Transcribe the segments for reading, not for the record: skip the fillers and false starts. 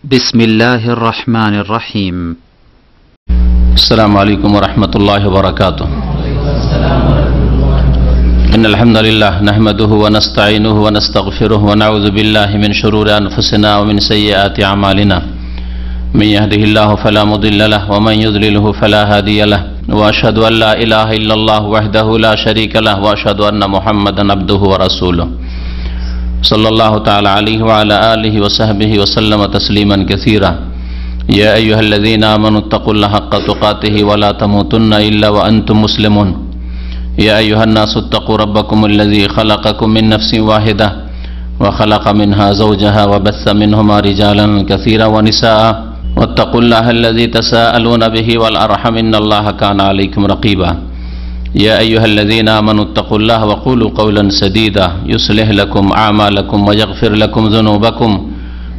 بسم الله الرحمن الرحيم. السلام عليكم ورحمة الله وبركاته. إن الحمد لله نحمده ونستعينه ونستغفره ونعوذ بالله من شرور أنفسنا ومن سيئات أعمالنا. من يهده الله فلا مضل له ومن يضلله فلا هادي له، وأشهد أن لا إله إلا الله وحده لا شريك له، وأشهد أن محمدا عبده ورسوله صلى الله تعالى عليه وعلى آله وصحبه وسلم تسليما كثيرا. يا أيها الذين آمنوا اتقوا الله حق تقاته ولا تموتن إلا وأنتم مسلمون. يا أيها الناس اتقوا ربكم الذي خلقكم من نفس واحدة وخلق منها زوجها وبث منهما رجالا كثيرا ونساء، واتقوا الله الذي تساءلون به والأرحم إن الله كان عليكم رقيبا. يا أيها الذين آمنوا اتقوا الله وقولوا قولا سديدا يصلح لكم أعمالكم ويغفر لكم ذنوبكم،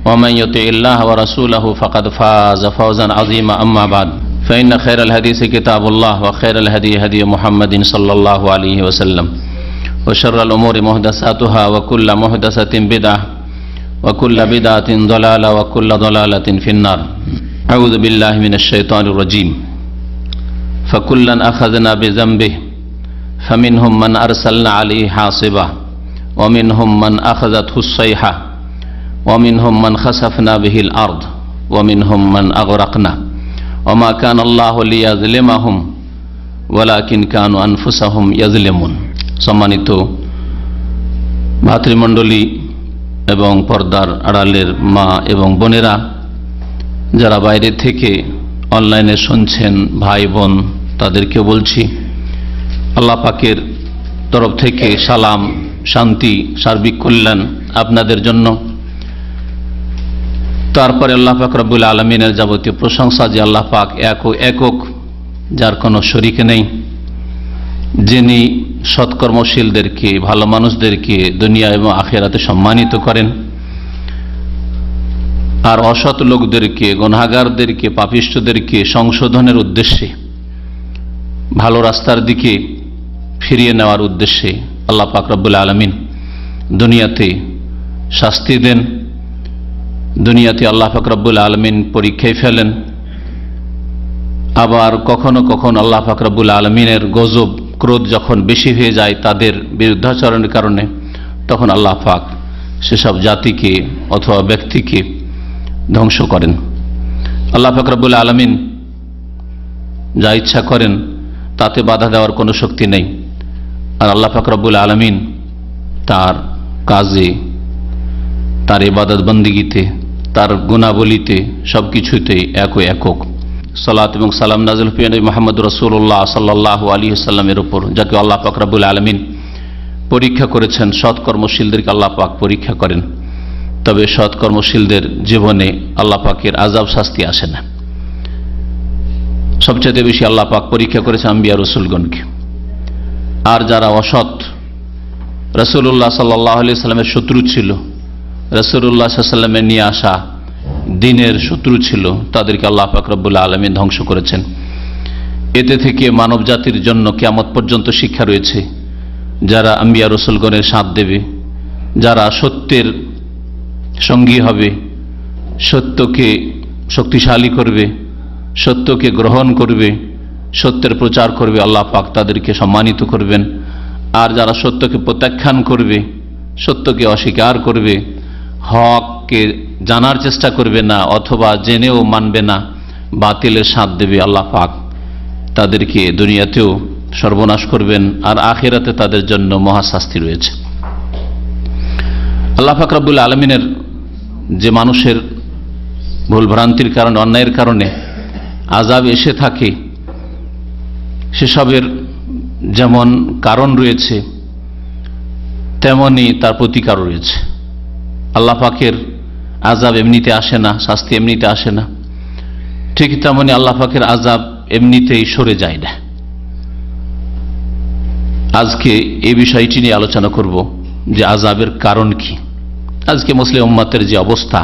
ومن يطع الله ورسوله فقد فاز فوزا عظيما. أما بعد، فإن خير الحديث كتاب الله، وخير الهدي هدي محمد صلى الله عليه وسلم، وشر الأمور محدثاتها، وكل محدثة بدعة، وكل بدعة ضلالة، وكل ضلالة في النار. أعوذ بالله من الشيطان الرجيم. فكلا أخذنا بذنبه فمنهم من أرسلنا عليه حاصبا ومنهم من أخذته الصيحة ومنهم من خسفنا به الأرض ومنهم من أغرقنا وما كان الله ليظلمهم ولكن كانوا أنفسهم يظلمون. সম্মানিত ভাতৃমণ্ডলী এবং পর্দার আড়ালের মা এবং বোনেরা, যারা বাইরে থেকে অনলাইনে শুনছেন ভাই বোন, তাদেরকে বলছি আল্লাহ পাকের তরফ থেকে সালাম, শান্তি, সার্বিক কল্যাণ আপনাদের জন্য। তারপরে আল্লাহ পাক রব্বুল আলামিনের যাবতীয় প্রশংসা যে আল্লাহ পাক একক, যার কোনো শরীক নেই, যিনি সৎকর্মশীলদেরকে, ভালো মানুষদেরকে দুনিয়া এবং আখিরাতে সম্মানিত করেন, আর অসৎ লোকদেরকে, গুনাহগারদেরকে, পাপিষ্ঠদেরকে সংশোধনের উদ্দেশ্যে, ভালো রাস্তার দিকে ফিরিয়ে নেওয়ার উদ্দেশ্যে আল্লাহ পাক রব্বুল আলামিন দুনিয়াতে শাস্তি দেন। দুনিয়াতে আল্লাহ পাক রব্বুল আলামিন পরীক্ষায় ফেলেন। আবার কখনো কখনো আল্লাহ পাক রব্বুল আলামিনের গজব, ক্রোধ যখন বেশি হয়ে যায় তাদের বিরুদ্ধাচরণের কারণে, তখন আল্লাহ পাক সেসব জাতিকে অথবা ব্যক্তিকে ধ্বংস করেন। আল্লাহ পাক রব্বুল আলামিন যা ইচ্ছা করেন তাতে বাধা দেওয়ার কোনো শক্তি নেই। আর আল্লাহ পাক রব্বুল আলামিন তার কাজে, তার ইবাদত বন্দিগিতে, তার গুণাবলিতে, সবকিছুতেই একক। সালাত এবং সালাম নাযিল হয়ে নবী মুহাম্মদ রাসূলুল্লাহ সাল্লাল্লাহু আলাইহি ওয়াসাল্লামের উপর, যাকে আল্লাহ পাক রব্বুল আলামিন পরীক্ষা করেছেন। সৎকর্মশীলদেরকে আল্লাহ পাক পরীক্ষা করেন, তবে সৎকর্মশীলদের জীবনে আল্লাহ পাকের আযাব শাস্তি আসে না। সবচেয়ে বেশি আল্লাহ পাক পরীক্ষা করেছে আম্বিয়া রসুলগণকে। আর যারা অসৎ, রাসূলুল্লাহ সাল্লাল্লাহু আলাইহি ওয়াসাল্লামের শত্রু ছিল, রাসূলুল্লাহ সাল্লাল্লাহু আলাইহি ওয়াসাল্লামের নিয়ে আসা দ্বীনের শত্রু ছিল, তাদেরকে আল্লাহ পাক রব্বুল আলামিন ধ্বংস করেছেন। এতে থেকে মানব জাতির জন্য কিয়ামত পর্যন্ত শিক্ষা রয়েছে। যারা আম্বিয়া রসুলগণের সাথ দেবে, যারা সত্যের সঙ্গী হবে, সত্যকে শক্তিশালী করবে, সত্যকে গ্রহণ করবে, সত্যের প্রচার করবে, আল্লাহ পাক তাদেরকে সম্মানিত করবেন। আর যারা সত্যকে প্রত্যাখ্যান করবে, সত্যকে অস্বীকার করবে, হককে জানার চেষ্টা করবে না অথবা জেনেও মানবে না, বাতিলের সাথ দেবে, আল্লাহ পাক তাদেরকে দুনিয়াতেও সর্বনাশ করবেন, আর আখিরাতে তাদের জন্য মহাশাস্তি রয়েছে। আল্লাহ পাক রব্বুল আলামিনের যে মানুষের ভুলভ্রান্তির কারণে, অন্যায়ের কারণে আযাব এসে থাকে, সেসবের যেমন কারণ রয়েছে তেমনি তার প্রতিকার রয়েছে। আল্লাহ পাকের আযাব এমনিতে আসে না, শাস্তি এমনিতে আসে না, ঠিক তেমনি আল্লাহ পাকের আযাব এমনিতেই সরে যায় না। আজকে এই বিষয়টি নিয়ে আলোচনা করব যে আযাবের কারণ কি। আজকে মুসলিম উম্মতের যে অবস্থা,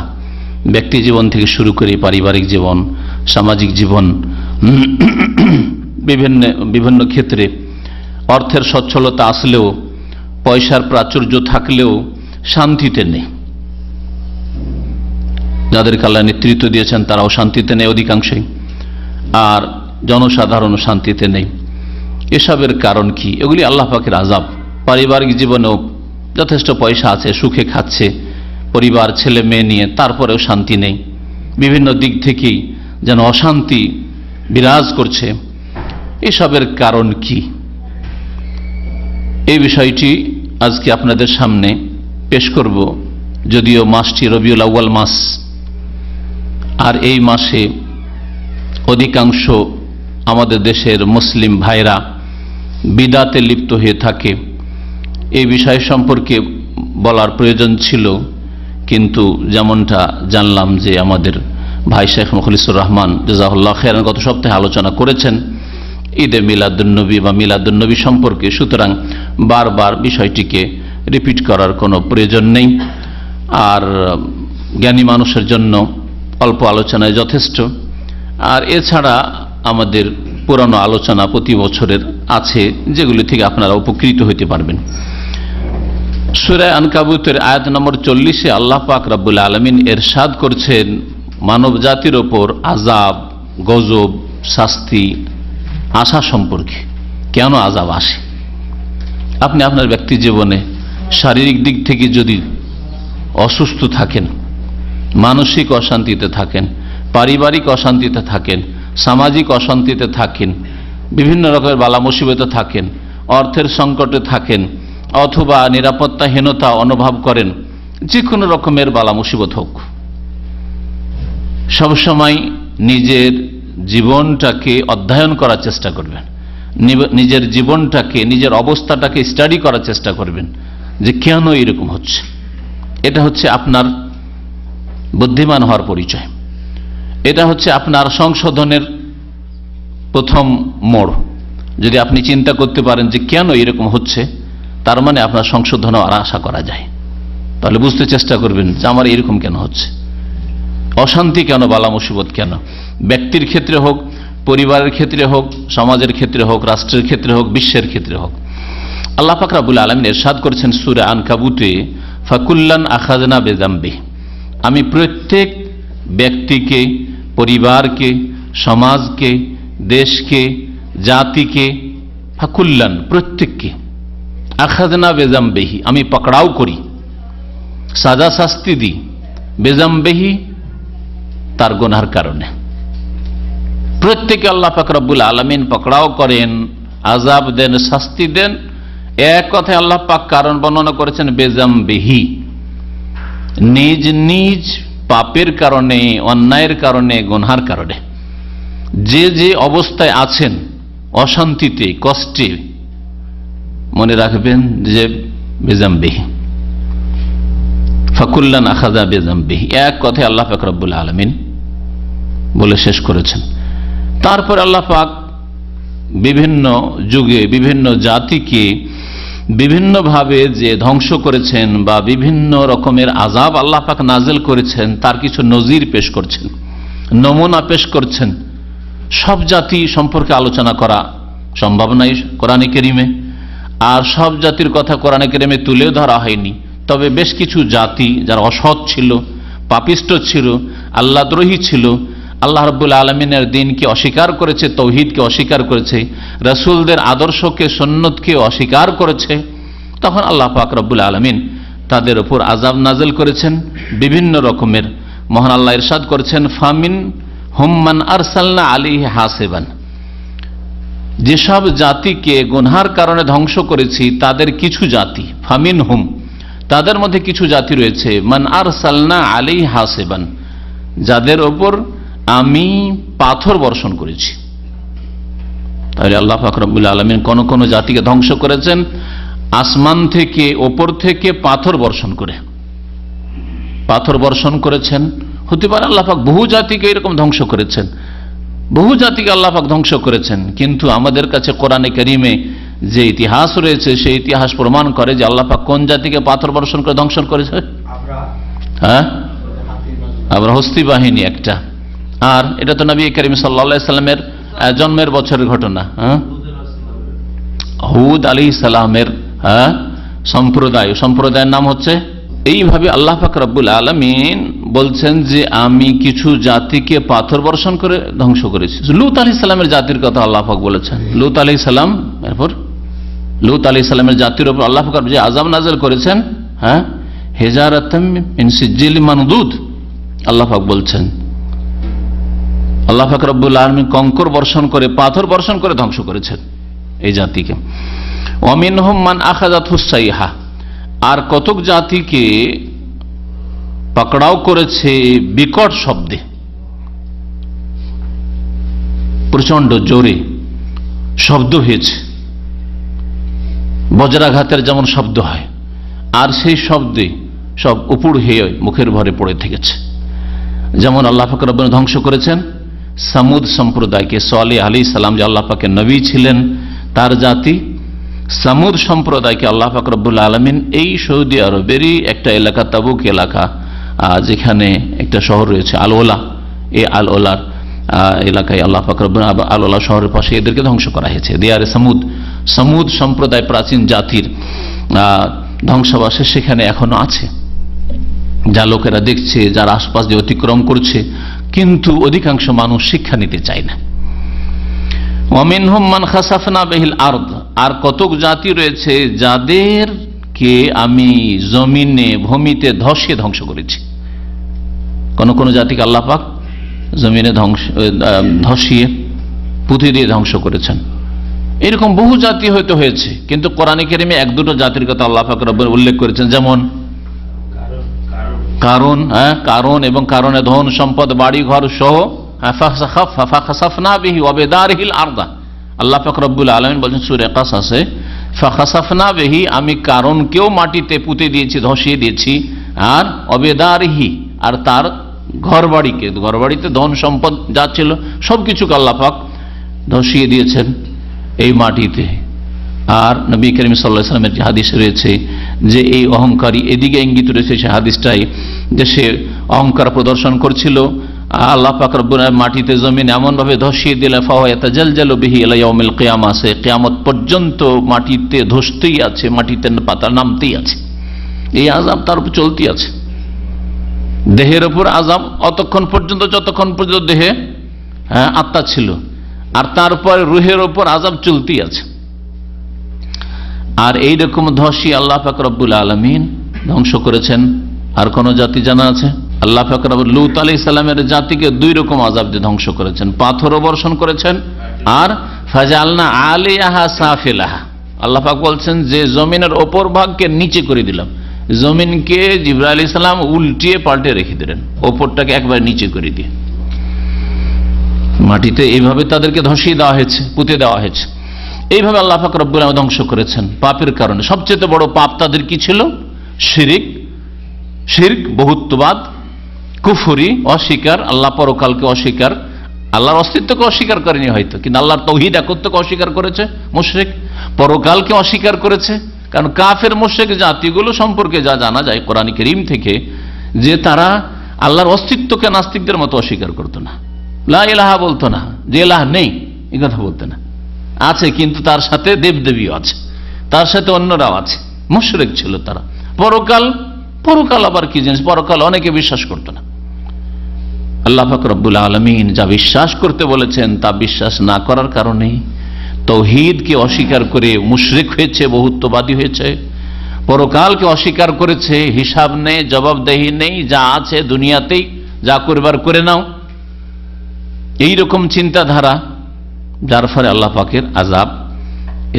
ব্যক্তি জীবন থেকে শুরু করে পারিবারিক জীবন, সামাজিক জীবন, বিভিন্ন ক্ষেত্রে অর্থের সচ্ছলতা আসলেও, পয়সার প্রাচুর্য থাকলেও শান্তিতে নেই। যাদেরকে আল্লাহ নেতৃত্ব দিয়েছেন তারাও শান্তিতে নেই অধিকাংশই, আর জনসাধারণ শান্তিতে নেই। এসবের কারণ কি? এগুলি আল্লাহ পাকের আযাব। পারিবারিক জীবনেও যথেষ্ট পয়সা আছে, সুখে খাচ্ছে পরিবার ছেলে মেয়ে নিয়ে, তারপরেও শান্তি নেই। বিভিন্ন দিক থেকেই যেন অশান্তি বিরাজ করছে। এসবের কারণ কি? এই বিষয়টি আজকে আপনাদের সামনে পেশ করব। যদিও মাসটি রবিউল আউয়াল মাস, আর এই মাসে অধিকাংশ আমাদের দেশের মুসলিম ভাইরা বিদাতে লিপ্ত হয়ে থাকে। এই বিষয় সম্পর্কে বলার প্রয়োজন ছিল, কিন্তু যেমনটা জানলাম যে আমাদের ভাই শেখ মুখলিসুর রহমান জাযাহুল্লাহ খায়রান গত সপ্তাহে আলোচনা করেছেন ঈদে মিলাদুন্নবী বা মিলাদুন্নবী সম্পর্কে, সুতরাং বারবার বিষয়টিকে রিপিট করার কোনো প্রয়োজন নেই। আর জ্ঞানী মানুষের জন্য অল্প আলোচনায় যথেষ্ট। আর এছাড়া আমাদের পুরানো আলোচনা প্রতি বছরের আছে, যেগুলি থেকে আপনারা উপকৃত হতে পারবেন। সূরা আনকাবুতের আয়াত নম্বর 40-এ আল্লাহ পাক রব্বুল আলামিন এরশাদ করছেন মানব জাতির ওপর আযাব, গজব, শাস্তি আসা সম্পর্কে। কেন আযাব আসে? আপনি আপনার ব্যক্তি জীবনে শারীরিক দিক থেকে যদি অসুস্থ থাকেন, মানসিক অশান্তিতে থাকেন, পারিবারিক অশান্তিতে থাকেন, সামাজিক অশান্তিতে থাকেন, বিভিন্ন রকমের বালা মুসিবতে থাকেন, অর্থের সংকটে থাকেন, অথবা নিরাপত্তাহীনতা অনুভব করেন, যে কোনো রকমের বালা মুসিবত হোক, সবসময় নিজের জীবনটাকে অধ্যয়ন করার চেষ্টা করবেন, নিজের জীবনটাকে, নিজের অবস্থাটাকে স্টাডি করার চেষ্টা করবেন যে কেন এরকম হচ্ছে। এটা হচ্ছে আপনার বুদ্ধিমান হওয়ার পরিচয়। এটা হচ্ছে আপনার সংশোধনের প্রথম মোড়। যদি আপনি চিন্তা করতে পারেন যে কেন এরকম হচ্ছে, তার মানে আপনার সংশোধনও আর আশা করা যায়। তাহলে বুঝতে চেষ্টা করবেন যে আমার এরকম কেন হচ্ছে, অশান্তি কেন, বালা মুসিবত কেন, ব্যক্তির ক্ষেত্রে হোক, পরিবারের ক্ষেত্রে হোক, সমাজের ক্ষেত্রে হোক, রাষ্ট্রের ক্ষেত্রে হোক, বিশ্বের ক্ষেত্রে হোক। আল্লাহ পাক রব্বুল আলামিন ইরশাদ করেছেন সূরা আনকাবুতে, ফাকুল্লান আখাযনা বিযামবিহি, আমি প্রত্যেক ব্যক্তিকে, পরিবারকে, সমাজকে, দেশকে, জাতিকে, ফাকুল্লান প্রত্যেককে, আখাযনা বিযামবিহি আমি পকড়াও করি, সাজা শাস্তি দিই, বিযামবিহি তার গুনাহের কারণে। প্রত্যেকে আল্লাহ পাক রব্বুল আলামিন পকড়াও করেন, আযাব দেন, শাস্তি দেন। এক কথায় আল্লাহ পাক কারণ বর্ণনা করেছেন বিযামবিহি, নিজ নিজ পাপের কারণে, অন্যায়ের কারণে, গুনাহের কারণে। যে যে অবস্থায় আছেন, অশান্তিতে, কষ্টে, মনে রাখবেন যে বিযামবিহি, ফাকুল্লান আখাযা বিযামবিহি, এক কথায় আল্লাহ পাক রব্বুল আলামিন বলে শেষ করেছেন। তারপর আল্লাহ পাক বিভিন্ন যুগে বিভিন্ন জাতিকে বিভিন্নভাবে যে ধ্বংস করেছেন বা বিভিন্ন রকমের আযাব আল্লাহ পাক নাযিল করেছেন, তার কিছু নজির পেশ করছেন, নমুনা পেশ করছেন। সব জাতি সম্পর্কে আলোচনা করা সম্ভব নয় কোরআনে কারীমে, আর সব জাতির কথা কোরআনে কারীমে তুলে ধরা হয়নি। তবে বেশ কিছু জাতি যারা অসৎ ছিল, পাপিষ্ট ছিল, আল্লাহদ্রোহী ছিল, আল্লাহ রাব্বুল আলামিনের দ্বীনকে অস্বীকার করেছে, তৌহিদকে অস্বীকার করেছে, রাসূলদের আদর্শকে, সুন্নতকে অস্বীকার করেছে, তখন আল্লাহ পাক রব্বুল আলামিন তাদের উপর আযাব নাযিল করেছেন বিভিন্ন রকমের। মহান আল্লাহ ইরশাদ করেছেন, ফামিন হুম্মান আরসালনা আলাইহি হাসিবান, যেসব জাতিকে গুনহার কারণে ধ্বংস করেছি তাদের কিছু জাতি, ফামিন হুম তাদের মধ্যে কিছু জাতি রয়েছে, মান আরসালনা আলাইহি হাসিবান, যাদের ওপর আমি পাথর বর্ষণ করেছি। তাহলে আল্লাহ পাক রব্বুল আলামিন কোন কোন জাতিকে ধ্বংস করেছেন আসমান থেকে, ওপর থেকে পাথর বর্ষণ করে। পাথর বর্ষণ করেছেন, হতে পারে আল্লাহ পাক বহু জাতিকে এরকম ধ্বংস করেছেন, বহু জাতিকে আল্লাহ পাক ধ্বংস করেছেন। কিন্তু আমাদের কাছে কোরআনে কারীমে যে ইতিহাস রয়েছে, সেই ইতিহাস প্রমাণ করে যে আল্লাহ পাক কোন জাতিকে পাথর বর্ষণ করে ধ্বংস করেছে। হ্যাঁ, আবার হস্তি বাহিনী একটা। আর এটা তো নবী করিম সাল্লাল্লাহু আলাইহি সাল্লামের জন্মের বছরের ঘটনা। হুদ আলাইহিস সালামের সম্প্রদায়ের নাম হচ্ছে। এইভাবে আল্লাহ পাক রব্বুল আলামিন বলছেন যে আমি কিছু জাতিকে পাথর বর্ষণ করে ধ্বংস করেছি। লূত আলাইহিস সালামের জাতির কথা আল্লাহ পাক বলেছেন। লূত আলাইহিস সালাম, এরপর লূত আলাইহিস সালামের জাতির উপর আল্লাহ পাক যে আযাব নাযিল করেছেন, হ্যাঁ, হিজারাতাম মিন সিজিল মানদুদ, আল্লাহ পাক বলছেন আল্লাহ পাক রব্বুল আলামিন কঙ্কর বর্ষণ করে, পাথর বর্ষণ করে ধ্বংস করেছেন এই জাতিকে। ওয়া মিনহুম মান আখাযাতহুস সাইহা, আর কতক জাতিকে পাকড়াও করেছে বিকট শব্দে, প্রচন্ড জোরে শব্দ হয়েছে, বজ্রাঘাতের যেমন শব্দ হয়, আর সেই শব্দে সব উপুড় হয়ে মুখের ভরে পড়ে থেকেছে। যেমন আল্লাহ পাক রব্বুল ধ্বংস করেছেন সামুদ সম্প্রদায়কে। সালেহ আলাইহিস সালাম যে আল্লাহ পাকের নবী ছিলেন, তার জাতি সামুদ সম্প্রদায়কে আল্লাহ পাক রব্বুল আলামিন এই সৌদি আরবেরই একটা এলাকা, তাবুক এলাকা, যেখানে একটা শহর রয়েছে আল ওলা, এই আল ওলার এলাকায় আল্লাহ পাক রব্বুল আল ওলা শহরের পাশে এদেরকে ধ্বংস করা হয়েছে। দিয়ারে সামুদ, সামুদ সম্প্রদায় প্রাচীন জাতির ধ্বংসাবশেষ সেখানে এখনো আছে, যা লোকেরা দেখছে, যারা আশপাশ দিয়ে অতিক্রম করছে, কিন্তু অধিকাংশ মানুষ শিক্ষা নিতে চায় না। ওয়ামিনহুম মান খাসাফনা বিহিল আরদ, আর কতক জাতি রয়েছে যাদেরকে আমি জমিনে, ভূমিতে ধসিয়ে ধ্বংস করেছি। কোন কোন জাতিকে আল্লাহ পাক জমিনে ধসিয়ে পুঁতে দিয়ে ধ্বংস করেছেন। এরকম বহু জাতি হয়তো হয়েছে, কিন্তু কোরআনে কারিমে এক দুটো জাতির কথা আল্লাহ পাক রব্বুল উল্লেখ করেছেন, যেমন কারণ, হ্যাঁ, কারণ এবং কারণে ধন সম্পদ বাড়ি ঘর সহ, আল্লাহ পাক রব্বুল আলামিন বলেন সূরা কাসাসে, ফাখাসাফনা বিহি, আমি কারণকেও মাটিতে পুঁতে দিয়েছি, ধসিয়ে দিয়েছি, আর অবেদারিহি, আর তার ঘরবাড়িকে, ঘরবাড়িতে ধন সম্পদ যা ছিল সবকিছুকে আল্লাহ পাক ধসিয়ে দিয়েছেন এই মাটিতে। আর নবী করিম সাল্লাল্লাহু আলাইহি ওয়াসাল্লামের যে হাদিস রয়েছে যে এই অহংকারী, এদিকে ইঙ্গিত রয়েছে সে হাদিসটাই, যে সে অহংকার প্রদর্শন করছিল, আল্লাহ পাক রব্বুল আলামিন মাটিতে জমিন এমন ভাবে ধসিয়ে দিলেন, ফাওয়া ইয়াতাজালজালু বিহি ইলা ইয়াউমিল কিয়ামা, সে কিয়ামত পর্যন্ত মাটিতে ধসতেই আছে, মাটিতে পাতা নামতেই আছে। এই আযাব তার উপর চলতেই আছে। দেহের উপর আযাব অতক্ষণ পর্যন্ত যতক্ষণ পর্যন্ত দেহে আত্মা ছিল, আর তারপরে রুহের উপর আযাব চলতেই আছে। আর এইরকম ধসি আল্লাহ পাক রব্বুল আলামিন ধ্বংস করেছেন। আর কোন জাতি জানা আছে? আল্লাহ পাক রব্বুল লূত আলাইহিস সালামের জাতিকে দুই রকম আযাব দিয়ে ধ্বংস করেছেন, পাথরও বর্ষণ করেছেন, আর ফাজালনা আলিয়াহা সাফিলাহা, আল্লাহ পাক বলছেন যে জমিনের ওপর ভাগকে নিচে করে দিলাম। জমিনকে জিবরাইল আলাইহিস সালাম উল্টিয়ে পাল্টে রেখে দিলেন, ওপরটাকে একবার নিচে করে দিয়ে মাটিতে এইভাবে তাদেরকে ধসিয়ে দেওয়া হয়েছে, পুঁতে দেওয়া হয়েছে। এইভাবে আল্লাহ পাক রব্বুল আলামিন ধ্বংস করেছেন পাপের কারণে। সবচেয়ে বড় পাপ তাদের কি ছিল? শিরক, বহুত্ববাদ, কুফরি, অস্বীকার, আল্লাহ পরকালকে অস্বীকার, আল্লাহর অস্তিত্বকে অস্বীকার করেনি হয়তো, কিন্তু আল্লাহর তাওহীদ একত্বকে অস্বীকার করেছে মুশরিক, পরকালকে অস্বীকার করেছে। কারণ কাফের মুশরিক জাতিগুলো সম্পর্কে যা জানা যায় কোরআন কারীম থেকে, যে তারা আল্লাহর অস্তিত্বকে নাস্তিকদের মতো অস্বীকার করতো না, লা ইলাহা বলতো না, যে ইলাহ নেই এই কথা বলতো না, আছে কিন্তু তার সাথে দেবদেবীও আছে, তার সাথে অন্যরাও আছে, মুশরিক ছিল তারা। পরকাল আবার কি জিনিস, পরকাল অনেকে বিশ্বাস করতো না। আল্লাহ পাক রব্বুল আলামিন যা বিশ্বাস করতে বলেছেন তা বিশ্বাস না করার কারণে তাওহীদকে অস্বীকার করে মুশরিক হয়েছে, বহুত্ববাদী হয়েছে, পরকালকে অস্বীকার করেছে, হিসাব নেই, জবাবদেহি নেই, যা আছে দুনিয়াতেই যা করবার করে নাও, এইরকম চিন্তাধারা, যার ফলে আল্লাহ পাকের আযাব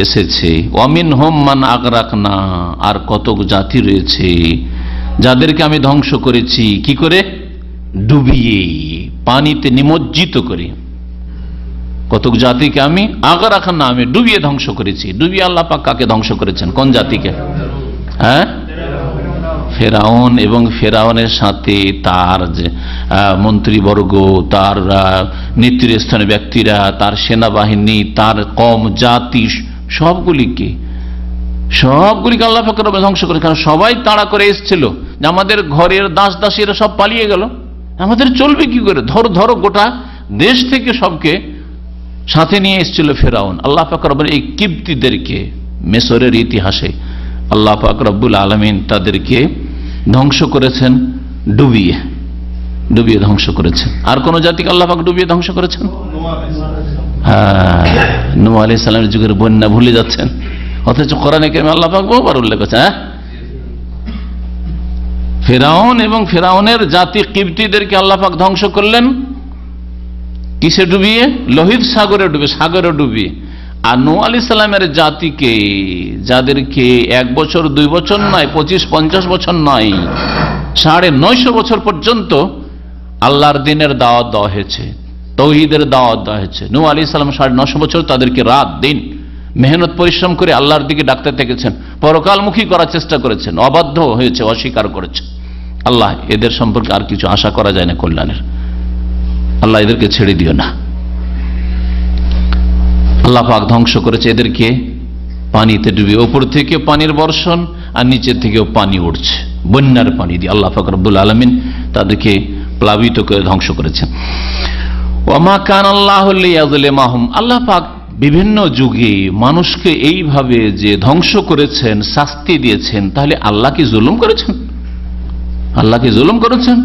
এসেছে। ওয়ামিনহুম মান আগরাকনা, আর কতক জাতি রয়েছে যাদেরকে আমি ধ্বংস করেছি, কি করে? ডুবিয়ে, পানিতে নিমজ্জিত করে। কতক জাতিকে আমি আগরাকনা, আমি ডুবিয়ে ধ্বংস করেছি। ডুবিয়ে আল্লাহ পাক কাকে ধ্বংস করেছেন? কোন জাতিকে? হ্যাঁ, ফেরাউন এবং ফেরাউনের সাথে তার যে মন্ত্রীবর্গ, তার নেতৃস্থানীয় ব্যক্তিরা, তার সেনাবাহিনী, তার কম জাতি, সবগুলিকে আল্লাহ পাক ধ্বংস করে। কারণ সবাই তাড়া করে এসেছিল যে আমাদের ঘরের দাস দাসীরা সব পালিয়ে গেল, আমাদের চলবে কি করে? ধরো গোটা দেশ থেকে সবকে সাথে নিয়ে এসেছিল ফেরাউন। আল্লাহ পাক রব্বুল এই কিপ্তিদেরকে মিসরের ইতিহাসে আল্লাহ পাক রব্বুল আলামিন তাদেরকে ধ্বংস করেছেন ডুবিয়ে। ডুবিয়ে ধ্বংস করেছেন। আর কোন জাতিকে আল্লাহ পাক ডুবিয়ে ধ্বংস করেছেন? নূহ আলাইহিস সালামের যুগের বন্যা ভুলে যাচ্ছেন, অথচ কোরআনে কারিমে আল্লাহ পাক বহুবার উল্লেখ করেছেন। ফিরআউন এবং ফিরআউনের জাতি কিবতীদেরকে আল্লাহ পাক ধ্বংস করলেন কিসে ডুবিয়ে? লোহিত সাগরে ডুবিয়ে, সাগরে ডুবিয়ে। আর নূহ আলাইহিস সালামের জাতিকে, যাদেরকে 1 বছর 2 বছর নয়, 25-50 বছর নয়, 950 বছর পর্যন্ত আল্লাহর দিনের দাওয়াত দেওয়া হয়েছে, তৌহিদের দাওয়াত দেওয়া হয়েছে। নূহ আলাইহিস সালাম 950 বছর তাদেরকে রাত দিন মেহনত পরিশ্রম করে আল্লাহর দিকে ডাকতে থেকেছেন, পরকালমুখী করার চেষ্টা করেছেন, অবাধ্য হয়েছে, অস্বীকার করেছে। আল্লাহ এদের সম্পর্কে আর কিছু আশা করা যায় না কল্যাণের। আল্লাহ এদেরকে ছেড়ে দিও না। আল্লাহ পাক ধ্বংস করেছে এদেরকে পানিতে ডুবিয়ে। ওপর থেকে পানির বর্ষণ আর নিচের থেকেও পানি উঠছে, বন্যার পানি দিয়ে আল্লাহ পাক রব্বুল আলামিন তাদেরকে প্লাবিত করে ধ্বংস করেছেন। ওয়া কান আল্লাহু লিয়াযলিমাহুম, আল্লাহ পাক বিভিন্ন যুগে মানুষকে এইভাবে যে ধ্বংস করেছেন, শাস্তি দিয়েছেন, তাহলে আল্লাহ কি জুলুম করেছেন? আল্লাহ কি জুলুম করেছেন?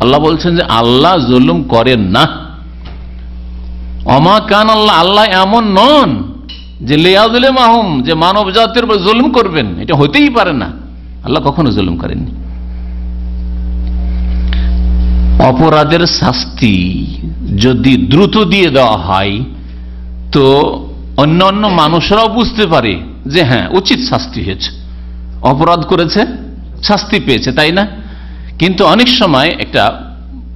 আল্লাহ বলছেন যে আল্লাহ জুলুম করেন না। ওয়া কান আল্লাহ, আল্লাহ এমন নন যে লিয়াযলিমাহুম, যে মানব জাতির উপর জুলুম করবেন, এটা হতেই পারে না। আল্লাহ কখনো জুলুম করেননি। অপরাধের শাস্তি যদি দ্রুত দিয়ে দেওয়া হয় তো অন্যান্য মানুষরাও বুঝতে পারে যে হ্যাঁ উচিত শাস্তি হয়েছে, অপরাধ করেছে, শাস্তি পেয়েছে, তাই না? কিন্তু অনেক সময় একটা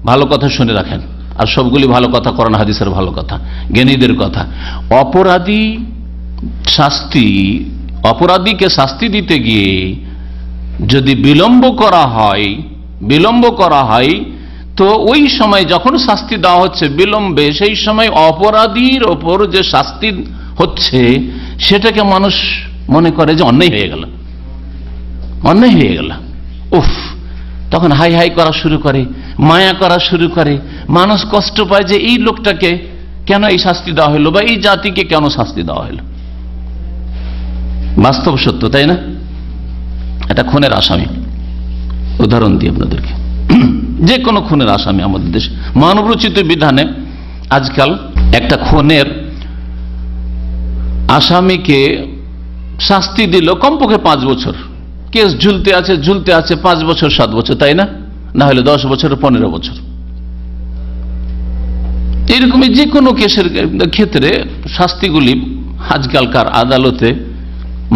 ভালো কথা শুনে রাখেন, আর সবগুলি ভালো কথা কোরআন হাদিসের ভালো কথা, জ্ঞানীদের কথা। অপরাধীকে শাস্তি দিতে গিয়ে যদি বিলম্ব করা হয় তো ওই সময় যখন শাস্তি দেওয়া হচ্ছে বিলম্বে, সেই সময় অপরাধীর ওপর যে শাস্তি হচ্ছে সেটাকে মানুষ মনে করে যে অন্যায় হয়ে গেল। উফ, তখন হাই হাই করা শুরু করে, মায়া করা শুরু করে। মানুষ কষ্ট পায় যে এই লোকটাকে কেন এই শাস্তি দেওয়া হলো, বা এই জাতিকে কেন শাস্তি দেওয়া হলো। বাস্তব সত্য, তাই না? এটা খুনের আসামি, উদাহরণ দিই আপনাদেরকে। যে কোনো খুনের আসামি আমাদের দেশে মানবরচিত বিধানে আজকাল একটা খুনের আসামিকে শাস্তি দিল কমপক্ষে 5 বছর, কেস ঝুলতে আছে 5 বছর 7 বছর, তাই না? না হলে 10 বছর 15 বছর। এরকমই যে কোনো কেসের ক্ষেত্রে শাস্তিগুলি আজকালকার আদালতে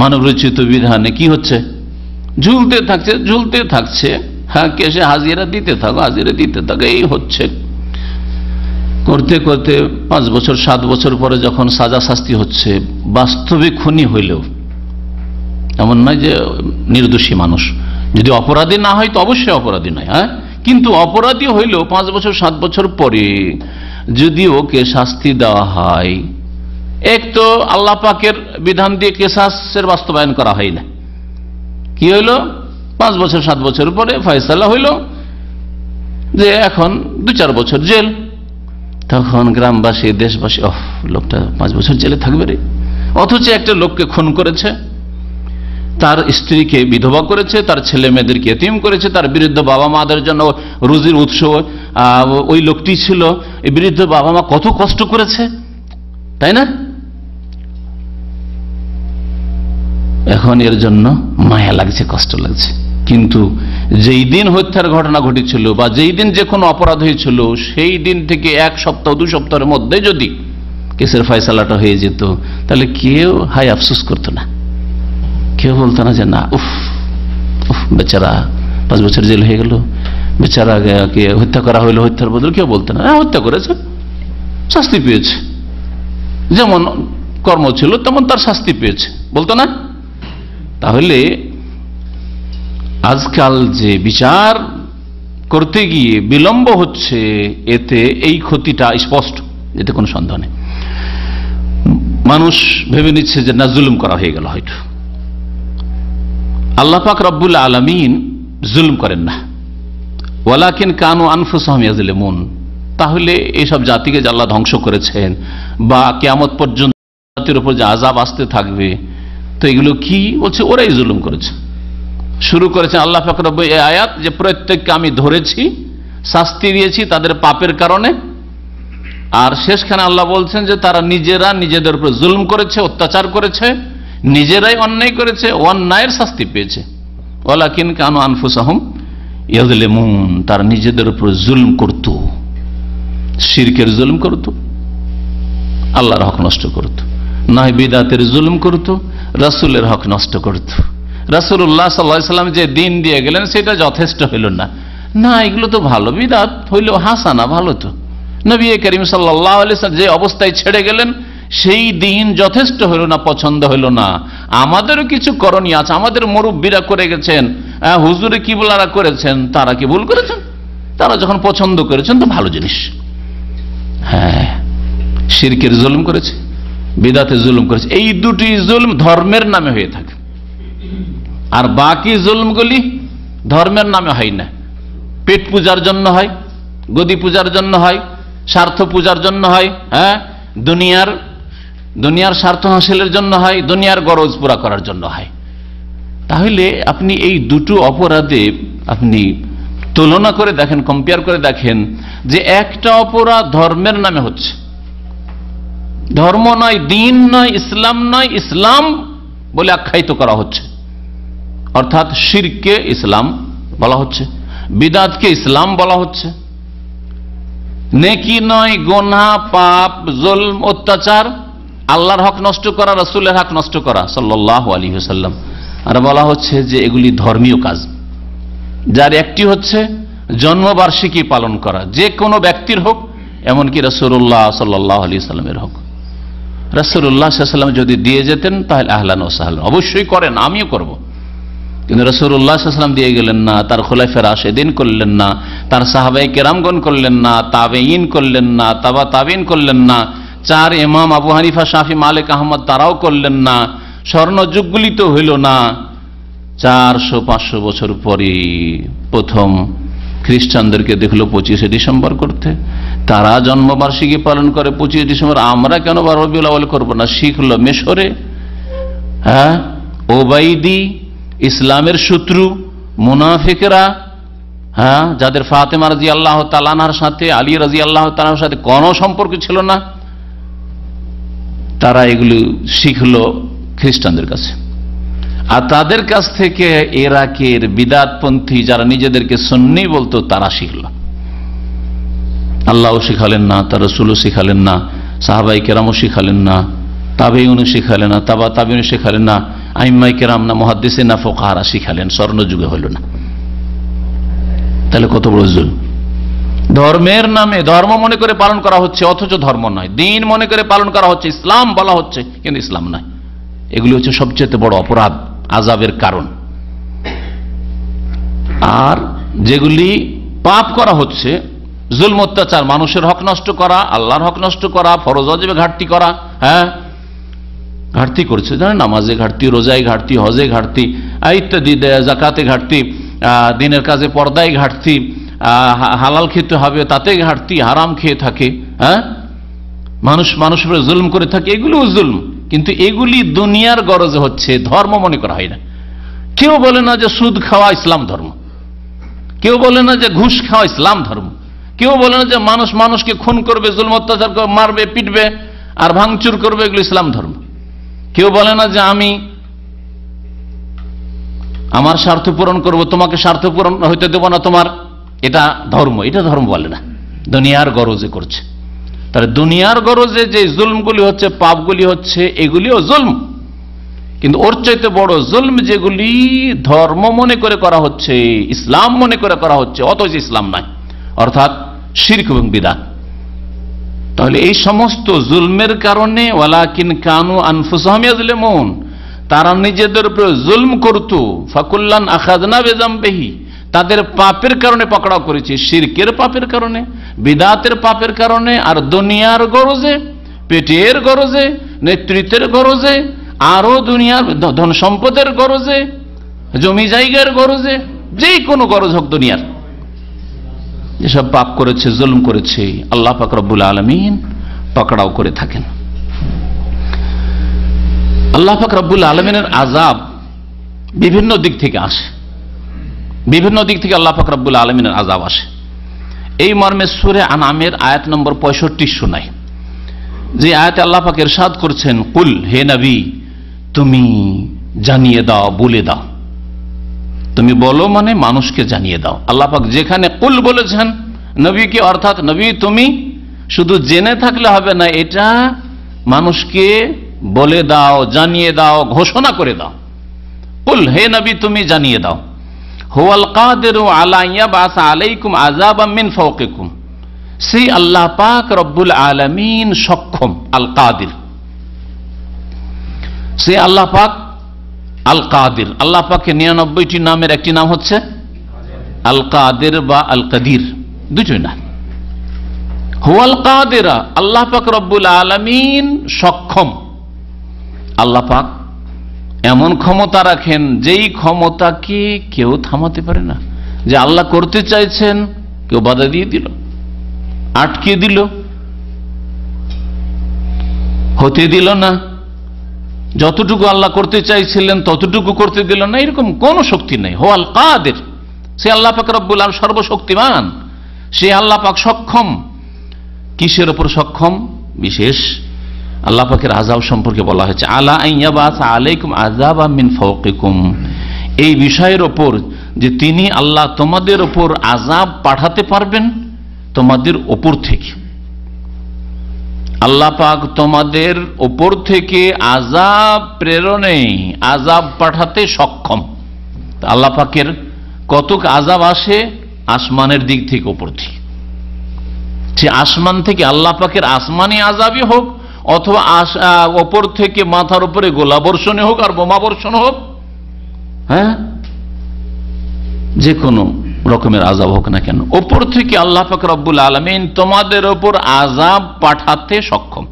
মানবরচিত বিধানে কি হচ্ছে? ঝুলতে থাকছে। হ্যাঁ, কেসে হাজিরা দিতে থাকো, এই হচ্ছে। করতে করতে 5 বছর 7 বছর পরে যখন সাজা শাস্তি হচ্ছে, বাস্তবিক খুনি হইলেও, এমন নয় যে নির্দোষী মানুষ, যদি অপরাধী না হয় তো অবশ্যই অপরাধী নয়, হ্যাঁ, কিন্তু অপরাধী হইলেও 5 বছর 7 বছর পরে যদি ওকে শাস্তি দেওয়া হয়, এক তো আল্লাহ পাকের বিধান দিয়ে কেসাসের বাস্তবায়ন করা হয় না। কি হইল? 5 বছর 7 বছর পরে ফয়সালা হইল যে এখন 2-4 বছর জেল। তখন গ্রামবাসী, দেশবাসী, লোকটা 5 বছর জেলে থাকবে রে। অথচ একটা লোককে খুন করেছে, তার স্ত্রীকে বিধবা করেছে, তার ছেলে মেয়েদেরকে এতিম করেছে, তার বিরুদ্ধে বাবা মাদের জন্য রুজির উৎস ওই লোকটি ছিল, এই বিরুদ্ধে বাবা মা কত কষ্ট করেছে, তাই না? এখন এর জন্য মায়া লাগছে, কষ্ট লাগছে। কিন্তু যেই দিন হত্যার ঘটনা ঘটেছিল বা যেই দিন যে কোনো অপরাধ হয়েছিল, সেই দিন থেকে 1 সপ্তাহ 2 সপ্তাহের মধ্যে যদি কেসের ফয়সালাটা হয়ে যেত, তাহলে কেউ হাই আফসোস করতো না, কেউ বলতো না যে না উফ বেচারা 5 বছর জেল হয়ে গেল, বেচারাকে হত্যা করা হইলো, হত্যার বদল কেউ বলতো না, হত্যা করেছে, শাস্তি পেয়েছে, যেমন কর্ম ছিল তেমন তার শাস্তি পেয়েছে, বলতো না। তাহলে আজকাল যে বিচার করতে গিয়ে বিলম্ব হচ্ছে, এতে এই ক্ষতিটা স্পষ্ট, এতে কোনো সন্দেহ নেই। মানুষ ভেবে নিচ্ছে যে না জুলুম করা হয়ে গেল হয়তো। আল্লাহ পাক রব্বুল আলামিন জুলুম করেন না, ওয়ালাকিন কানু আনফুসাহুম ইয়াজলিমুন। তাহলে এইসব জাতিকে যে আল্লাহ ধ্বংস করেছেন বা কিয়ামত পর্যন্ত জাতির উপর যে আযাব আসতে থাকবে, তো এগুলো কি বলছে? ওরাই জুলুম করেছে। শুরু করেছেন আল্লাহ পাক রব্বুল এই আয়াত যে প্রত্যেককে আমি ধরেছি, শাস্তি দিয়েছি তাদের পাপের কারণে। আর শেষখানে আল্লাহ বলছেন যে তারা নিজেরা নিজেদের উপর জুলম করেছে, অত্যাচার করেছে, নিজেরাই অন্যায় করেছে, অন্যায়ের শাস্তি পেয়েছে। ওয়ালাকিন কানু আনফুসাহুম ইয়াযলিমুন, তারা নিজেদের উপর জুলম করত, শিরকের জুলম করত, আল্লাহর হক নষ্ট করত, নয় বিদাতের জুলম করত, রাসূলের হক নষ্ট করত। রাসূলুল্লাহ সাল্লাল্লাহু আলাইহি সাল্লাম যে দিন দিয়ে গেলেন সেটা যথেষ্ট হইল না, না এগুলো তো ভালো, বিদাত হইল হাসানা, ভালো তো। নবী করিম সাল্লাল্লাহু আলাইহি সাল্লাম যে অবস্থায় ছেড়ে গেলেন সেই দিন যথেষ্ট হইল না, পছন্দ হইল না। আমাদেরও কিছু করণীয় আছে, আমাদের মুরব্বীরা করে গেছেন, হুজুরে কিবলারা করেছেন, তারা কি ভুল করেছেন? তারা যখন পছন্দ করেছেন তো ভালো জিনিস। হ্যাঁ, শিরকের জুলুম করেছে, বিদাতে জুলুম করেছে, এই দুটি জুলুম ধর্মের নামে হয়ে থাকে। আর বাকি জুলুমগুলি ধর্মের নামে হয় না, পেট পূজার জন্য হয়, গদি পূজার জন্য হয়, স্বার্থ পূজার জন্য হয়, হ্যাঁ, দুনিয়ার স্বার্থ হাসিলের জন্য হয়, দুনিয়ার গরজ পুরা করার জন্য হয়। তাহলে আপনি এই দুটো অপরাধে আপনি তুলনা করে দেখেন, কম্পেয়ার করে দেখেন যে একটা অপরাধ ধর্মের নামে হচ্ছে, ধর্ম নয়, দিন নয়, ইসলাম নয়, ইসলাম বলে আখ্যায়িত করা হচ্ছে, অর্থাৎ শিরকে ইসলাম বলা হচ্ছে, বিদাতকে ইসলাম বলা হচ্ছে। নেকি নয়, গুনাহ, পাপ, জুলম, অত্যাচার, আল্লাহর হক নষ্ট করা, রাসূলের হক নষ্ট করা সাল্লাল্লাহু আলাইহি ওয়াসাল্লাম, আর বলা হচ্ছে যে এগুলি ধর্মীয় কাজ, যার একটি হচ্ছে জন্মবার্ষিকী পালন করা, যে কোনো ব্যক্তির হোক, এমনকি রাসূলুল্লাহ সাল্লাল্লাহু আলাইহি ওয়াসাল্লামের হোক। রাসূলুল্লাহ সাল্লাল্লাহু আলাইহি ওয়াসাল্লাম যদি দিয়ে যেতেন তাহলে আহলান ওয়া সাহলান, অবশ্যই করেন, আমিও করব। কিন্তু রাসূলুল্লাহ সাল্লাল্লাহু আলাইহি ওয়াসাল্লাম দিয়ে গেলেন না, তার খুলাফায়ে রাশিদিন করলেন না, তার সাহাবায়ে কেরামগণ করলেন না, তাবেঈন করলেন না, তাবা তাবেঈন করলেন না, চার ইমাম আবু হানিফা, শাফি, মালিক, আহমদ তারাও করলেন না, স্বর্ণযুগগুলি তো হইল না। 400-500 বছর পরে প্রথম খ্রিস্টানদেরকে দেখলো 25শে ডিসেম্বর করতে, তারা জন্মবার্ষিকী পালন করে 25শে ডিসেম্বর, আমরা কেন রবিউল আউয়াল করবো না? শিখলো মিশরে, হ্যাঁ, ওবাইদি, ইসলামের শত্রু মুনাফিকরা, হ্যাঁ, যাদের ফাতেমা রাদিয়াল্লাহু তাআলা আনহার সাথে, আলী রাদিয়াল্লাহু তাআলা আনহুর সাথে কোনো সম্পর্ক ছিল না, তারা এগুলো শিখলো খ্রিস্টানদের কাছে। আর তাদের কাছ থেকে ইরাকের বিদাতপন্থী যারা নিজেদেরকে সুন্নি বলতো তারা শিখলো। আল্লাহও শিখালেন না, তার রাসূলও শিখালেন না, সাহাবায়ে কেরামও শিখালেন না, তাবেঈনও শিখালেন না, তাবা তাবেঈনও শিখালেন না, আইম্মায়ে কেরাম না, মুহাদ্দিসিন না, ফুকাহারা শিখালেন, স্বর্ণযুগে হলো না। তাহলে কত বড় জুলুম! ধর্মের নামে ধর্ম মনে করে পালন করা হচ্ছে, অথচ ধর্ম নয়, দিন মনে করে পালন করা হচ্ছে, ইসলাম বলা হচ্ছে কিন্তু ইসলাম নয়। এগুলি হচ্ছে সবচেয়ে বড় অপরাধ, আযাবের কারণ। আর যেগুলি পাপ করা হচ্ছে, জুলম, অত্যাচার, মানুষের হক নষ্ট করা, আল্লাহর হক নষ্ট করা, ফরজ ওয়াজিবে ঘাটতি করা, হ্যাঁ, ঘাটতি করছে, জানেন, নামাজে ঘাটতি, রোজায় ঘাটতি, হজে ঘাটতি, ইত্যাদি, যাকাতে ঘাটতি, দিনের কাজে পর্দায় ঘাটতি, হালাল খেতে হবে তাতে ঘাটতি, হারাম খেয়ে থাকে, হ্যাঁ, মানুষের উপরে জুলম করে থাকে, এগুলিও জুলম। কিন্তু এগুলি দুনিয়ার গরজে হচ্ছে, ধর্ম মনে করা হয় না। কেউ বলে না যে সুদ খাওয়া ইসলাম ধর্ম, কেউ বলে না যে ঘুষ খাওয়া ইসলাম ধর্ম, কেউ বলে না যে মানুষকে খুন করবে, জুলম অত্যাচার করবে, মারবে, পিটবে আর ভাঙচুর করবে, এগুলো ইসলাম ধর্ম। কেউ বলে না যে আমি আমার স্বার্থ পূরণ করব, তোমাকে স্বার্থ পূরণ হইতে দেব না তোমার, এটা ধর্ম, এটা ধর্ম বলে না, দুনিয়ার গরজে করছে। তাহলে দুনিয়ার গরজে যে জুলমগুলি হচ্ছে, পাপগুলি হচ্ছে, এগুলিও জুলম। কিন্তু ওর চাইতে বড় জুলম যেগুলি ধর্ম মনে করে করা হচ্ছে, ইসলাম মনে করে করা হচ্ছে, অথচ ইসলাম নাই, অর্থাৎ শিরক এবং বিদআত। তাহলে এই সমস্ত জুলমের কারণে ওয়ালাকিন কানু আনফুসাহুম ইয়াজলিমুন, তারা নিজেদের উপর জুলম করত, ফাকুল্লান আখাযনা বিযামবিহি, তাদের পাপের কারণে পকড়াও করেছি, শিরকের পাপের কারণে, বিদআতের পাপের কারণে, আর দুনিয়ার গরজে, পেটের গরজে, নেতৃত্বের গরজে, আরো দুনিয়ার ধন সম্পদের গরজে, জমি জায়গার গরজে, যে কোনো গরজ হোক দুনিয়ার, যেসব পাপ করেছে, জুলম করেছে, আল্লাহ পাক রব্বুল আলামিন পকড়াও করে থাকেন। আল্লাহ পাক রব্বুল আলামিনের আযাব বিভিন্ন দিক থেকে আসে, বিভিন্ন দিক থেকে আল্লাহ পাক রব্বুল আলামিনের আযাব আসে। এই মর্মে সূরা আনআমের আয়াত নম্বর 65 শোনায়, যে আয়াতে আল্লাহ পাক ইরশাদ করছেন, কুল, হে নবী তুমি জানিয়ে দাও, বলে দাও। তুমি বলো মানে মানুষকে জানিয়ে দাও। আল্লাহ পাক যেখানে কুল বলেছেন নবীকে, অর্থাৎ নবী তুমি শুধু জেনে থাকলে হবে না, এটা মানুষকে বলে দাও, জানিয়ে দাও, ঘোষণা করে দাও। কুল, হে নবী তুমি জানিয়ে দাও, হুয়াল কাদিরু আলা ইয়াবআসা আলাইকুম আযাবাম মিন ফাওকিকুম, সেই আল্লাহ পাক রব্বুল আলামিন সক্ষম। আল কাদির, সেই আল্লাহ পাক আল কাদির। আল্লাহ পাকের 99টি নামের একটি নাম হচ্ছে আল কাদির বা আল কাদির, দুটোই নাম। হুয়াল কাদিরা, আল্লাহ পাক রব্বুল আলামিন সক্ষম। আল্লাহ পাক এমন ক্ষমতা রাখেন যেই ক্ষমতাকে কেউ থামাতে পারে না। যে আল্লাহ করতে চাইছেন, কেউ বাধা দিয়ে দিল, আটকে দিল, হতে দিল না। যতটুকু আল্লাহ করতে চাইছিলেন ততটুকু করতে দিল না, এরকম কোন শক্তি নেই। হুয়াল কাদির, সে আল্লাহ পাক রব্বুল আলামিন সর্বশক্তিমান, সে আল্লাহ পাক সক্ষম। কিসের উপর সক্ষম? বিশেষ আল্লাহ পাকের আযাব সম্পর্কে বলা হয়েছে, আলা আইয়াবাস আলাইকুম আযাবাম মিন ফাওকিকুম, এই বিষয়ের উপর যে তিনি আল্লাহ তোমাদের উপর আযাব পাঠাতে পারবেন তোমাদের উপর থেকে। আল্লাহ পাক তোমাদের উপর থেকে আযাব প্রেরণে, আযাব পাঠাতে সক্ষম। আল্লাহ পাকের কতক আযাব আসে আসমানের দিক থেকে, উপর থেকে। সে আসমান থেকে আল্লাহ পাকের আসমানি আযাবই হোক, অথবা ওপর থেকে মাথার উপরে গোলা বর্ষণে হোক আর বোমা বর্ষণ হোক, হ্যাঁ, যে কোনো রকমের আযাব হোক না কেন, ওপর থেকে আল্লাহ পাক রব্বুল আলামিন তোমাদের উপর আযাব পাঠাতে সক্ষম।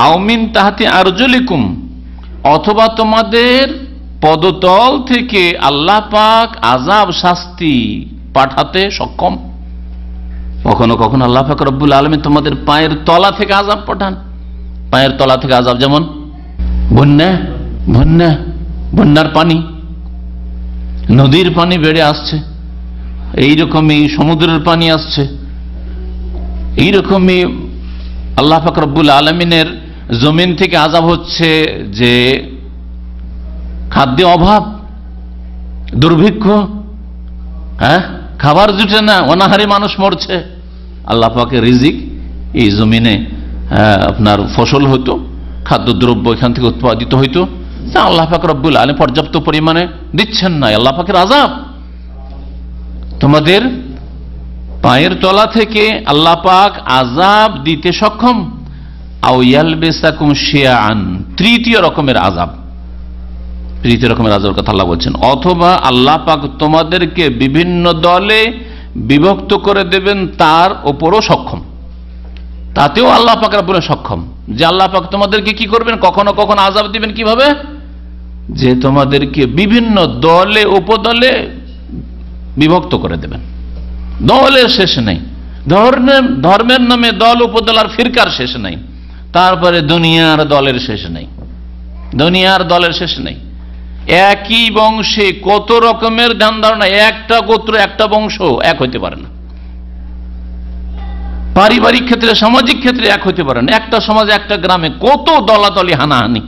আও মিন তাহতি আরজুলিকুম, অথবা তোমাদের পদতল থেকে আল্লাহ পাক আযাব, শাস্তি পাঠাতে সক্ষম। কখনো কখনো আল্লাহ পাক রব্বুল আলামিন তোমাদের পায়ের তলা থেকে আযাব পাঠান। পায়ের তলা থেকে আযাব, যেমন বন্যার পানি, নদীর পানি বেড়ে আসছে, এইরকমই সমুদ্রের পানি আসছে, এইরকমই আল্লাহ পাক রব্বুল আলামিনের জমিন থেকে আযাব হচ্ছে যে খাদ্য অভাব, দুর্ভিক্ষ, হ্যাঁ, খাবার জুটে না, অনাহারে মানুষ মরছে। আল্লাহ পাকের রিজিক এই জমিনে আপনার ফসল হতো, খাদ্যদ্রব্য এখান থেকে উৎপাদিত হইতো, আল্লাহ পাক রব্বুল আলামিন পর্যাপ্ত পরিমাণে দিচ্ছেন না। আল্লাহ পাকের আযাব। তোমাদের পায়ের তলা থেকে আল্লাহ পাক আযাব দিতে সক্ষম। আও ইয়ালবিসাকুম শিয়াআন, তৃতীয় রকমের আযাব, তৃতীয় রকমের আযাবের কথা আল্লাহ বলছেন। অথবা আল্লাহ পাক তোমাদেরকে বিভিন্ন দলে বিভক্ত করে দেবেন, তার উপরও সক্ষম। তাতেও আল্লাহ পাক রব্বুল আলামিন সক্ষম। যে আল্লাহ পাক তোমাদেরকে কি করবেন, কখনো কখনো আযাব দিবেন। কিভাবে? যে তোমাদেরকে বিভিন্ন দলে, উপদলে বিভক্ত করে দেবেন। দলের শেষ নেই, ধর্মের নামে দল, উপদল আর ফিরকার শেষ নেই। তারপরে দুনিয়ার দলের শেষ নেই, দুনিয়ার দলের শেষ নেই। একই বংশে কত রকমের ধ্যান ধারণা, একটা গোত্র, একটা বংশ এক হইতে পারে না। পারিবারিক ক্ষেত্রে, সামাজিক ক্ষেত্রে এক হইতে পারে না। একটা সমাজে, একটা গ্রামে কত দলাদলি, হানাহানি,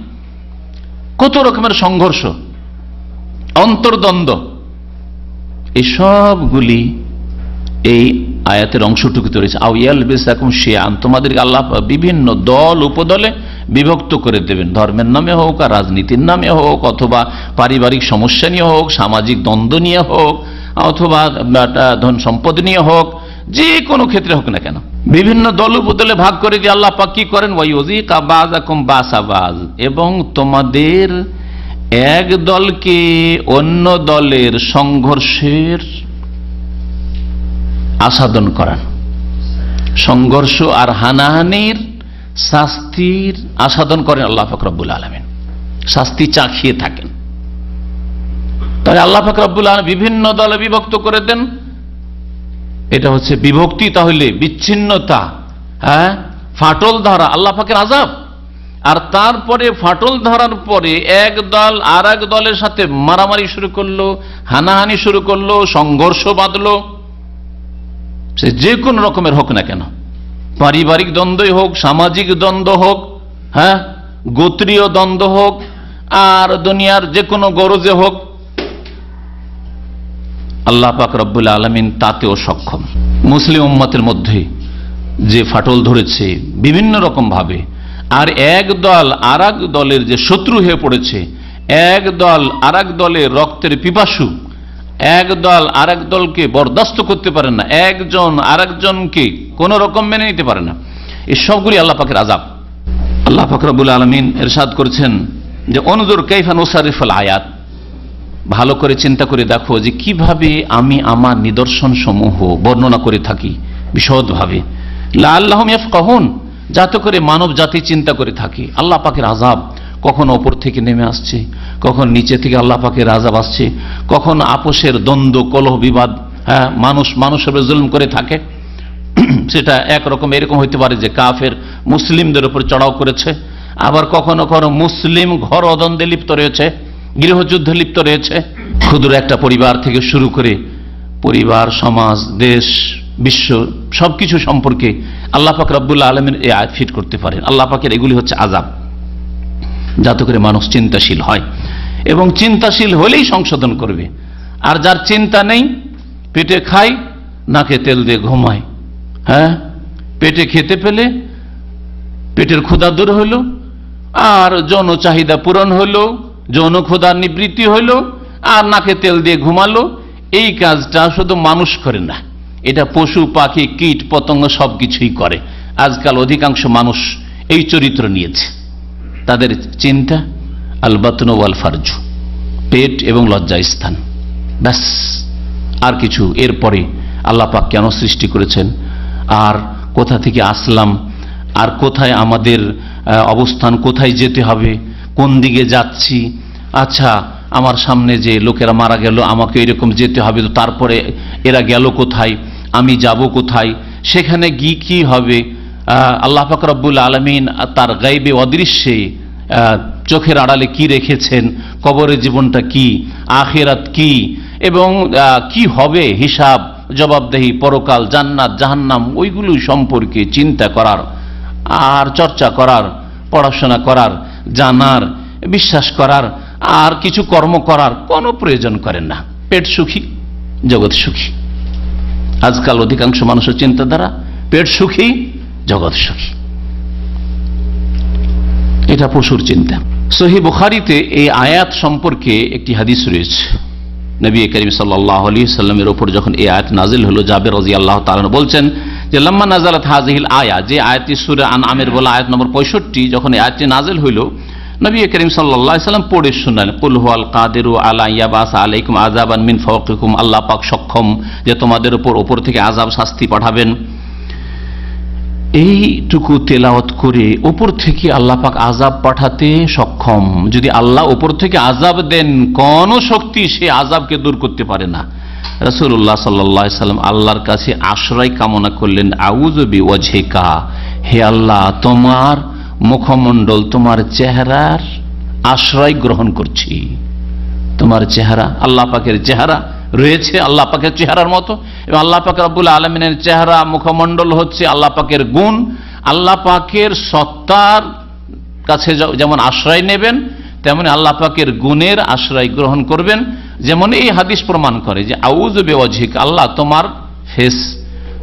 কত রকমের সংঘর্ষ, অন্তর্দ্বন্দ্ব, এই সবগুলি এই আয়াতের অংশটুকুতে রয়েছে। আও ইয়ালবিসাকুম শিয়াআন, তোমাদেরকে আল্লাহ বিভিন্ন দল, উপদলে বিভক্ত করে দেবেন। ধর্মের নামে হোক, আর রাজনীতির নামে হোক, অথবা পারিবারিক সমস্যা নিয়ে হোক, সামাজিক দ্বন্দ্ব নিয়ে হোক, অথবা ধন সম্পদ নিয়ে হোক, যে কোনো ক্ষেত্রে হোক না কেন, বিভিন্ন দল উপদলে ভাগ করে দিয়ে আল্লাহ পাক কি করেন, ওয়ায়ুযিকা বাযাকুম বাসা বায, এবং তোমাদের এক দলকে অন্য দলের সংঘর্ষের আস্বাদন করান। সংঘর্ষ আর হানাহানির শাস্তির আস্বাদন করেন আল্লাহ পাক রব্বুল আলামিন, শাস্তি চাখিয়ে থাকেন। তাই আল্লাহ পাক রব্বুল আলামিন বিভিন্ন দলে বিভক্ত করে দেন। এটা হচ্ছে বিভক্তি, তাহলে বিচ্ছিন্নতা, হ্যাঁ, ফাটল ধরা, আল্লাহ পাকের আযাব। আর তারপরে ফাটল ধরার পরে এক দল আর এক দলের সাথে মারামারি শুরু করলো, হানাহানি শুরু করলো, সংঘর্ষ বাঁধলো, সে যে কোনো রকমের হোক না কেন, পারিবারিক দ্বন্দ্বই হোক, সামাজিক দ্বন্দ্ব হোক, হ্যাঁ, গোত্রীয় দ্বন্দ্ব হোক, আর দুনিয়ার যে কোনো গরজে হোক, আল্লাহ পাক রব্বুল আলামিন তাতেও সক্ষম। মুসলিম উম্মতের মধ্যে যে ফাটল ধরেছে বিভিন্ন রকম ভাবে, আর এক দল আর এক দলের যে শত্রু হয়ে পড়েছে, এক দল আর এক দলের রক্তের পিপাসু, এক দল আর এক দলকে বরদাস্ত করতে পারে না, একজন আর একজনকে কোন রকম মেনে নিতে পারে না, এই সবগুলি আল্লাহ পাকের আযাব। আল্লাহ পাক রব্বুল আলামিন ইরশাদ করেছেন যে অনজুর কাইফা নুসারিফুল আয়াত, ভালো করে চিন্তা করে দেখো যে কিভাবে আমি আমার নিদর্শন সমূহ বর্ণনা করে থাকি বিশদভাবে, লাআল্লাহুম ইয়াফকাহুন, যাতে করে মানব জাতি চিন্তা করে থাকে আল্লাহ পাকের আযাব কখন ওপর থেকে নেমে আসছে, কখন নিচে থেকে আল্লাহ পাকের আযাব আসছে, কখন আপোষের দ্বন্দ্ব কলহ বিবাদ, হ্যাঁ, মানুষের উপর জুলুম করে থাকে। সেটা একরকম এরকম হইতে পারে যে কাফের মুসলিমদের উপর চড়াও করেছে, আবার কখনো কখনো মুসলিম ঘর অদ্বন্দ্বে লিপ্ত রয়েছে, গৃহযুদ্ধে লিপ্ত রয়েছে। ক্ষুদ্র একটা পরিবার থেকে শুরু করে পরিবার, সমাজ, দেশ, বিশ্ব সবকিছু সম্পর্কে আল্লাহ পাক রব্বুল আলামিন এই আয়াত ফিট করতে পারেন। আল্লাহ পাকের এগুলি হচ্ছে আযাব, যাতে করে মানুষ চিন্তাশীল হয়, এবং চিন্তাশীল হলেই সংশোধন করবে। আর যার চিন্তা নেই, পেটে খায়, নাকে তেল দিয়ে ঘুমায়, হ্যাঁ, পেটে খেতে পেলে পেটের ক্ষুধা দূর হইল, আর যৌন চাহিদা পূরণ হইল, যৌন ক্ষুধার নিবৃত্তি হইল, আর নাকে তেল দিয়ে ঘুমালো। এই কাজটা শুধু মানুষ করে না, এটা পশু পাখি কীট পতঙ্গ সবকিছুই করে। আজকাল অধিকাংশ মানুষ এই চরিত্র নিয়েছে। তাদের চিন্তা আল বাতন ওয়াল ফারজু, পেট এবং লজ্জা স্থান, ব্যাস, আর কিছু। এরপরে আল্লাহ পাক কেন সৃষ্টি করেছেন, আর কোথা থেকে আসলাম, আর কোথায় আমাদের অবস্থান, কোথায় যেতে হবে, কোন দিকে যাচ্ছি, আচ্ছা আমার সামনে যে লোকেরা মারা গেল, আমাকে এরকম যেতে হবে, তো তারপরে এরা গেল কোথায়, আমি যাব কোথায়, সেখানে গিয়ে কি হবে। আল্লাহ পাক রব্বুল আলামিন তার গায়বে অদৃশ্যে চোখের আড়ালে কি রেখেছেন, কবরের জীবনটা কি, আখিরাত কি, এবং কি হবে, হিসাব জবাবদেহি, পরকাল, জান্নাত জাহান্নাম, ওইগুলো সম্পর্কে চিন্তা করার আর চর্চা করার, পড়াশোনা করার, জানার, বিশ্বাস করার আর কিছু কর্ম করার কোনো প্রয়োজন করেন না। পেট সুখী জগৎ সুখী। আজকাল অধিকাংশ মানুষের চিন্তাধারা পেট সুখী জগৎ সুখী, এটা পশুর চিন্তা। সহিহ বুখারীতে এই আয়াত সম্পর্কে একটি হাদিস রয়েছে। নবী করিম সাল্লাল্লাহু আলাইহি সাল্লামের উপর যখন এই আয়াত নাজিল হলো, জাবের রাদিয়াল্লাহু তাআলা বলছেন যে লাম্মা নাযালাত হাযিহিল আয়া, যে আয়াতটি সূরা আনআমের বলা আয়াত নম্বর 65, যখন এই আয়াতটি নাজিল হইল, নবী করিম সাল্লাল্লাহু আলাইহি সাল্লাম পড়ে শোনালেন, কুল হুয়াল কাদিরু আলা ইয়াবাসা আলাইকুম আযাবান মিন ফাওকিকুম, আল্লাহ পাক সক্ষম যে তোমাদের উপর থেকে আযাব শাস্তি পাঠাবেন। এইটুকু তেলাওয়াত করে উপর থেকে আল্লাহ পাক আযাব পাঠাতে সক্ষম। যদি আল্লাহ উপর থেকে আযাব দেন, কোন শক্তি সে আযাবকে দূর করতে পারে না। রাসূলুল্লাহ সাল্লাল্লাহু আলাইহি সাল্লাম আল্লাহর কাছে আশ্রয় কামনা করলেন, আউযু বিওয়াজহিকা, হে আল্লাহ তোমার মুখমণ্ডল, তোমার চেহারার আশ্রয় গ্রহণ করছি। তোমার চেহারা, আল্লাহ পাকের চেহারা রয়েছে আল্লাহ পাকের চেহারার মতো, এবং আল্লাহ পাক রব্বুল আলামিনের চেহারা, মুখমণ্ডল হচ্ছে আল্লাহ পাকের গুণ। আল্লাহ পাকের সত্তার কাছে যেমন আশ্রয় নেবেন, তেমনি আল্লাহ পাকের গুণের আশ্রয় গ্রহণ করবেন। যেমন এই হাদিস প্রমাণ করে যে আউযু বিওয়াজহিকা, আল্লাহ তোমার ফেস,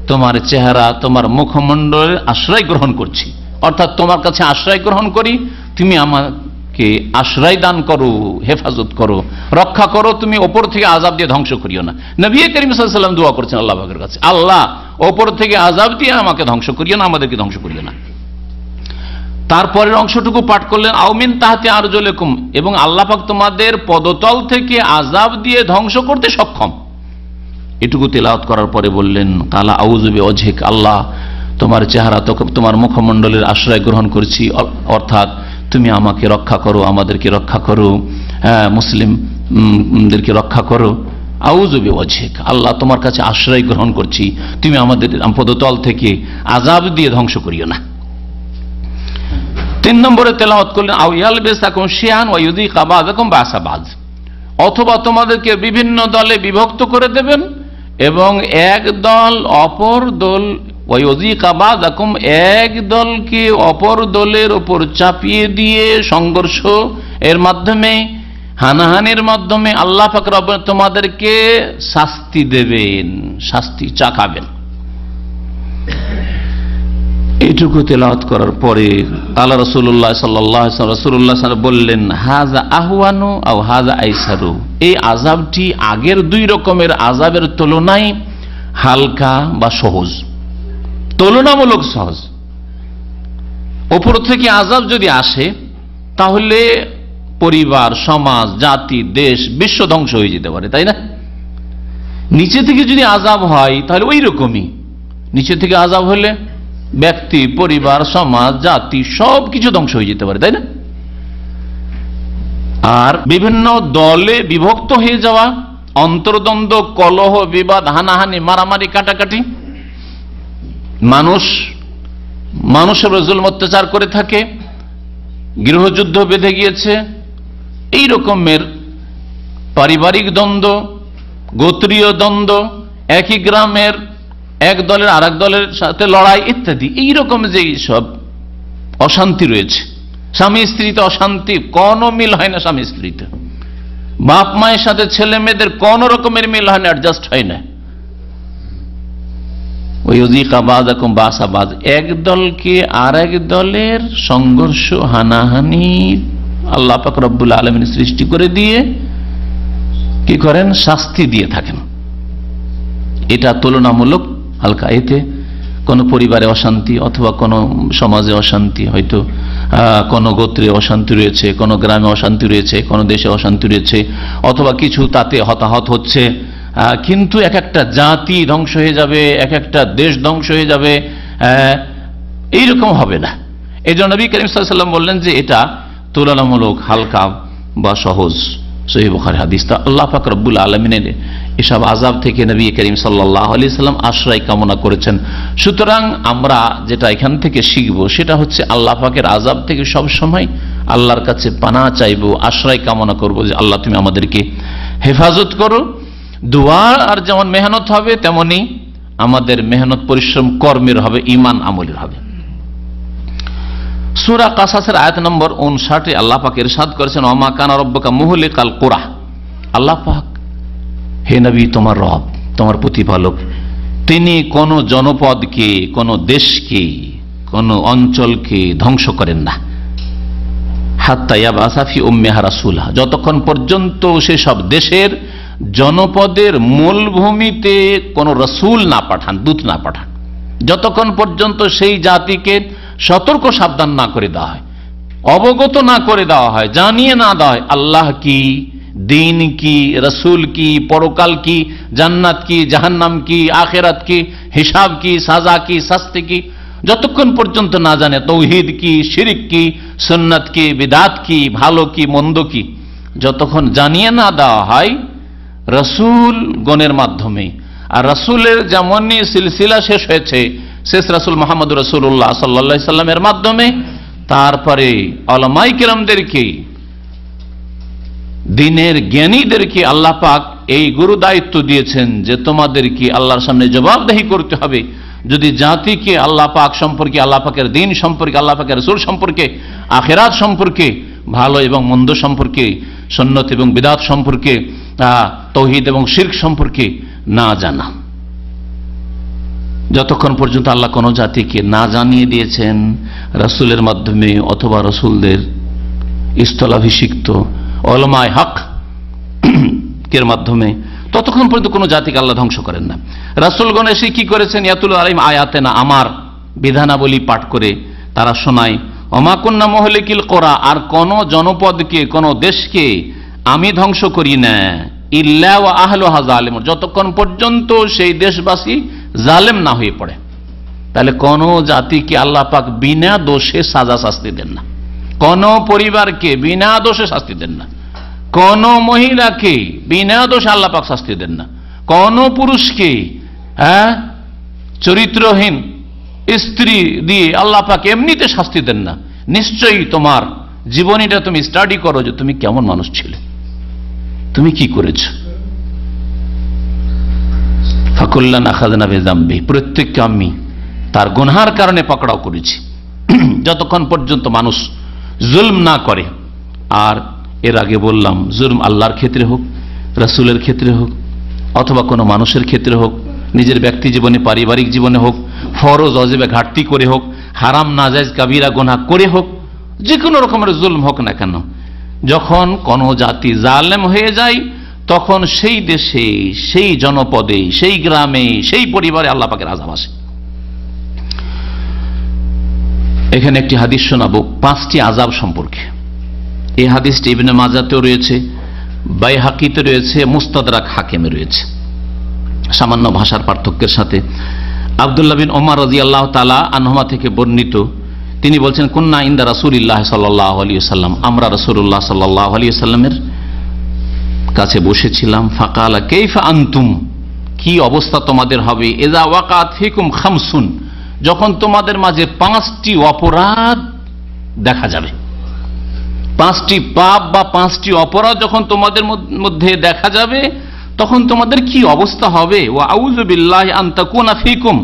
তোমার চেহারা, তোমার মুখমণ্ডলের আশ্রয় গ্রহণ করছি, অর্থাৎ তোমার কাছে আশ্রয় গ্রহণ করি, তুমি আমাকে আশ্রয় দান করো, হেফাজত করো, রক্ষা করো, তুমি ওপর থেকে আযাব দিয়ে ধ্বংস করিও না। নবী করিম সাল্লাল্লাহু আলাইহি ওয়াসাল্লাম দোয়া করছেন আল্লাহ পাকের কাছে, আল্লাহ ওপর থেকে আযাব দিয়ে আমাকে ধ্বংস করিও না, আমাদেরকে ধ্বংস করিও না। তারপরের অংশটুকু পাঠ করলেন, আউমিন তাহতি আরজুলিকুম, এবং আল্লাহ পাক তোমাদের পদতল থেকে আযাব দিয়ে ধ্বংস করতে সক্ষম। এটুকু তেলাওয়াত করার পরে বললেন, তাআলা আউযু বিওয়াজহিকা, আল্লাহ তোমার চেহারা, তোমার মুখমণ্ডলের আশ্রয় গ্রহণ করছি, অর্থাৎ তুমি আমাকে রক্ষা করো, আমাদেরকে রক্ষা করো, মুসলিমদেরকে রক্ষা করো। আউযু বিওয়াজহিকা, আল্লাহ তোমার কাছে আশ্রয় গ্রহণ করছি, তুমি আমাদের পদতল থেকে আযাব দিয়ে ধ্বংস করিও না। 3 নম্বরে তেলাওয়াত করলেন, আও ইয়ালবিসাকুম শিয়ান ওয়া ইউযিকা বাযাকুম বাসা বায, অথবা তোমাদেরকে বিভিন্ন দলে বিভক্ত করে দেবেন এবং এক দল অপর দল ওয়ায়ুযিকা বাযাকুম, এক দলকে অপর দলের উপর চাপিয়ে দিয়ে সংঘর্ষ এর মাধ্যমে, হানাহানির মাধ্যমে আল্লাহ পাক রব্বুল তোমাদেরকে শাস্তি দেবেন, শাস্তি চাকাবেন। এইটুকু তেলাওয়াত করার পরে আল্লাহ রাসূলুল্লাহ সাল্লাল্লাহু আলাইহি ওয়াসাল্লাম রাসূলুল্লাহ বললেন, হাযা আহওয়ানু আও হাযা আইসারু, এই আযাবটি আগের দুই রকমের আযাবের তুলনায় হালকা বা সহজ, তুলনামূলক সহজ। উপর থেকে আযাব যদি আসে তাহলে পরিবার, সমাজ, জাতি, দেশ, বিশ্ব ধ্বংস হয়ে যেতে পারে, তাই না? নিচে থেকে যদি আযাব হয় তাহলে ওই রকমই, নিচে থেকে আযাব হলে ব্যক্তি, পরিবার, সমাজ, জাতি সব কিছু ধ্বংস হয়ে যেতে পারে, তাই না? আর বিভিন্ন দলে বিভক্ত হয়ে যাওয়া, অন্তর্দ্বন্দ্ব, কলহ, বিবাদ, হানাহানি, মারামারি, কাটাকাটি, মানুষের জুলম অত্যাচার করে থাকে, গৃহযুদ্ধ বেঁধে গিয়েছে, এই রকমের পারিবারিক দ্বন্দ্ব, গোত্রীয় দ্বন্দ্ব, একই গ্রামের এক দলের আর এক দলের সাথে লড়াই ইত্যাদি, এইরকম যে সব অশান্তি রয়েছে, স্বামী স্ত্রীতে অশান্তি, কোনো মিল হয় না, স্বামী স্ত্রীতে, বাপ মায়ের সাথে ছেলে মেয়েদের কোন রকমের মিল হয় না, অ্যাডজাস্ট হয় না। ওয়ায়ুযিকা বাযাকুম বাসা বায, এক দলকে আর এক দলের সংঘর্ষ, হানাহানি আল্লাহ পাক রব্বুল আলামিন সৃষ্টি করে দিয়ে কি করেন? শাস্তি দিয়ে থাকেন। এটা তুলনামূলক হালকা। এতে কোনো পরিবারে অশান্তি অথবা কোনো সমাজে অশান্তি, হয়তো কোনো গোত্রে অশান্তি রয়েছে, কোনো গ্রামে অশান্তি রয়েছে, কোনো দেশে অশান্তি রয়েছে, অথবা কিছু তাতে হতাহত হচ্ছে, কিন্তু এক একটা জাতি ধ্বংস হয়ে যাবে, এক একটা দেশ ধ্বংস হয়ে যাবে, এইরকম হবে না। এই জন্য নবী করিম সাল্লাল্লাহু আলাইহি ওয়াসাল্লাম বললেন যে এটা তুলনামূলক হালকা বা সহজ। সহিহ বুখারী হাদিস। আল্লাহ পাক রব্বুল আলামিনের এসব আযাব থেকে নবী করিম সাল্লাল্লাহু আলাইহি সাল্লাম আশ্রয় কামনা করেছেন। সুতরাং আমরা যেটা এখান থেকে শিখব সেটা হচ্ছে আল্লাহ পাকের আযাব থেকে সব সময় আল্লাহর কাছে পানাহ চাইব, আশ্রয় কামনা করব যে আল্লাহ তুমি আমাদেরকে হেফাজত করো। দোয়া আর যেমন মেহনত হবে তেমনি আমাদের মেহনত, পরিশ্রম কর্মের হবে, ঈমান আমলের হবে। সূরা কাসাসের আয়াত নম্বর 59 আল্লাহ পাক ইরশাদ করেছেন, ওয়া মা কানা রাব্বুকা মুহলিকাল কুরা, আল্লাহ পাক হে নবী তোমার রব, তোমার প্রতিপালক, তিনি কোন জনপদকে, কোন দেশকে, কোন অঞ্চলকে ধ্বংস করেন না, হাত্তা ইয়াবআসা ফি উম্মিহা রাসূলা, যতক্ষণ পর্যন্ত সেসব দেশের জনপদের মূলভূমিতে কোন রাসূল না পাঠান, দূত না পাঠান, যতক্ষণ পর্যন্ত সেই জাতিকে সতর্ক সাবধান না করে দেওয়া হয়, অবগত না করে দেওয়া হয়, জানিয়ে না দেওয়া হয় আল্লাহ কি, দিন কি, রসুল কি, পরকাল কি, জান্নাত কি, জাহান্নাম কি, আখিরাত কি, হিসাব কি, সাজা কি, শাস্তি কি, যতক্ষণ পর্যন্ত না জানে তৌহিদ কি, শিরক কি, সুন্নাত কি, বিদআত কি, ভালো কি, মন্দ কি, যতক্ষণ জানিয়ে না দেওয়া হয় রসুল গণের মাধ্যমে। আর রসুলের যেমনই সিলসিলা শেষ হয়েছে, শেষ রাসূল মুহাম্মদ রাসূলুল্লাহ সাল্লাল্লাহু আলাইহি সাল্লামের মাধ্যমে, তারপরে উলামায়ে কিরামদেরকে, দ্বীনের জ্ঞানীদেরকে আল্লাহ পাক এই গুরু দায়িত্ব দিয়েছেন যে তোমাদেরকে আল্লাহর সামনে জবাবদিহি করতে হবে। যদি জাতিকে আল্লাহ পাক সম্পর্কে, আল্লাহ পাকের দ্বীন সম্পর্কে, আল্লাহ পাকের রাসূল সম্পর্কে, আখিরাত সম্পর্কে, ভালো এবং মন্দ সম্পর্কে, সুন্নাত এবং বিদআত সম্পর্কে, তাওহীদ এবং শিরক সম্পর্কে না জানা, যতক্ষণ পর্যন্ত আল্লাহ কোন জাতিকে না জানিয়ে দিয়েছেন রাসূলের মাধ্যমে অথবা রাসূলদের স্থলাভিষিক্ত উলামায়ে হক এর মাধ্যমে, ততক্ষণ পর্যন্ত কোন জাতিকে আল্লাহ ধ্বংস করেন না। রাসূলগণ এসে কি করেছেন? ইয়াতুল আলাইহিম আয়াতেনা, আমার বিধানাবলী পাঠ করে তারা শোনায়। ওমা কুন্না মুহলিকিল কুরা, আর কোন জনপদকে, কোন দেশকে আমি ধ্বংস করি না, ইল্লা ওয়া আহলুহা যালিমুন, যতক্ষণ পর্যন্ত সেই দেশবাসী জালেম না হয়ে পড়ে। তাহলে কোন জাতিকে আল্লাহ পাক বিনা দোষে সাজা শাস্তি দেন না, কোন পরিবারকে বিনা দোষে শাস্তি দেন না, কোন মহিলাকে বিনা দোষে আল্লাহ পাক শাস্তি দেন না, কোন পুরুষকে চরিত্রহীন স্ত্রী দিয়ে আল্লাহ পাক এমনিতে শাস্তি দেন না। নিশ্চয়ই তোমার জীবনীটা তুমি স্টাডি করো যে তুমি কেমন মানুষ ছিলে, তুমি কি করেছ। ফাকুল্লান আখাযনা বিযামবি, প্রত্যেককে আমি তার গুনাহের কারণে পাকড়াও করেছি। যতক্ষণ পর্যন্ত মানুষ জুলম না করে। আর এর আগে বললাম, জুলম আল্লাহর ক্ষেত্রে হোক, রাসূলের ক্ষেত্রে হোক, অথবা কোনো মানুষের ক্ষেত্রে হোক, নিজের ব্যক্তি জীবনে, পারিবারিক জীবনে হোক, ফরজ অজেবে ঘাটতি করে হোক, হারাম নাজায়েজ কাবিরা গুনাহ করে হোক, যে কোনো রকমের জুলম হোক না কেন, যখন কোনো জাতি জালেম হয়ে যায় তখন সেই দেশে, সেই জনপদে, সেই গ্রামে, সেই পরিবারে আল্লাহ পাকের আযাব আসে। এখানে একটি হাদিস শোনাবো 5টি আযাব সম্পর্কে। এই হাদিসটি ইবনে মাজাতেও রয়েছে, বাইহাকিতে রয়েছে, মুস্তাদরাক হাকিমে রয়েছে, সামান্য ভাষার পার্থক্যের সাথে। আব্দুল্লাহ বিন ওমর রাদিয়াল্লাহু তাআলা আনহুমা থেকে বর্ণিত, তিনি বলছেন, কুন্না ইনদা রাসূলিল্লাহ সাল্লাল্লাহু আলাইহি ওয়াসাল্লাম, আমরা রাসূলুল্লাহ সাল্লাল্লাহু আলাইহি ওয়াসাল্লামের কাছে বসেছিলাম। ফাকালা কাইফা আনতুম, কি অবস্থা তোমাদের হবে, ইযা ওয়াকাত ফিকুম খামসুন, যখন তোমাদের মাঝে 5টি অপরাধ দেখা যাবে। 5টি পাপ বা 5টি অপরাধ যখন তোমাদের মধ্যে দেখা যাবে তখন তোমাদের কি অবস্থা হবে। ওয়া আউযু বিল্লাহি আন তাকুনা ফিকুম,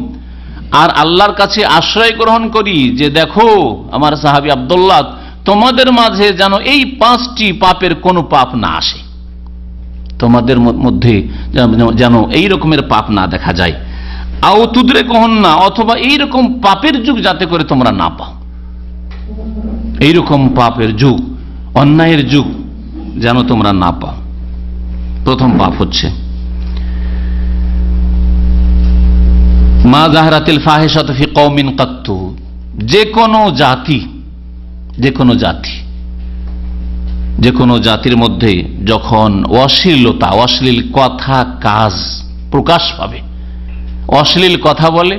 আর আল্লাহর কাছে আশ্রয় গ্রহণ করি যে দেখো আমার সাহাবী আব্দুল্লাহ, তোমাদের মাঝে যেন এই 5টি পাপের কোনো পাপ না আসে, তোমাদের মধ্যে যেন এই রকমের পাপ না দেখা যায়। আও তুদরিকুহুন্না, অথবা এইরকম পাপের যুগ যাতে করে তোমরা না পাও, এইরকম পাপের যুগ, অন্যায়ের যুগ যেন তোমরা না পাও। প্রথম পাপ হচ্ছে মা যাহরাতিল ফাহিশাতু ফি কওমিন কাত্তু, যে কোনো জাতির মধ্যে যখন অশ্লীলতা, অশ্লীল কথা কাজ প্রকাশ পাবে, অশ্লীল কথা বলে,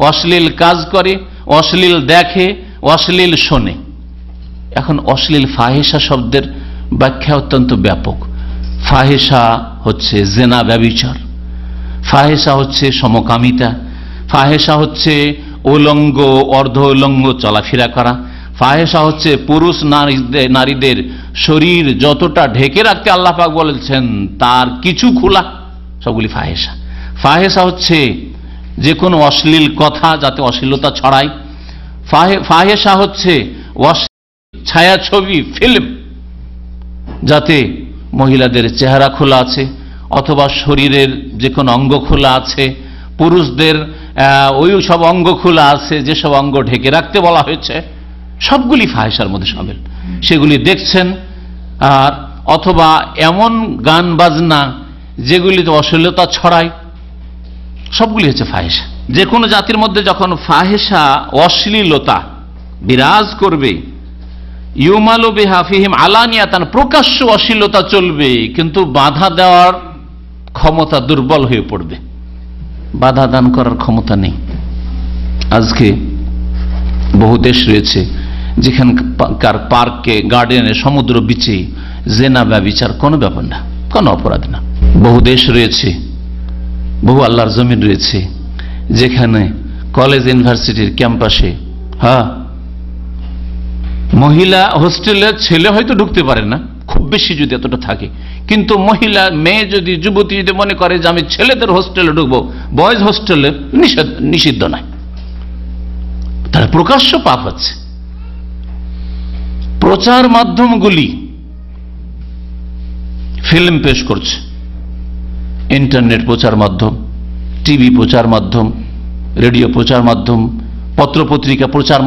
অশ্লীল কাজ করে, অশ্লীল দেখে, অশ্লীল শোনে। এখন অশ্লীল ফাহিশা শব্দের ব্যাখ্যা অত্যন্ত ব্যাপক। ফাহিশা হচ্ছে জেনা, ব্যভিচার, ফাহিশা হচ্ছে সমকামিতা, ফাহিশা হচ্ছে উলঙ্গ অর্ধ উলঙ্গ চলাফেরা করা, ফাহিশা হচ্ছে পুরুষ নারীদের শরীর যতটা ঢেকে রাখতে আল্লাহ পাক বলেছেন তার কিছু খোলা, সবগুলি ফাহিশা। ফাহিশা হচ্ছে যে কোনো অশ্লীল কথা যাতে অশ্লীলতা ছড়ায়। ফাহিশা হচ্ছে ছায়াছবি, ফিল্ম যাতে মহিলাদের চেহারা খোলা আছে অথবা শরীরের যে কোনো অঙ্গ খোলা আছে, পুরুষদের ওই সব অঙ্গ খোলা আছে যেসব অঙ্গ ঢেকে রাখতে বলা হয়েছে, সবগুলি ফাহিশার মধ্যে শামিল। সেগুলি দেখছেন, আর অথবা এমন গান বাজনা যেগুলিতে অশ্লীলতা ছড়ায়, সবগুলি হচ্ছে ফাহিশা। যে কোনো জাতির মধ্যে যখন ফাহিশা, অশ্লীলতা বিরাজ করবে, ইউমালু বিহা ফিহিম আলানিয়াতান, প্রকাশ্য অশ্লীলতা চলবে, কিন্তু বাধা দেওয়ার ক্ষমতা দুর্বল হয়ে পড়বে, বাধা দান করার ক্ষমতা নেই। আজকে বহু দেশ রয়েছে যেখানকার পার্কে, গার্ডেনে, সমুদ্র বিচে জেনা ব্যভিচার কোনো ব্যাপার না, কোনো অপরাধ না। বহু দেশ রয়েছে, বহু আল্লাহর জমিন রয়েছে যেখানে কলেজ ইউনিভার্সিটির ক্যাম্পাসে, মহিলা হোস্টেলের ছেলে হয়তো ঢুকতে পারে না, খুব বেশি যদি এতটা থাকে, কিন্তু মহিলা মেয়ে যদি, যুবতী যদি মনে করে যে আমি ছেলেদের হোস্টেলে ঢুকবো, বয়েজ হোস্টেলে নিষিদ্ধ নয়, তার প্রকাশ্য পাপ হচ্ছে। প্রচার মাধ্যমগুলি ফিল্ম পেশ করছে, ইন্টারনেট প্রচার মাধ্যম, টিভি প্রচার মাধ্যম, রেডিও প্রচার মাধ্যম, পত্রপত্রিকা প্রচার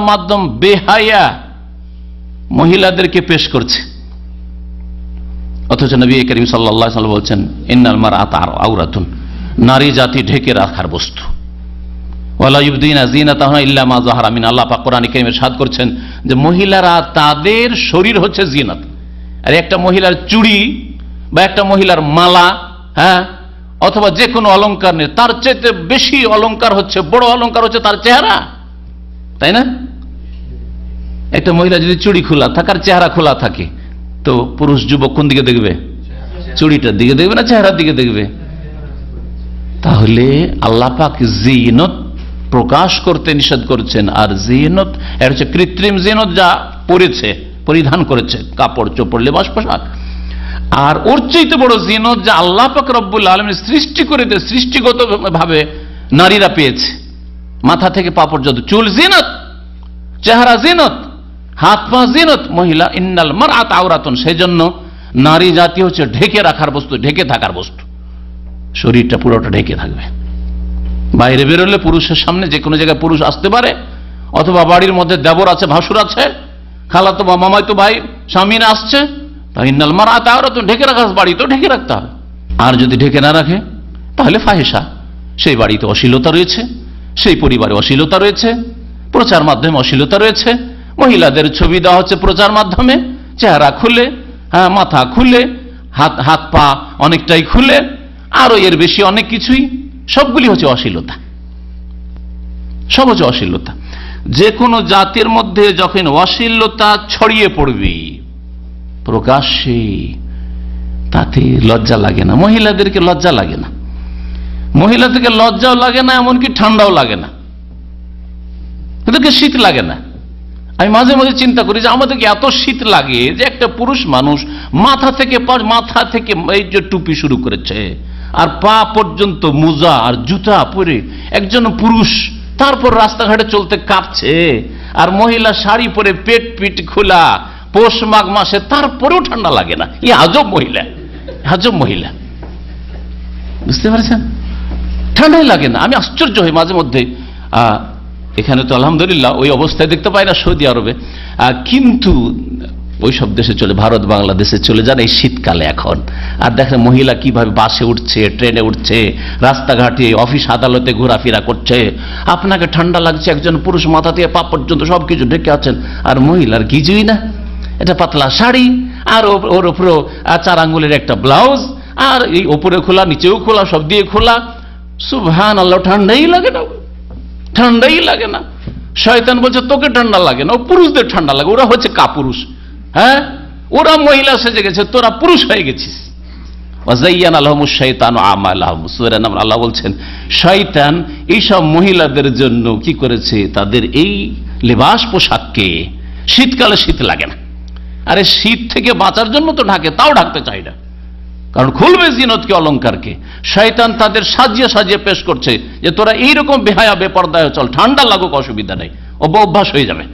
মাধ্যম বেহায়া মহিলাদেরকে পেশ করছে। অথচ নবী করিম সাল্লাল্লাহু আলাইহি ওয়াসাল্লাম বলছেন, ইন্নাল মারআতা আওরাতুন, নারী জাতি ঢেকে রাখার বস্তু। ওয়ালা ইউবদিনা যিনাতাহুন্না ইল্লা মা যাহারা মিন, আল্লাহ পাক কোরআনে কারীমে ইরশাদ করছেন যে মহিলারা, তাদের শরীর হচ্ছে জিনাত। আর একটা মহিলার চুড়ি বা একটা মহিলার মালা, অথবা যে কোনো অলংকার নেই, তার চেয়ে বেশি অলংকার হচ্ছে, বড় অলংকার হচ্ছে তার চেহারা, তাই না? একটা মহিলা যদি চুড়ি খোলা থাকে আর চেহারা খোলা থাকে, তো পুরুষ যুবক কোন দিকে দেখবে? চুড়িটার দিকে দেখবে না চেহারার দিকে দেখবে? তাহলে আল্লাহ পাক জিনত প্রকাশ করতে নিষেধ করছেন। আর জিনত এর হচ্ছে কৃত্রিম জিনত, যা পরিধান করেছে, কাপড় চোপড়, লেবাস পোশাক। আর ওর চাইতে বড় জিনত যে আল্লাহ পাক রব্বুল আলামিন সৃষ্টি করে দিয়ে সৃষ্টিগত ভাবে নারীরা পেয়েছে, মাথা থেকে পা পর্যন্ত চুল জিনত, চেহারা জিনত, হাত পা জিনত। মহিলা ইন্নাল মারআত আওরাতুন, সেই জন্য নারী জাতি হচ্ছে ঢেকে রাখার বস্তু, ঢেকে থাকার বস্তু। শরীরটা পুরোটা ঢেকে থাকবে। বাইরে বেরোলে পুরুষের সামনে যে কোনো জায়গায় পুরুষ আসতে পারে, অথবা বাড়ির মধ্যে দেবর আছে, ভাসুর আছে, খালাতো বা মামাইতো ভাই স্বামীরা আসছে, তা ইন্নাল মারআত আওরাতুন, ঢেকে রাখা বাড়ি তো ঢেকে রাখতে হবে। আর যদি ঢেকে না রাখে তাহলে ফাহিশা, সেই বাড়িতে অশ্লীলতা রয়েছে, সেই পরিবারে অশ্লীলতা রয়েছে, প্রচার মাধ্যমে অশ্লীলতা রয়েছে। মহিলাদের ছবি দেওয়া হচ্ছে প্রচার মাধ্যমে, চেহারা খুলে, মাথা খুলে, হাত পা অনেকটাই খুলে, আরো এর বেশি অনেক কিছুই, সবগুলি হচ্ছে অশ্লীলতা, সব হচ্ছে অশ্লীলতা। যে কোনো জাতির মধ্যে যখন অশ্লীলতা ছড়িয়ে পড়বে প্রকাশ্যে, তাতে লজ্জা লাগে না। মহিলাদেরকে লজ্জা লাগে না, মহিলাদেরকে লজ্জাও লাগে না, এমনকি ঠান্ডাও লাগে না, এদেরকে শীত লাগে না। আমি মাঝে মাঝে চিন্তা করি যে আমাদেরকে এত শীত লাগে যে একটা পুরুষ মানুষ মাথা থেকে এই যে টুপি শুরু করেছে আর পা পর্যন্ত মোজা আর জুতা পরে একজন পুরুষ, তারপর রাস্তাঘাটে চলতে কাঁপছে, আর মহিলা শাড়ি পরে পেট পিট খোলা, পৌষ মাঘ মাসে, তারপরেও ঠান্ডা লাগে না। এই আজব মহিলা, আজব মহিলা, বুঝতে পারছেন? ঠান্ডাই লাগে না। আমি আশ্চর্য হই মাঝে মধ্যে। এখানে তো আলহামদুলিল্লাহ ওই অবস্থায় দেখতে পাই না সৌদি আরবে, কিন্তু ওই সব দেশে চলে, ভারত বাংলাদেশে চলে যান এই শীতকালে এখন, আর দেখেন মহিলা কিভাবে বাসে উঠছে, ট্রেনে উঠছে, রাস্তাঘাটে, অফিস আদালতে ঘোরাফেরা করছে। আপনাকে ঠান্ডা লাগছে, একজন পুরুষ মাথা থেকে পা পর্যন্ত সবকিছু ঢেকে আছেন, আর মহিলার কিছুই না, এটা পাতলা শাড়ি, আর ওর উপরেও 4 আঙ্গুলের একটা ব্লাউজ, আর এই ওপরে খোলা, নিচেও খোলা, সব দিয়ে খোলা। সুবহানাল্লাহ, ঠান্ডাই লাগে না, ঠান্ডাই লাগে না। শয়তান বলছে তোকে ঠান্ডা লাগে না, ও পুরুষদের ঠান্ডা লাগে, ওরা হচ্ছে কাপুরুষ। হ্যাঁ, ওরা মহিলা সেজে গেছে, তোরা পুরুষ হয়ে গেছিস। আল্লাহ বলছেন শয়তান এইসব মহিলাদের জন্য কি করেছে, তাদের এই লেবাস পোশাককে শীতকালে শীত লাগে না। আরে শীত থেকে বাঁচার জন্য তো ঢাকে, তাও ঢাকতে চাই না, কারণ খুলবে জিনতকে, অলঙ্কারকে। শয়তান তাদের সাজিয়ে সাজিয়ে পেশ করছে যে তোরা এইরকম বেহায়া বেপরদায় চল, ঠান্ডা লাগুক অসুবিধা নেই, অভ্যাস হয়ে যাবে।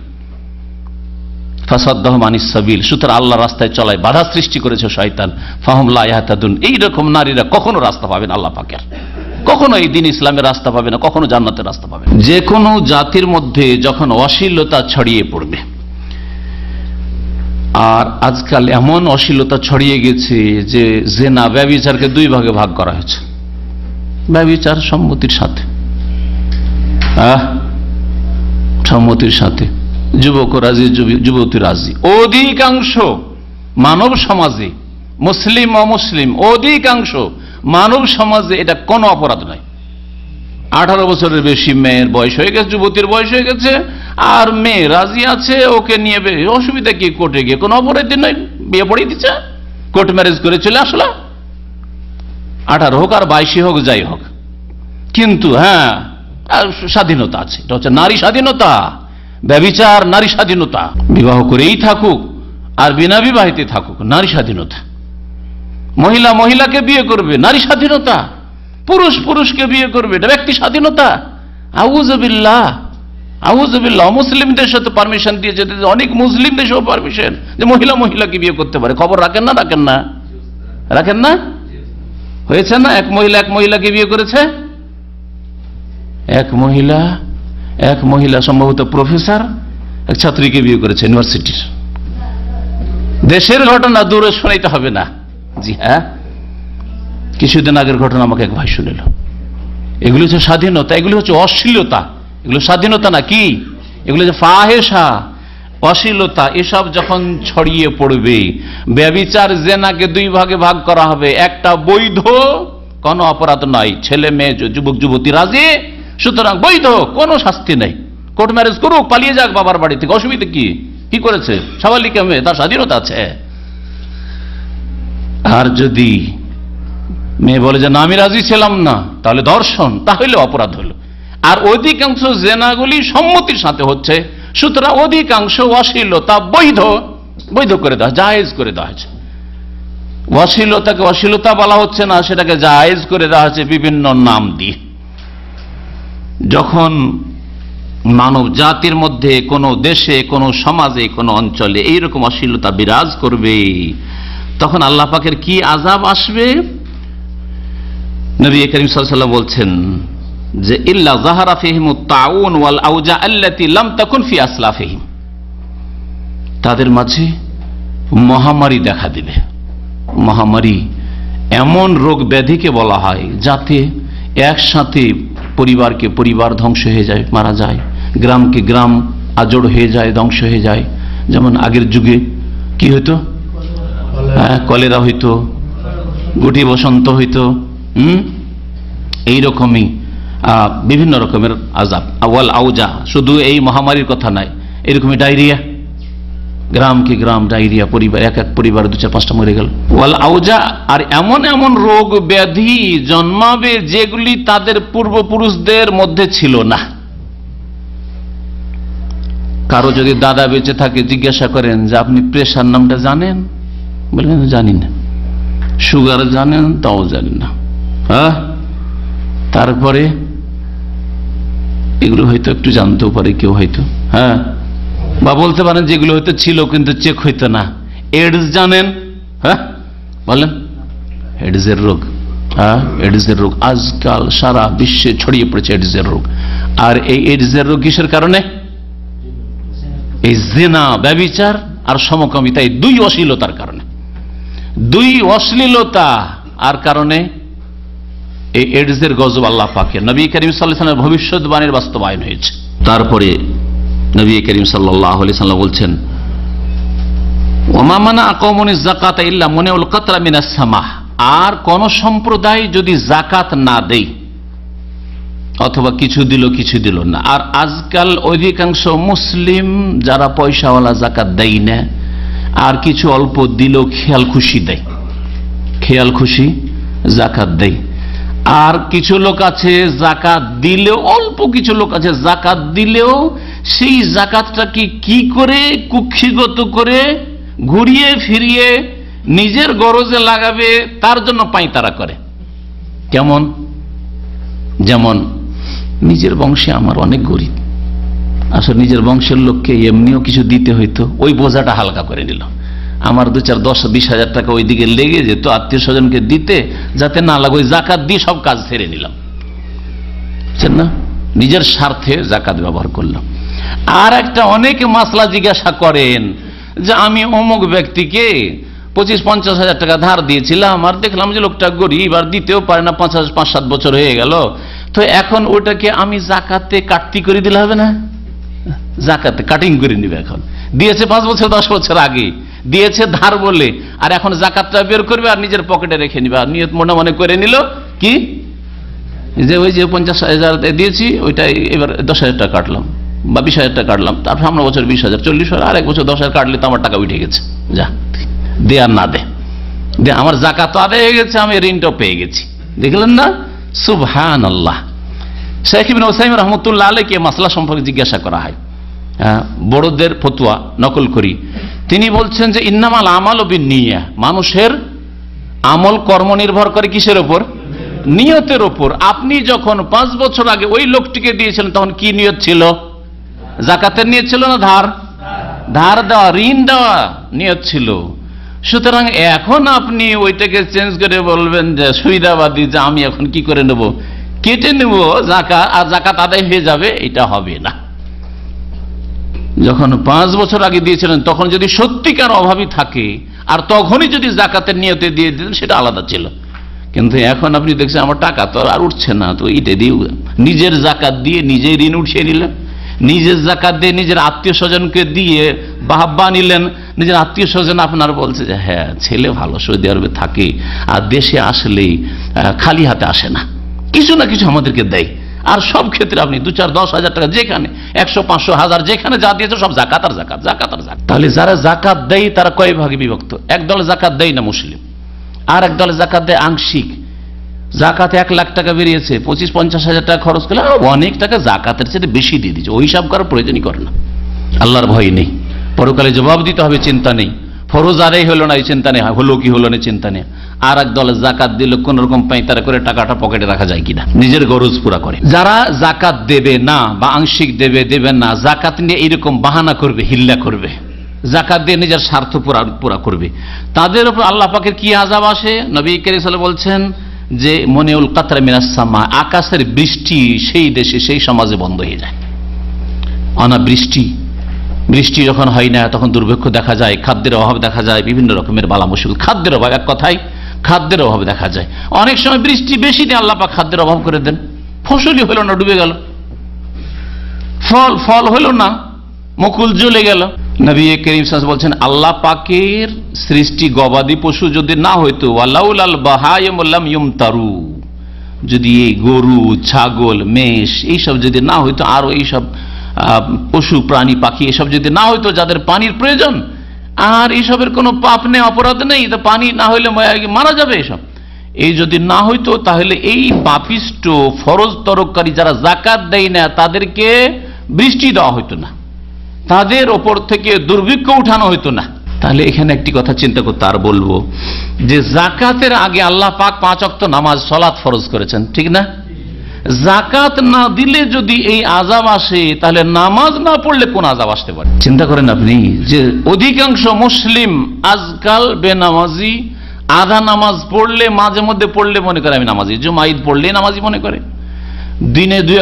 ফাসাদ্দাহুম আনিস সাবিল, সুতরাং আল্লাহ রাস্তায় চলায় বাধা সৃষ্টি করেছে শয়তান। ফাহুম লা ইয়াহতাদুন, এইরকম নারীরা কখনো রাস্তা পাবে না আল্লাহ পাকের, কখনো এই দিন ইসলামের রাস্তা পাবে না, কখনো জান্নাতের রাস্তা পাবে না। যে কোনো জাতির মধ্যে যখন অশ্লীলতা ছড়িয়ে পড়বে, আর আজকাল এমন অশ্লীলতা ছড়িয়ে গেছে যে জেনা, ব্যভিচারকে 2 ভাগে ভাগ করা হয়েছে। ব্যভিচার সম্মতির সাথে, সম্মতির সাথে, যুবক রাজি, যুবতী রাজি। অধিকাংশ মানব সমাজে, মুসলিম অমুসলিম, অধিকাংশ মানব সমাজে এটা কোনো অপরাধ নয়। 18 বছরের বেশি মেয়ের বয়স হয়ে গেছে, যুবতীর বয়স হয়ে গেছে, আর মেয়ে রাজি আছে, ওকে নিয়ে অসুবিধা কি, কোর্টে গিয়ে কোনো অপরাধ নয়, বিয়ে পড়িয়ে দিচ্ছে, কোর্ট ম্যারেজ করে চলে আসলো। 18 হোক আর 22 হোক, যাই হোক, কিন্তু হ্যাঁ স্বাধীনতা আছে, এটা হচ্ছে নারী স্বাধীনতা। ব্যভিচার নারী স্বাধীনতা, বিবাহ করেই থাকুক আর বিনা বিবাহিতে থাকুক, নারী স্বাধীনতা। মহিলা মহিলাকে বিয়ে করবে, নারী স্বাধীনতা। পুরুষ পুরুষকে বিয়ে করবে, এটা ব্যক্তি স্বাধীনতা। আউযুবিল্লাহ, আউযুবিল্লাহ। মুসলিম দেশে তো পারমিশন দিয়েছে, অনেক মুসলিম দেশেও পারমিশন যে মহিলা মহিলাকে বিয়ে করতে পারে। খবর রাখেন না, রাখেন না, রাখেন না? হয়েছে না, এক মহিলাকে বিয়ে করেছে, এক মহিলা সম্ভবত প্রফেসর, এক ছাত্রীকে বিয়ে করেছে ইউনিভার্সিটির। দেশের ঘটনা দূরে শোনাইতে হবে না। জি হ্যাঁ, কিছুদিন আগের ঘটনা আমাকে এক ভাই শুনিল। এগুলো হচ্ছে স্বাধীনতা, এগুলো হচ্ছে অশ্লীলতা। এগুলো স্বাধীনতা না, কি এগুলো যে ফাহেশা, অশ্লীলতা। এসব যখন ছড়িয়ে পড়বে, ব্যভিচার জেনাকে 2 ভাগে ভাগ করা হবে। একটা বৈধ, কোনো অপরাধ নয়, ছেলে মেয়ে যুবক যুবতী রাজি, সুতরাং বৈধ, কোনো শাস্তি নেই। কোর্ট ম্যারেজ করুক, পালিয়ে যাক বাবার বাড়ি থেকে, অসুবিধা কি, কি করেছে, স্বাভাবিক মেয়ে, তার স্বাধীনতা আছে। আর যদি মেয়ে বলে যে না আমি রাজি ছিলাম না, তাহলে ধর্ষণ, তাহলে অপরাধ হলো। আর অধিকাংশ জেনাগুলি সম্মতির সাথে হচ্ছে, সুতরাং অধিকাংশ অশ্লীলতা বৈধ করে দেওয়া, জায়েজ করে দেওয়া হয়েছে। অশ্লীলতাকে অশ্লীলতা বলা হচ্ছে না, সেটাকে জায়েজ করে দেওয়া হচ্ছে বিভিন্ন নাম দিয়ে। যখন মানব জাতির মধ্যে, কোনো দেশে, কোনো সমাজে, কোনো অঞ্চলে এইরকম অশ্লীলতা বিরাজ করবে, তখন আল্লাহ পাকের কি আযাব আসবে? নবী করিম সাল্লাল্লাহু আলাইহি ওয়াসাল্লাম বলছেন যে ইল্লা যাহারা ফিহিমুত তাউন ওয়াল আওজা আল্লাতী লাম তাকুন ফি আসলাফিহিম, তাদের মাঝে মহামারী দেখা দিবে। মহামারী এমন রোগ ব্যাধিকে বলা হয় যাতে একসাথে পরিবারকে পরিবার ধ্বংস হয়ে যায়, মারা যায়, গ্রামকে গ্রাম আজড় হয়ে যায়, ধ্বংস হয়ে যায়। যেমন আগের যুগে কি হইতো? কলেরা হইতো, গুটি বসন্ত হইতো, এইরকমই বিভিন্ন রকমের আযাব। ওয়াল আওজা, শুধু এই মহামারীর কথা নাই, এরকমই ডায়রিয়া, গ্রামকে গ্রাম ডায়রিয়া, পরিবার এক এক পরিবার 2-4-5টা মরে গেল। ওয়াল আওজা, আর এমন এমন রোগ ব্যাধি জন্মাবে যেগুলি তাদের পূর্বপুরুষদের মধ্যে ছিল না। কারো যদি দাদা বেঁচে থাকে জিজ্ঞাসা করেন যে আপনি প্রেশার নামটা জানেন? বলবেন জানি না। সুগার জানেন? তাও জানি না। হ্যাঁ, তারপরে এগুলো হয়তো একটু জানতেও পারে কেউ হয়তো, হ্যাঁ, বা বলতে পারেন যেগুলো হয়তো ছিল কিন্তু চেক হইতো না। এডস জানেন? হ্যাঁ বলেন, এডসের রোগ, হ্যাঁ এডসের রোগ আজকাল সারা বিশ্বে ছড়িয়ে পড়েছে এডসের রোগ। আর এই এডসের রোগ কিসের কারণে? এই জিনা, ব্যভিচার আর সমকামিতা, এই দুই অশ্লীলতার কারণে, দুই অশ্লীলতা আর কারণে এই এডসের গজব আল্লাহ পাকের নবী করিম সাল্লাল্লাহু আলাইহি ওয়াসাল্লামের ভবিষ্যদ্বাণীর বাস্তবায়ন হয়েছে। তারপরে নবী করিম সাল্লাল্লাহু আলাইহি ওয়াসাল্লাম বলছেন ওমা মানা কওমুনিজ যাকাতা ইল্লা মুনিউল কাতরা মিনাস সামাহ, আর কোন সম্প্রদায় যদি যাকাত না দেয়, অথবা কিছু দিল কিছু দিল না। আর আজকাল অধিকাংশ মুসলিম যারা পয়সাওয়ালা যাকাত দেয় না, আর কিছু অল্প দিল খেয়াল খুশি দেয়, খেয়াল খুশি যাকাত দেয়। আর কিছু লোক আছে যাকাত দিলেও, অল্প কিছু লোক আছে যাকাত দিলেও সেই যাকাতটাকে কি করে কুক্ষিগত করে ঘুরিয়ে ফিরিয়ে নিজের গরজে লাগাবে তার জন্য পাঁয়তারা করে। কেমন? যেমন নিজের বংশে আমার অনেক গরিব, আসলে নিজের বংশের লোককে এমনিও কিছু দিতে হইতো, ওই বোঝাটা হালকা করে নিল। আমার 2-4-10-20 হাজার টাকা ওই দিকে লেগে যেত আত্মীয় স্বজনকে দিতে, যাতে না লাগে ওই যাকাত দিয়ে সব কাজ সেরে নিলাম, বুঝছেন না? নিজের স্বার্থে যাকাত ব্যবহার করলাম। আর একটা অনেকে মাসলা জিজ্ঞাসা করেন যে আমি অমুক ব্যক্তিকে 25-50 হাজার টাকা ধার দিয়েছিলাম, আর দেখলাম যে লোকটা গরিব আর দিতেও পারে না, 5-7 বছর হয়ে গেল, তো এখন ওটাকে আমি যাকাতে কাটতি করে দিলে হবে না? যাকাতে কাটিং করে নিবে। এখন দিয়েছে 5 বছর 10 বছর আগে দিয়েছে ধার বলে, আর এখন যাকাতটা বের করবে আর নিজের পকেটে রেখে নিবে, আর নিয়ত মনে মনে করে নিল কি যে ওই যে 50,000 দিয়েছি ওইটাই এবার 10,000 টাকা কাটলাম বা 20,000 টাকা কাটলাম, তারপর সামনে বছর 20,000, 40,000, আর এক বছর 10,000 কাটলে তো আমার টাকা উঠে গেছে, যা দে আর না দে, আমার যাকাত তো আদায় হয়ে গেছে, আমি ঋণটাও পেয়ে গেছি। দেখলেন না? সুবহানাল্লাহ। শেখ ইবনে উসাইমিন রাহমাতুল্লাহ আলাইহি মাসলা সম্পর্কে জিজ্ঞাসা করা হয়, বড়দের ফতোয়া নকল করি। তিনি বলছেন যে ইন্নামাল আমালু বিন্নিয়া, মানুষের আমল কর্ম নির্ভর করে কিসের উপর? নিয়তের উপর। আপনি যখন 5 বছর আগে ওই লোকটিকে দিয়েছিলেন তখন কি নিয়ত ছিল? যাকাতের নিয়ত ছিল না ধার দেওয়া, ঋণ দেওয়া নিয়ত ছিল। সুতরাং এখন আপনি ওইটাকে চেঞ্জ করে বলবেন যে সুবিধাবাদী, যে আমি এখন কি করে নেব, কেটে নেব যাকাত আর যাকাত আদায় হয়ে যাবে, এটা হবে না। যখন 5 বছর আগে দিয়েছিলেন তখন যদি সত্যিকার অভাবী থাকে আর তখনই যদি যাকাতের নিয়তে দিয়ে দিতেন সেটা আলাদা ছিল, কিন্তু এখন আপনি দেখছেন আমার টাকা তো আর উঠছে না, তো এটা দিয়ে নিজের যাকাত দিয়ে নিজেই ঋণ উঠিয়ে নিলেন, নিজের যাকাত দিয়ে নিজের আত্মীয় স্বজনকে দিয়ে বাহবা নিলেন। নিজের আত্মীয় স্বজন আপনার বলছে যে হ্যাঁ ছেলে ভালো, সৌদি আরবে থাকে আর দেশে আসলেই খালি হাতে আসে না, কিছু না কিছু আমাদেরকে দেয়। আর সব ক্ষেত্রে আপনি 2-4-10 হাজার টাকা যেখানে 100-500-1000 যেখানে যা দিয়েছে সব যাকাত আর যাকাত, যাকাত আর যাকাত। তাহলে যারা যাকাত দেয় তারা কয় ভাগে বিভক্ত? এক দল যাকাত দেয় না মুসলিম, আর এক দল যাকাত দেয় আংশিক। যাকাত 1 লাখ টাকা বেরিয়েছে, 25-50 হাজার টাকা খরচ করলে অনেক টাকা যাকাতের চেয়ে বেশি দিয়ে দিচ্ছে, ওই হিসাব করার প্রয়োজনই করে না। আল্লাহর ভয় নেই, পরকালে জবাব দিতে হবে চিন্তা নেই, ফরজ আদায় হলো না এই চিন্তা নেই, হলো কি হলো না চিন্তা নেই। আর এক দল জাকাত দিল কোন রকম পাইতারা করে টাকাটা পকেটে রাখা যায় কিনা, নিজের গরজ পুরা করে। যারা জাকাত দেবে না বা আংশিক দেবে না, জাকাত নিয়ে এইরকম বাহানা করবে, হিল্লা করবে, জাকাত দিয়ে নিজের স্বার্থ পুরা করবে, তাদের উপর আল্লাহ পাকের কি আযাব আসে? নবী কারীম সাল্লাল্লাহু আলাইহি ওয়াসাল্লাম বলছেন যে মনিউল কাতরা মিনাস সামা, আকাশের বৃষ্টি সেই দেশে সেই সমাজে বন্ধ হয়ে যায়। বৃষ্টি যখন হয় না তখন দুর্ভিক্ষ দেখা যায়, খাদ্যের অভাব দেখা যায়, বিভিন্ন রকমের বালা মুশকিল, খাদ্যের অভাব, এক কথায় খাদ্যের অভাব দেখা যায়। অনেক সময় বৃষ্টি বেশি দিয়ে আল্লাহ পাক খাদ্যের অভাব করে দেন, ফসলই হলো না, ডুবে গেল, ফল হলো না, মুকুল জ্বলে গেল। নবী করিম সাল্লাল্লাহু আলাইহি ওয়াসাল্লাম বলছেন আল্লাহ পাকের সৃষ্টি গবাদি পশু যদি না হইতো, ওয়ালাউলাল বাহাইম লাম ইউমতারু, যদি এই গরু, ছাগল, মেষ এইসব যদি না হইতো, আরো এইসব পশু প্রাণী পাখি এসব যদি না হইতো যাদের পানির প্রয়োজন, আর এইসবের কোনো পাপ নেই, অপরাধ নেই, তো পানি না হইলে মারা যাবে, এসব এই যদি না হইতো তাহলে এই পাপিষ্ট ফরজ তরককারী যারা যাকাত দেয় না তাদেরকে বৃষ্টি দেওয়া হইতো না, তাদের ওপর থেকে দুর্ভিক্ষ উঠানো হইতো না। তাহলে এখানে একটি কথা চিন্তা করতে আর বলবো যে যাকাতের আগে আল্লাহ পাক 5 ওয়াক্ত নামাজ সালাত ফরজ করেছেন, ঠিক না? যাকাত না দিলে যদি এই আযাব আসে তাহলে নামাজ না পড়লে কোন আযাব আসতে পারে? চিন্তা করেন আপনি যে অধিকাংশ মুসলিম আজকাল বেনামাজি, আধা নামাজ পড়লে মাঝে মধ্যে পড়লে মনে করে আমি নামাজি, জুমা ঈদ পড়লে নামাজি মনে করে, দিনে 2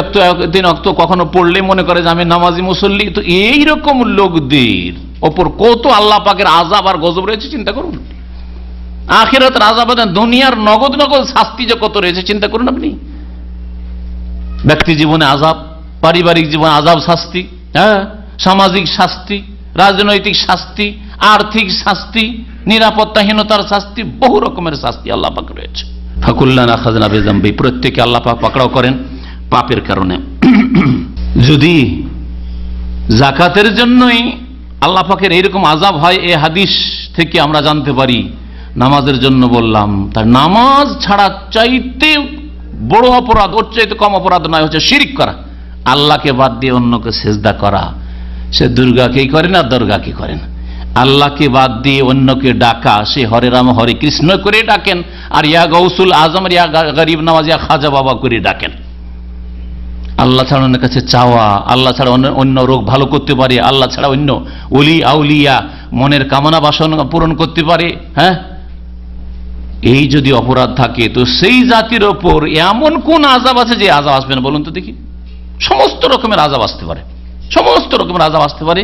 ওয়াক্ত কখনো পড়লে মনে করে যে আমি নামাজি মুসল্লি। তো এইরকম লোকদের ওপর কত আল্লাহ পাকের আযাব আর গজব রয়েছে চিন্তা করুন। আখিরাতের আযাব, দুনিয়ার নগদ শাস্তি যে কত রয়েছে চিন্তা করুন আপনি। ব্যক্তি জীবনে আযাব, পারিবারিক জীবনে আযাব শাস্তি, সামাজিক শাস্তি, রাজনৈতিক শাস্তি, আর্থিক শাস্তি, নিরাপত্তাহীনতার শাস্তি, বহু রকমের শাস্তি আল্লাহ পাক রয়েছে। ফাকুল্লান আখাযনা বিযামবি, প্রত্যেককে আল্লাহ পাক পাকড়াও করেন পাপের কারণে। যদি যাকাতের জন্যই আল্লাহ পাকের এইরকম আযাব হয়, এই হাদিস থেকে আমরা জানতে পারি। নামাজের জন্য বললাম, তার নামাজ ছাড়া চাইতে বড় অপরাধ, ওর চাইতে কম অপরাধ নয় হচ্ছে শিরক করা, আল্লাহকে বাদ দিয়ে অন্যকে সেজদা করা। সে দুর্গাকেই করেন আর দুর্গাকে করেন, আল্লাহকে বাদ দিয়ে অন্যকে ডাকা, সে হরে রাম হরে কৃষ্ণ করে ডাকেন, আর ইয়া গৌসুল আজম, ইয়া গরিব নওয়াজ, ইয়া খাজা বাবা করে ডাকেন। আল্লাহ ছাড়া অন্যের কাছে চাওয়া, আল্লাহ ছাড়া অন্য রোগ ভালো করতে পারে, আল্লাহ ছাড়া অন্য ওলি আউলিয়া মনের কামনা বাসনা পূরণ করতে পারে। হ্যাঁ, এই যদি অপরাধ থাকে তো সেই জাতির ওপর এমন কোন আযাব আছে যে আযাব আসবে না বলুন তো দেখি? সমস্ত রকমের আযাব আসতে পারে, সমস্ত রকমের আযাব আসতে পারে।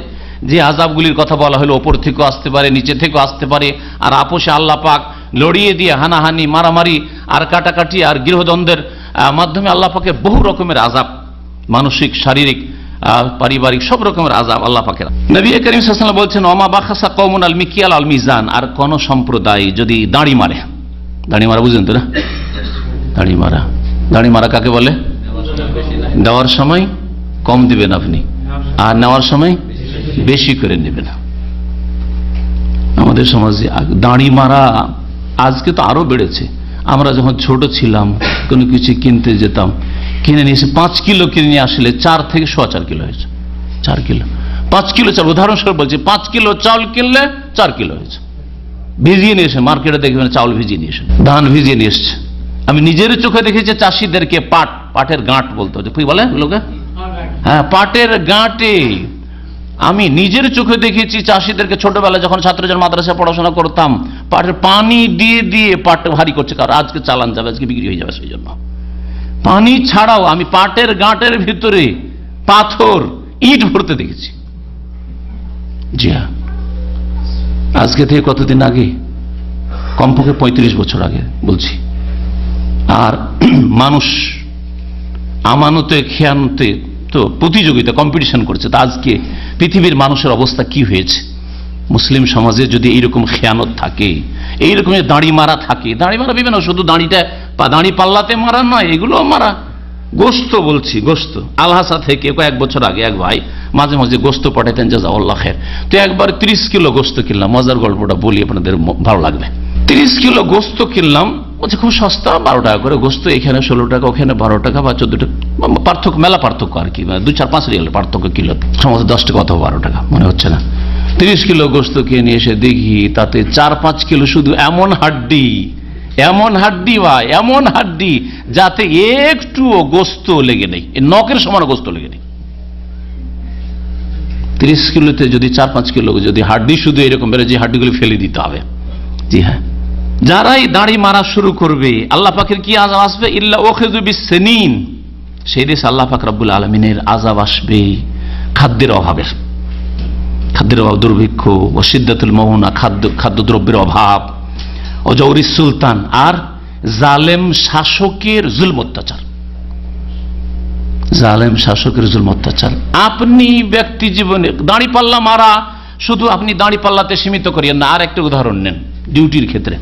যে আযাবগুলির কথা বলা হলো ওপর থেকেও আসতে পারে, নিচে থেকেও আসতে পারে, আর আপোষে আল্লাহ পাক লড়িয়ে দিয়ে হানাহানি, মারামারি আর কাটাকাটি আর গৃহদ্বন্দ্বের মাধ্যমে আল্লাহ পাকের বহু রকমের আযাব, মানসিক, শারীরিক, পারিবারিক সব রকমের আযাব আল্লাহ পাকের। নবী করিম সাল্লাল্লাহু আলাইহি ওয়াসাল্লাম বলছেন ওমা বাখাসা কওমুন আল মিকিয়াল আল মিজান, আর কোন সম্প্রদায় যদি দাড়ি মারে, দাড়ি মারা বুঝেন তো না? দাড়ি মারা কাকে বলে? দেওয়ার সময় কম দিবেন আপনি, আর নেওয়ার সময় বেশি করে নেবেন। আমাদের সমাজে দাড়ি মারা আজকে তো আরো বেড়েছে। আমরা যখন ছোট ছিলাম কোনো কিছু কিনতে যেতাম, কিনে নিয়ে এসে 5 কিলো কিনে নিয়ে আসলে 4 থেকে 4.25 কিলো হয়েছে। 4 কিলো, 5 কিলো চাল, উদাহরণস্বরূপ বলছি, 5 কিলো চাউল কিনলে 4 কিলো হয়েছে। ভিজিয়ে নিয়ে এসে মার্কেটে দেখবেন চাউল ভিজিয়ে নিয়ে এসে, ধান ভিজিয়ে নিয়ে এসছে। আমি নিজের চোখে দেখেছি চাষিদেরকে পাটের গাঁট বলতে হচ্ছে, কি বলে লোকে? হ্যাঁ, পাটের গাঁটে আমি নিজের চোখে দেখেছি চাষিদেরকে। ছোটবেলায় যখন ছাত্রজন মাদ্রাসায় পড়াশোনা করতাম, পাটের পানি দিয়ে দিয়ে পাট ভারী করছে, কারণ আজকে চালান যাবে, আজকে বিক্রি হয়ে যাবে, সেই জন্য পানি ছাড়াও আমি পাটের গাঁটের ভিতরে পাথর, ইট ভরতে দেখেছি। জি হ্যাঁ, আজকে থেকে কতদিন আগে, কমপক্ষে 35 বছর আগে বলছি। আর মানুষ আমানতে খেয়ানতে তো প্রতিযোগিতা, কম্পিটিশন করছে। তা আজকে পৃথিবীর মানুষের অবস্থা কি হয়েছে? মুসলিম সমাজে যদি এইরকম খেয়ানত থাকে, এইরকম দাড়ি মারা থাকে, দাড়ি মারা বিভিন্ন, শুধু দাড়িটা দাড়ি পাল্লাতে মারা নয়, এগুলো মারা। গোস্ত বলছি, গোস্ত আলহাসা থেকে কয়েক বছর আগে এক ভাই মাঝে মাঝে গোস্ত পাঠাতেন, জাযাকাল্লাহ খায়ের। তো একবার 30 কিলো গোস্ত কিনলাম, মজার গল্পটা বলি, আপনাদের ভালো লাগবে। 30 কিলো গোস্ত কিনলাম, বলছে খুব সস্তা, 12 টাকা করে গোস্ত, এখানে 16 টাকা, ওখানে 12 টাকা বা 14 টাকা, পার্থক্য, মেলা পার্থক্য আর কি, 2-4-5 রিয়াল পার্থক্য কিলো, সমস্ত 10 টাকা অথবা 12 টাকা মনে হচ্ছে না। 30 কিলো গোস্ত কিনে এসে দেখি তাতে 4-5 কিলো শুধু এমন হাড্ডি ভাই, এমন হাড্ডি যাতে একটুও গোস্ত লেগে নেই, নখের সমান গোস্ত লেগে নেই। 30 কিলোতে যদি 4-5 কিলো যদি হাড্ডি শুধু এরকম বেড়ে, যে হাড্ডিগুলো ফেলে দিতে হবে। জি হ্যাঁ, যারাই দাড়ি মারা শুরু করবে আল্লাহ পাকের কি আযাব আসবে? ইল্লা উখিযু বিসসিনিন, সেই দেশে আল্লাহ পাক রব্বুল আলামিনের আযাব আসবে খাদ্যের অভাব, দুর্ভিক্ষ, ও সিদ্দাতুল মাউনা, খাদ্যদ্রব্যের অভাব, ও জওরিস সুলতান, আর জালেম শাসকের জুলম অত্যাচার। আপনি ব্যক্তি জীবনে দাড়ি পাল্লা মারা শুধু আপনি দাড়ি পাল্লাতে সীমিত করিয়েন না, আর একটা উদাহরণ নেন। ডিউটির ক্ষেত্রে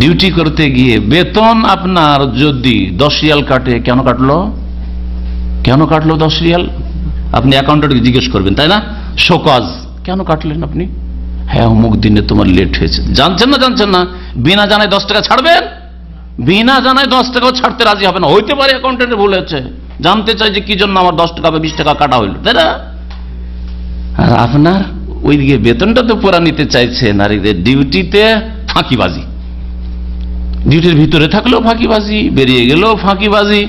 ডিউটি করতে গিয়ে বেতন আপনার যদি 10 রিয়াল কাটে, কেন কাটলো 10 রিয়াল? আপনি অ্যাকাউন্টেন্টকে জিজ্ঞেস করবেন, তাই না? শোকজ, কেন কাটলেন আপনি? হ্যাঁ, অমুক দিনে তোমার লেট হয়েছে। জানছেন না? বিনা জানায় 10 টাকা ছাড়বেন? বিনা জানায় 10 টাকাও ছাড়তে রাজি হবে না। হইতে পারে অ্যাকাউন্টেন্টে ভুল হয়েছে, জানতে চাই যে কি জন্য আমার 10 টাকা বা 20 টাকা কাটা হইল, তাই না? আর আপনার ওইদিকে বেতনটা তো পুরা নিতে চাইছেন, আর ডিউটিতে ফাঁকিবাজি, ডিউটির ভিতরে থাকলেও ফাঁকিবাজি, বেরিয়ে গেলেও ফাঁকিবাজি।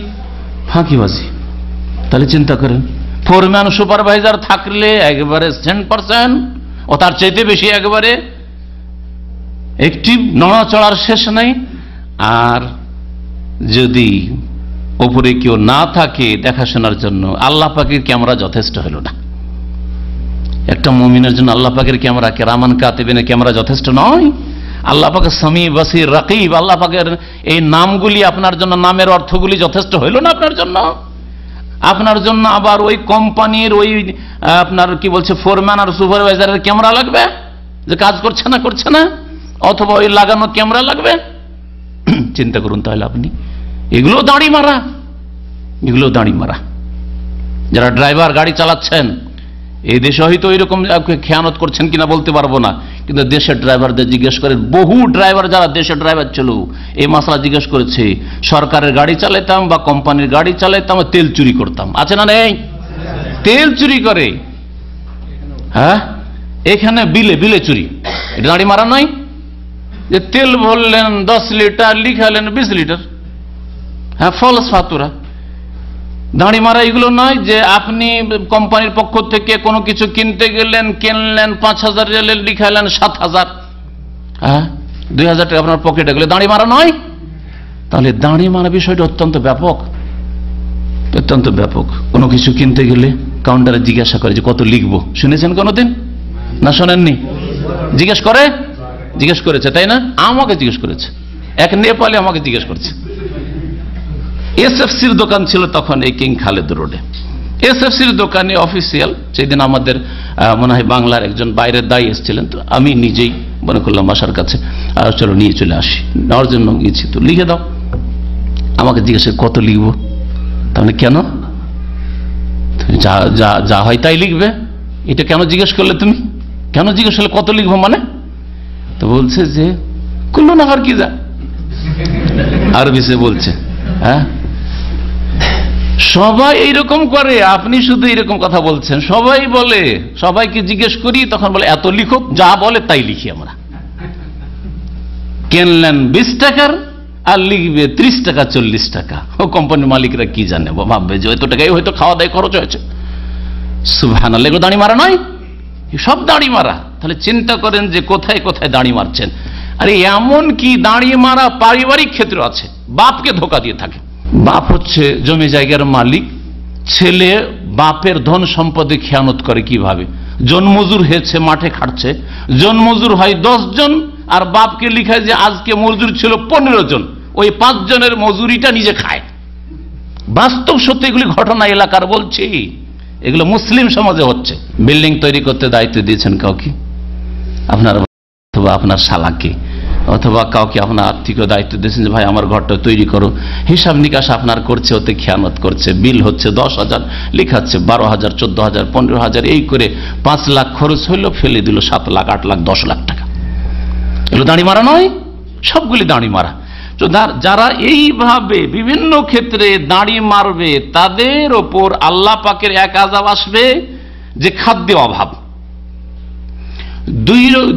তাহলে চিন্তা করেন, ফোরম্যান সুপারভাইজার থাকলে একবারে 100%, ও তার চাইতে বেশি একবারে অ্যাক্টিভ, নড়াচড়ার শেষ নাই। আর যদি ওপরে কেউ না থাকে দেখাশোনার জন্য, আল্লাহ পাকের ক্যামেরা যথেষ্ট হলো না। একটা মুমিনের জন্য আল্লাহ পাকের ক্যামেরা, কিরামান কাতিবিনের ক্যামেরা যথেষ্ট নয়। আল্লাহ পাকের সামি, বাসির, রাকিব, আল্লাহ পাকের এই নামগুলি আপনার জন্য, নামের অর্থগুলি যথেষ্ট হইল না আপনার জন্য আবার ওই কোম্পানির ওই আপনার কি বলছে ফোরম্যান আর সুপারভাইজারের ক্যামেরা লাগবে যে কাজ করছে না, অথবা ওই লাগানো ক্যামেরা লাগবে? চিন্তা করুন তাহলে আপনি। এগুলো দাড়ি মারা। যারা ড্রাইভার গাড়ি চালাচ্ছেন, এই দেশে হয়তো এরকম খেয়ানত করছেন কিনা বলতে পারবো না, কিন্তু দেশের ড্রাইভারদের জিজ্ঞেস করেন, বহু ড্রাইভার যারা দেশের ড্রাইভার ছিল এই মাসলা জিজ্ঞেস করেছে, সরকারের গাড়ি চালাইতাম বা কোম্পানির গাড়ি চালাইতাম, তেল চুরি করতাম, আছে না নেই? তেল চুরি করে, হ্যাঁ, এখানে বিলে চুরি, এটা দাড়ি মারা নয়? যে তেল ভরলেন 10 লিটার, লিখালেন 20 লিটার, হ্যাঁ, ফলস ফাতুরা। দাঁড়ি মারা এগুলো নয় যে আপনি কোম্পানির পক্ষ থেকে কোনো কিছু কিনতে গেলেন, কিনলেন 5000 রিয়ালের, লিখালেন 7000, হ্যাঁ, 2000 টাকা আপনার পকেটে গেলে, দাঁড়ি মারা নয়? তাহলে দাঁড়ি মারা বিষয়টা অত্যন্ত ব্যাপক। কোনো কিছু কিনতে গেলে কাউন্টারে জিজ্ঞাসা করে যে কত লিখবো, শুনেছেন কোনোদিন? না শোনেননি? জিজ্ঞেস করেছে, তাই না? আমাকে জিজ্ঞেস করেছে, এক নেপালি আমাকে জিজ্ঞেস করছে। এসএফসির দোকান ছিল তখন এই কিং খালেদ রোডে। এসএফসির দোকানে অফিসিয়াল, সেদিন আমাদের মনে হয় বাংলার একজন বাইরের দায়ী এসেছিলেন, তো আমি নিজেই মনে করলাম বাসার কাছে, চলো নিয়ে চলে আসি, নেওয়ার জন্য গেছি। তো লিখে দাও, আমাকে জিজ্ঞেস কত লিখবো? তাহলে কেন? যা হয় তাই লিখবে। এটা কেন জিজ্ঞেস করলে তুমি? কেন জিজ্ঞেস করলে কত লিখবো মানে? তো বলছে যে কুল্লু নাহার কি যা, আরবি সে বলছে। হ্যাঁ, সবাই এইরকম করে, আপনি শুধু এরকম কথা বলছেন। সবাই বলে, সবাইকে জিজ্ঞেস করি, তখন বলে এত লিখো, যা বলে তাই লিখি আমরা। কিনলেন 20 টাকার আর লিখবে 30 টাকা 40 টাকা। ও কোম্পানির মালিকরা কি জানে, ভাববে যে এত টাকাই হয়তো খাওয়া দাওয়া খরচ হয়েছে। সুবহানাল্লাহ, এগুলো দাড়ি মারা নয়? সব দাড়ি মারা। তাহলে চিন্তা করেন যে কোথায় কোথায় দাড়ি মারছেন। আরে এমন কি দাড়ি মারা পারিবারিক ক্ষেত্রে আছে, বাপকে ধোকা দিয়ে থাকে। বাপ হচ্ছে জমি জায়গার মালিক, ছেলে বাপের ধন সম্পদে খেয়ানত করে কিভাবে? জনমজুর হয়েছে, মাঠে খাটছে, জনমজুর হয় 10 জন, আর বাপকে লিখায় যে আজকে মজুর ছিল 15 জন, ওই 5 জনের মজুরিটা নিজে খায়। বাস্তব সত্যি এগুলি ঘটনা, এলাকার বলছি, এগুলো মুসলিম সমাজে হচ্ছে। বিল্ডিং তৈরি করতে দায়িত্ব দিয়েছেন কাউকে, আপনার অথবা আপনার শালাকে, অথবা কাউকে আপনার আর্থিক দায়িত্ব দিয়েছেন যে ভাই আমার ঘরটা তৈরি করো, হিসাব নিকাশ আপনার করছে, ওতে খেয়ানত করছে, বিল হচ্ছে 10,000, লিখাচ্ছে 12,000, 14,000, 15,000, এই করে 5 লাখ খরচ হইলো, ফেলে দিল 7 লাখ, 8 লাখ, 10 লাখ টাকা। এগুলো দাড়ি মারা নয়? সবগুলি দাড়ি মারা। যারা এইভাবে বিভিন্ন ক্ষেত্রে দাঁড়ি মারবে তাদের ওপর আল্লাহ পাকের এক আযাব আসবে যে খাদ্যে অভাব।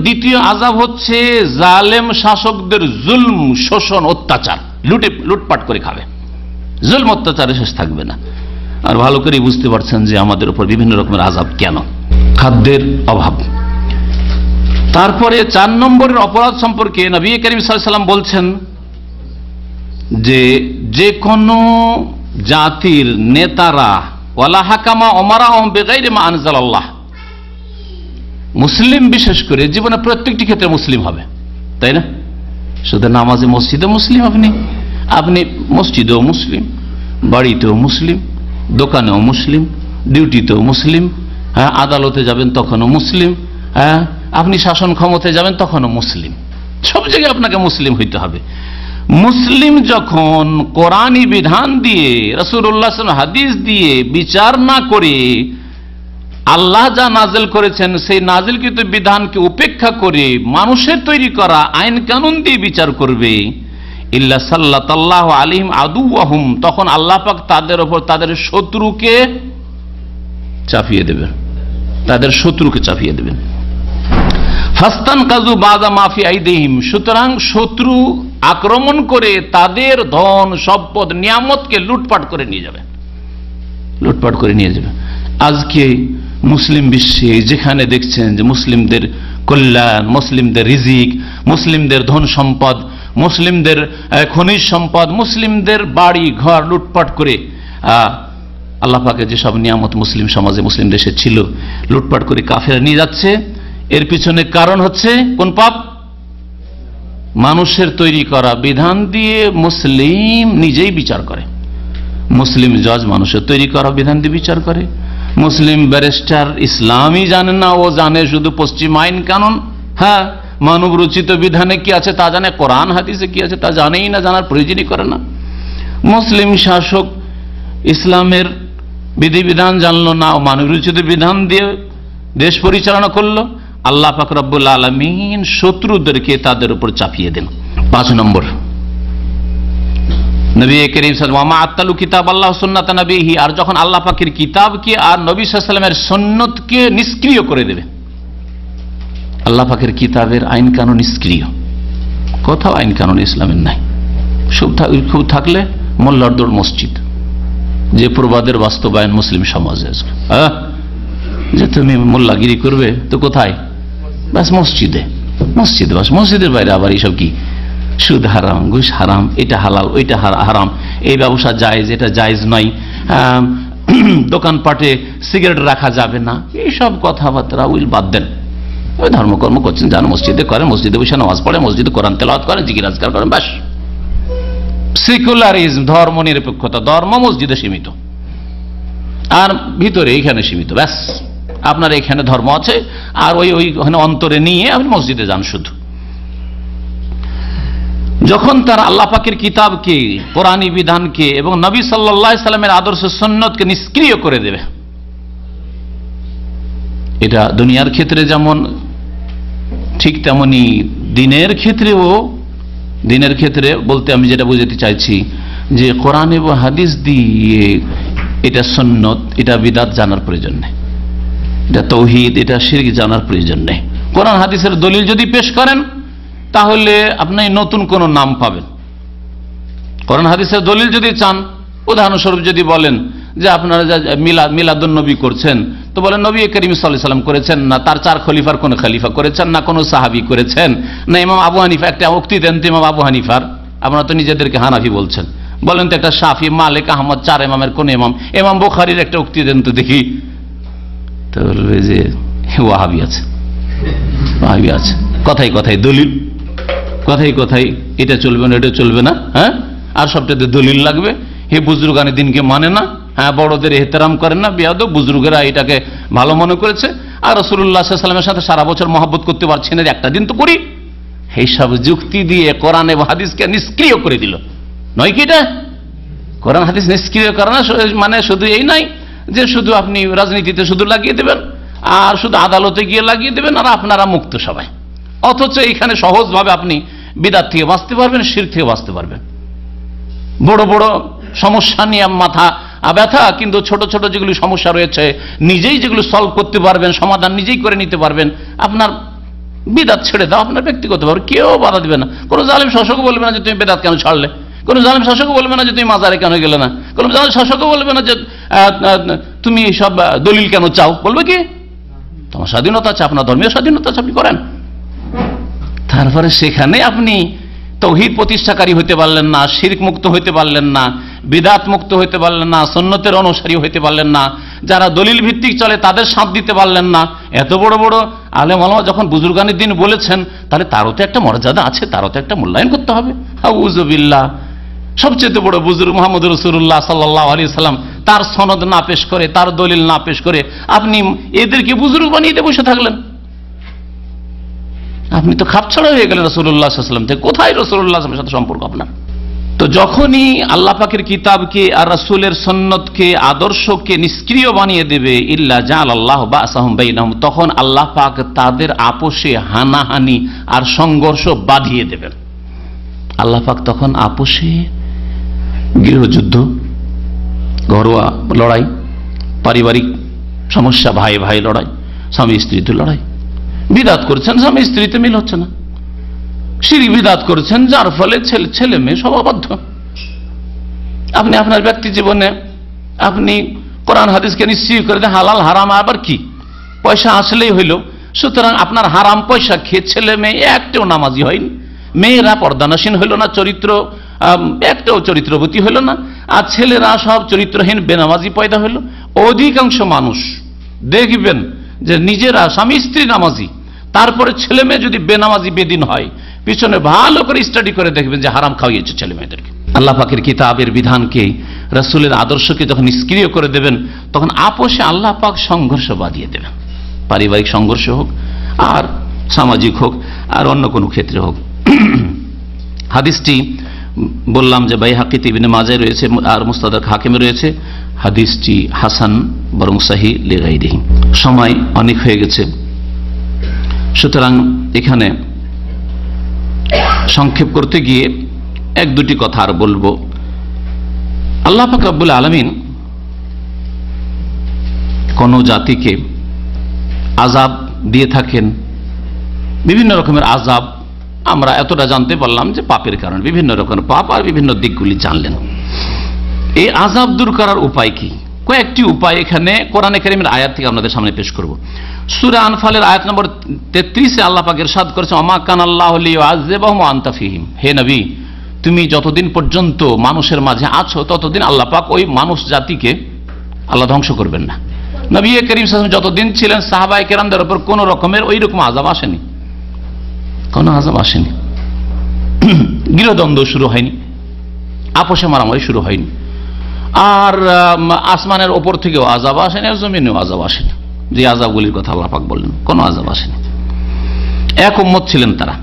দ্বিতীয় আযাব হচ্ছে জালেম শাসকদের জুলম, শোষণ, অত্যাচার, লুটপাট করে খাবে, জুলম অত্যাচারে শেষ থাকবে না। আর ভালো করে বুঝতে পারছেন যে আমাদের উপর বিভিন্ন রকমের আযাব কেন, খাদ্যের অভাব। তারপরে 4 নম্বরের অপরাধ সম্পর্কে নবী করিম সাল্লাল্লাহু আলাইহি ওয়াসাল্লাম বলছেন যে কোনো জাতির নেতারা ওয়ালা হাকামা ওমারাহুম বিগাইরি মা আনজালাল্লাহ, মুসলিম বিশেষ করে জীবনে প্রত্যেকটি ক্ষেত্রে মুসলিম হবে, তাই না? শুধু নামাজে মসজিদে মুসলিম, আপনি মসজিদেও মুসলিম, বাড়িতেও মুসলিম, দোকানেও মুসলিম, ডিউটিতেও মুসলিম, হ্যাঁ, আদালতে যাবেন তখনও মুসলিম, হ্যাঁ, আপনি শাসন ক্ষমতায় যাবেন তখনও মুসলিম, সব জায়গায় আপনাকে মুসলিম হইতে হবে। মুসলিম যখন কোরআনী বিধান দিয়ে, রাসূলুল্লাহ সাল্লাল্লাহু আলাইহি ওয়াসাল্লাম হাদিস দিয়ে বিচার না করে আল্লাহ যা নাজিল করেছেন সেই নাজিলকৃত বিধানকে উপেক্ষা করে মানুষের তৈরি করা আইন কানুন দিয়ে বিচার করবে, ইল্লা সাল্লাল্লাহু আলাইহিম আদুওয়াহুম, তখন আল্লাহ পাক তাদের উপর তাদের শত্রুকে চাপিয়ে দেবেন, তাদের শত্রুকে চাপিয়ে দেবেন। ফাস্তানকাযু বাযা মা ফি আইদিহিম, সুতরাং শত্রু আক্রমণ করে তাদের ধন সম্পদ নিয়ামতকে লুটপাট করে নিয়ে যাবে, লুটপাট করে নিয়ে যাবে। আজকে মুসলিম বিশ্বে যেখানে দেখছেন যে মুসলিমদের কল্যাণ, মুসলিমদের রিজিক, মুসলিমদের ধন সম্পদ, মুসলিমদের খনিজ সম্পদ, মুসলিমদের বাড়ি ঘর লুটপাট করে আল্লাহ পাকের যেসব নিয়ামত মুসলিম সমাজে, মুসলিম দেশে ছিল, লুটপাট করে কাফেররা নিয়ে যাচ্ছে। এর পিছনে কারণ হচ্ছে কোন পাপ? মানুষের তৈরি করা বিধান দিয়ে মুসলিম নিজেই বিচার করে, মুসলিম জজ মানুষের তৈরি করা বিধান দিয়ে বিচার করে। মুসলিম ব্যারিস্টার ইসলামই জানে না, ও জানে শুধু পশ্চিম আইন কানুন, হ্যাঁ, মানব রচিত বিধানে কি আছে তা জানে, কোরআন হাদিসে কি আছে তা জানেই না, জানার প্রয়োজনই করে না। মুসলিম শাসক ইসলামের বিধিবিধান জানলো না, ও মানব রচিত বিধান দিয়ে দেশ পরিচালনা করলো। আল্লাহ পাক রব্বুল আলামিন শত্রুদেরকে তাদের উপর চাপিয়ে দেন। 5 নম্বর, নবী করিম সাল্লাল্লাহু আলাইহি ওয়া সাল্লাম আত্তালু কিতাবাল্লাহ সুন্নাত নবীহি, আর যখন আল্লাহ পাকের কিতাবকে আর নবী সাল্লাল্লাহু আলাইহি ওয়াসাল্লামের সুন্নতকে নিষ্ক্রিয় করে দেবে। আল্লাহ পাকের কিতাবের আইন কানুন নিষ্ক্রিয়, কোথাও আইন কানুন ইসলামের নাই। খুব থাকলে মোল্লার দৌড় মসজিদ, যে প্রবাদের বাস্তবায়ন মুসলিম সমাজে, যে তুমি মোল্লাগিরি করবে তো কোথায়? বাস মসজিদে, মসজিদে বাস, মসজিদের বাইরে আবার এইসব কি সুদ হারাম, ঘুষ হারাম, এটা হালাল, ওইটা হারাম, এই ব্যবসা জায়েজ, এটা জায়েজ নয়, দোকানপাটে সিগারেট রাখা যাবে না, এইসব কথাবার্তা উইল বাদ দেন। ওই ধর্মকর্ম করছেন, যান মসজিদে করেন, মসজিদে বসে নামাজ পড়েন, মসজিদে কোরআন তেলাওয়াত করেন, জিকির আজকার করেন, ব্যাস। সেকুলারিজম, ধর্ম নিরপেক্ষতা, ধর্ম মসজিদে সীমিত আর ভিতরে এইখানে সীমিত, ব্যাস। আপনার এখানে ধর্ম আছে আর ওইখানে অন্তরে নিয়ে আপনি মসজিদে যান শুধু। যখন তারা আল্লাহ পাকের কিতাবকে, কোরআনী বিধানকে এবং নবী সাল্লাল্লাহু আলাইহি সাল্লামের আদর্শ সুন্নতকে নিষ্ক্রিয় করে দেবে, এটা দুনিয়ার ক্ষেত্রে যেমন ঠিক তেমনি দিনের ক্ষেত্রেও, দিনের ক্ষেত্রে বলতে আমি যেটা বুঝাতে চাইছি যে কোরআন এবং হাদিস দিয়ে এটা সুন্নত, এটা বিদআত জানার প্রয়োজন নেই, এটা তাওহীদ, এটা শিরক জানার প্রয়োজন নেই। কোরআন হাদিসের দলিল যদি পেশ করেন তাহলে আপনি নতুন কোন নাম পাবেন। কোরআন হাদিসের দলিল যদি চান, উদাহরণস্বরূপ যদি বলেন যে আপনারা মিলাদুন নবী করছেন, তো বলেন নবী করিম সাল্লাল্লাহু আলাইহি ওয়াসাল্লাম করেছেন না, তার 4 খলিফার কোন খলিফা করেছেন না, কোন সাহাবী করেছেন না, ইমাম আবু হানিফা, একটা উক্তি দেন তো ইমাম আবু হানিফার, আপনারা তো নিজেদেরকে হানাফি বলছেন, বলেন তো একটা শাফি, মালিক, আহমদ, 4 ইমামের কোন ইমাম, ইমাম বুখারীর একটা উক্তি দেন তো দেখি, তো বলবে যে ওয়াহাবি আছে, ওয়াহাবি আছে, কথাই কথাই দলিল, কথাই কথাই এটা চলবে না, এটা চলবে না, হ্যাঁ, আর সবটাতে দলিল লাগবে। হে বুজুর্গানে দিনকে মানে না, হ্যাঁ, বড়দের এহতেরাম করেন না, বিয়াদব, বুজুর্গেরা এটাকে ভালো মনে করেছে, আর রাসূলুল্লাহ সাল্লাল্লাহু আলাইহি ওয়াসাল্লামের সাথে সারা বছর মহব্বত করতে পারছি না, একটা দিন তো করি, এইসব যুক্তি দিয়ে কোরআন এবং হাদিসকে নিষ্ক্রিয় করে দিল। নয় কি এটা? কোরআন হাদিস নিষ্ক্রিয় করা না মানে শুধু এই নাই যে শুধু আপনি রাজনীতিতে শুধু লাগিয়ে দেবেন আর শুধু আদালতে গিয়ে লাগিয়ে দেবেন আর আপনারা মুক্ত সবাই, অথচ এইখানে সহজভাবে আপনি বিদআত থেকে বাঁচতে পারবেন, শিরক থেকে বাঁচতে পারবেন। বড় বড় সমস্যা নিয়ে মাথা ব্যথা, কিন্তু ছোট ছোট যেগুলি সমস্যা রয়েছে নিজেই যেগুলো সলভ করতে পারবেন, সমাধান নিজেই করে নিতে পারবেন, আপনার বিদআত ছেড়ে দাও, আপনার ব্যক্তিগত ভাবে কেউ বাধা দিবে না। কোনো জালেম শাসকও বলবে না যে তুমি বিদআত কেন ছাড়লে, কোনো জালেম শাসকও বলবে না যে তুমি মাজারে কেন গেলে না, কোনো জালেম শাসকও বলবে না যে তুমি সব দলিল কেন চাও। বলবে কি? তোমার স্বাধীনতা আছে, আপনার ধর্মীয় স্বাধীনতা আছে, আপনি করেন। তারপরে সেখানে আপনি তাওহীদ প্রতিষ্ঠাকারী হইতে পারলেন না, শিরক মুক্ত হইতে পারলেন না, বিদআত মুক্ত হইতে পারলেন না, সুন্নতের অনুসারী হইতে পারলেন না, যারা দলিল ভিত্তিক চলে তাদের সাথ দিতে পারলেন না। এত বড় বড় আলেম ওলামা যখন বুজুর্গানের দিন বলেছেন, তাহলে তারও তো একটা মর্যাদা আছে, তারও তো একটা মূল্যায়ন করতে হবে। আউযু বিল্লাহ, সবচেয়ে বড় বুজুর্গ মুহাম্মদ রাসূলুল্লাহ সাল্লাল্লাহু আলাইহি সাল্লাম, তার সনদ না পেশ করে, তার দলিল না পেশ করে আপনি এদেরকে বুজুর্গ বানিয়ে দিয়ে বসে থাকলেন। আপনি তো খাপছাড়া হয়ে গেলেন রাসূলুল্লাহ সাল্লাল্লাহু আলাইহি ওয়াসাল্লাম থেকে। কোথায় রাসূলুল্লাহ সাল্লাল্লাহু আলাইহি ওয়াসাল্লামের সাথে সম্পর্ক আপনার? তো যখনই আল্লাহ পাকের কিতাবকে আর রাসূলের সুন্নতকে, আদর্শকে নিষ্ক্রিয় বানিয়ে দেবে, ইল্লা জাআলাল্লাহু বাসাহুম বাইনাহুম, তখন আল্লাহ পাক তাদের আপোষে হানাহানি আর সংঘর্ষ বাঁধিয়ে দেবেন। আল্লাহ পাক তখন আপোষে গৃহযুদ্ধ, ঘরোয়া লড়াই, পারিবারিক সমস্যা, ভাই ভাই লড়াই, স্বামী স্ত্রীতে লড়াই, বিদআত করছেন স্বামী স্ত্রীতে মিল হচ্ছে না, শিরক বিদআত করেছেন যার ফলে ছেলে মেয়ে সব অবাধ্য। আপনি আপনার ব্যক্তি জীবনে আপনি কোরআন হাদিসকে নিশ্চয় করে দেন, হালাল হারাম আবার কি, পয়সা আসলেই হইল। সুতরাং আপনার হারাম পয়সা খেয়ে ছেলে মেয়ে একটাও নামাজি হয়নি, মেয়েরা পর্দানসীন হইল না, চরিত্র একটাও চরিত্রবতী হইল না, আর ছেলেরা সব চরিত্রহীন বেনামাজি পয়দা হইল। অধিকাংশ মানুষ দেখবেন যে নিজেরা স্বামী স্ত্রী নামাজি, তারপরে ছেলে মেয়ে যদি বেনামাজি বেদিন হয়, পিছনে ভালো করে স্টাডি করে দেখবেন যে হারাম খাওয়াইছে ছেলে মেয়েদেরকে। আল্লাহ পাকের কিতাবের বিধানকে, রাসূলের আদর্শকে যখন নিষ্ক্রিয় করে দেবেন, তখন আপোষে আল্লাহ পাক সংঘর্ষ বাঁধিয়ে দেবেন। পারিবারিক সংঘর্ষ হোক, আর সামাজিক হোক, আর অন্য কোনো ক্ষেত্রে হোক। হাদিসটি বললাম যে বাইহাকিতে, ইবনে মাজায় রয়েছে, আর মুস্তাদরাক হাকিমে রয়েছে। হাদিসটি হাসান বরং সহিহ লিগাইরিহি। সময় অনেক হয়ে গেছে, সুতরাং এখানে সংক্ষেপ করতে গিয়ে এক দুটি কথা আর বলবো। আল্লাহ পাক রব্বুল আলামিন কোন জাতিকে আযাব দিয়ে থাকেন, বিভিন্ন রকমের আযাব। আমরা এতটা জানতে পারলাম যে পাপের কারণে, বিভিন্ন রকমের পাপ আর বিভিন্ন দিকগুলি জানলেন। এই আযাব দূর করার উপায় কি? কয়েকটি উপায় এখানে কোরআনে কারীমের আয়াত থেকে আপনাদের সামনে পেশ করব। সূরা আনফালের আয়াত নম্বর 33-এ আল্লাহ পাক ইরশাদ করেছেন, ওমা কানাল্লাহু লিয়ুআযযিবাহুম ওয়া আনতা ফীহিম। হে নবী, তুমি যতদিন পর্যন্ত মানুষের মাঝে আছো, ততদিন আল্লাহ পাক ওই মানুষ জাতিকে আল্লাহ ধ্বংস করবেন না। নবী করিম সাল্লাল্লাহু আলাইহি ওয়াসাল্লাম যতদিন ছিলেন, সাহাবায়ে কেরামদের উপর কোন রকমের ওই রকম আযাব আসেনি, কোনো আযাব আসেনি। গৃহদ্বন্দ্ব শুরু হয়নি, আপোষে মারামারি শুরু হয়নি, আর আসমানের ওপর থেকেও আযাব আসেনি, আর জমিনেও আযাব আসেনি। যে আযাবগুলির কথা আল্লাহ পাক বললেন, কোনো আযাব আসেনি। এক উম্মত ছিলেন তারা।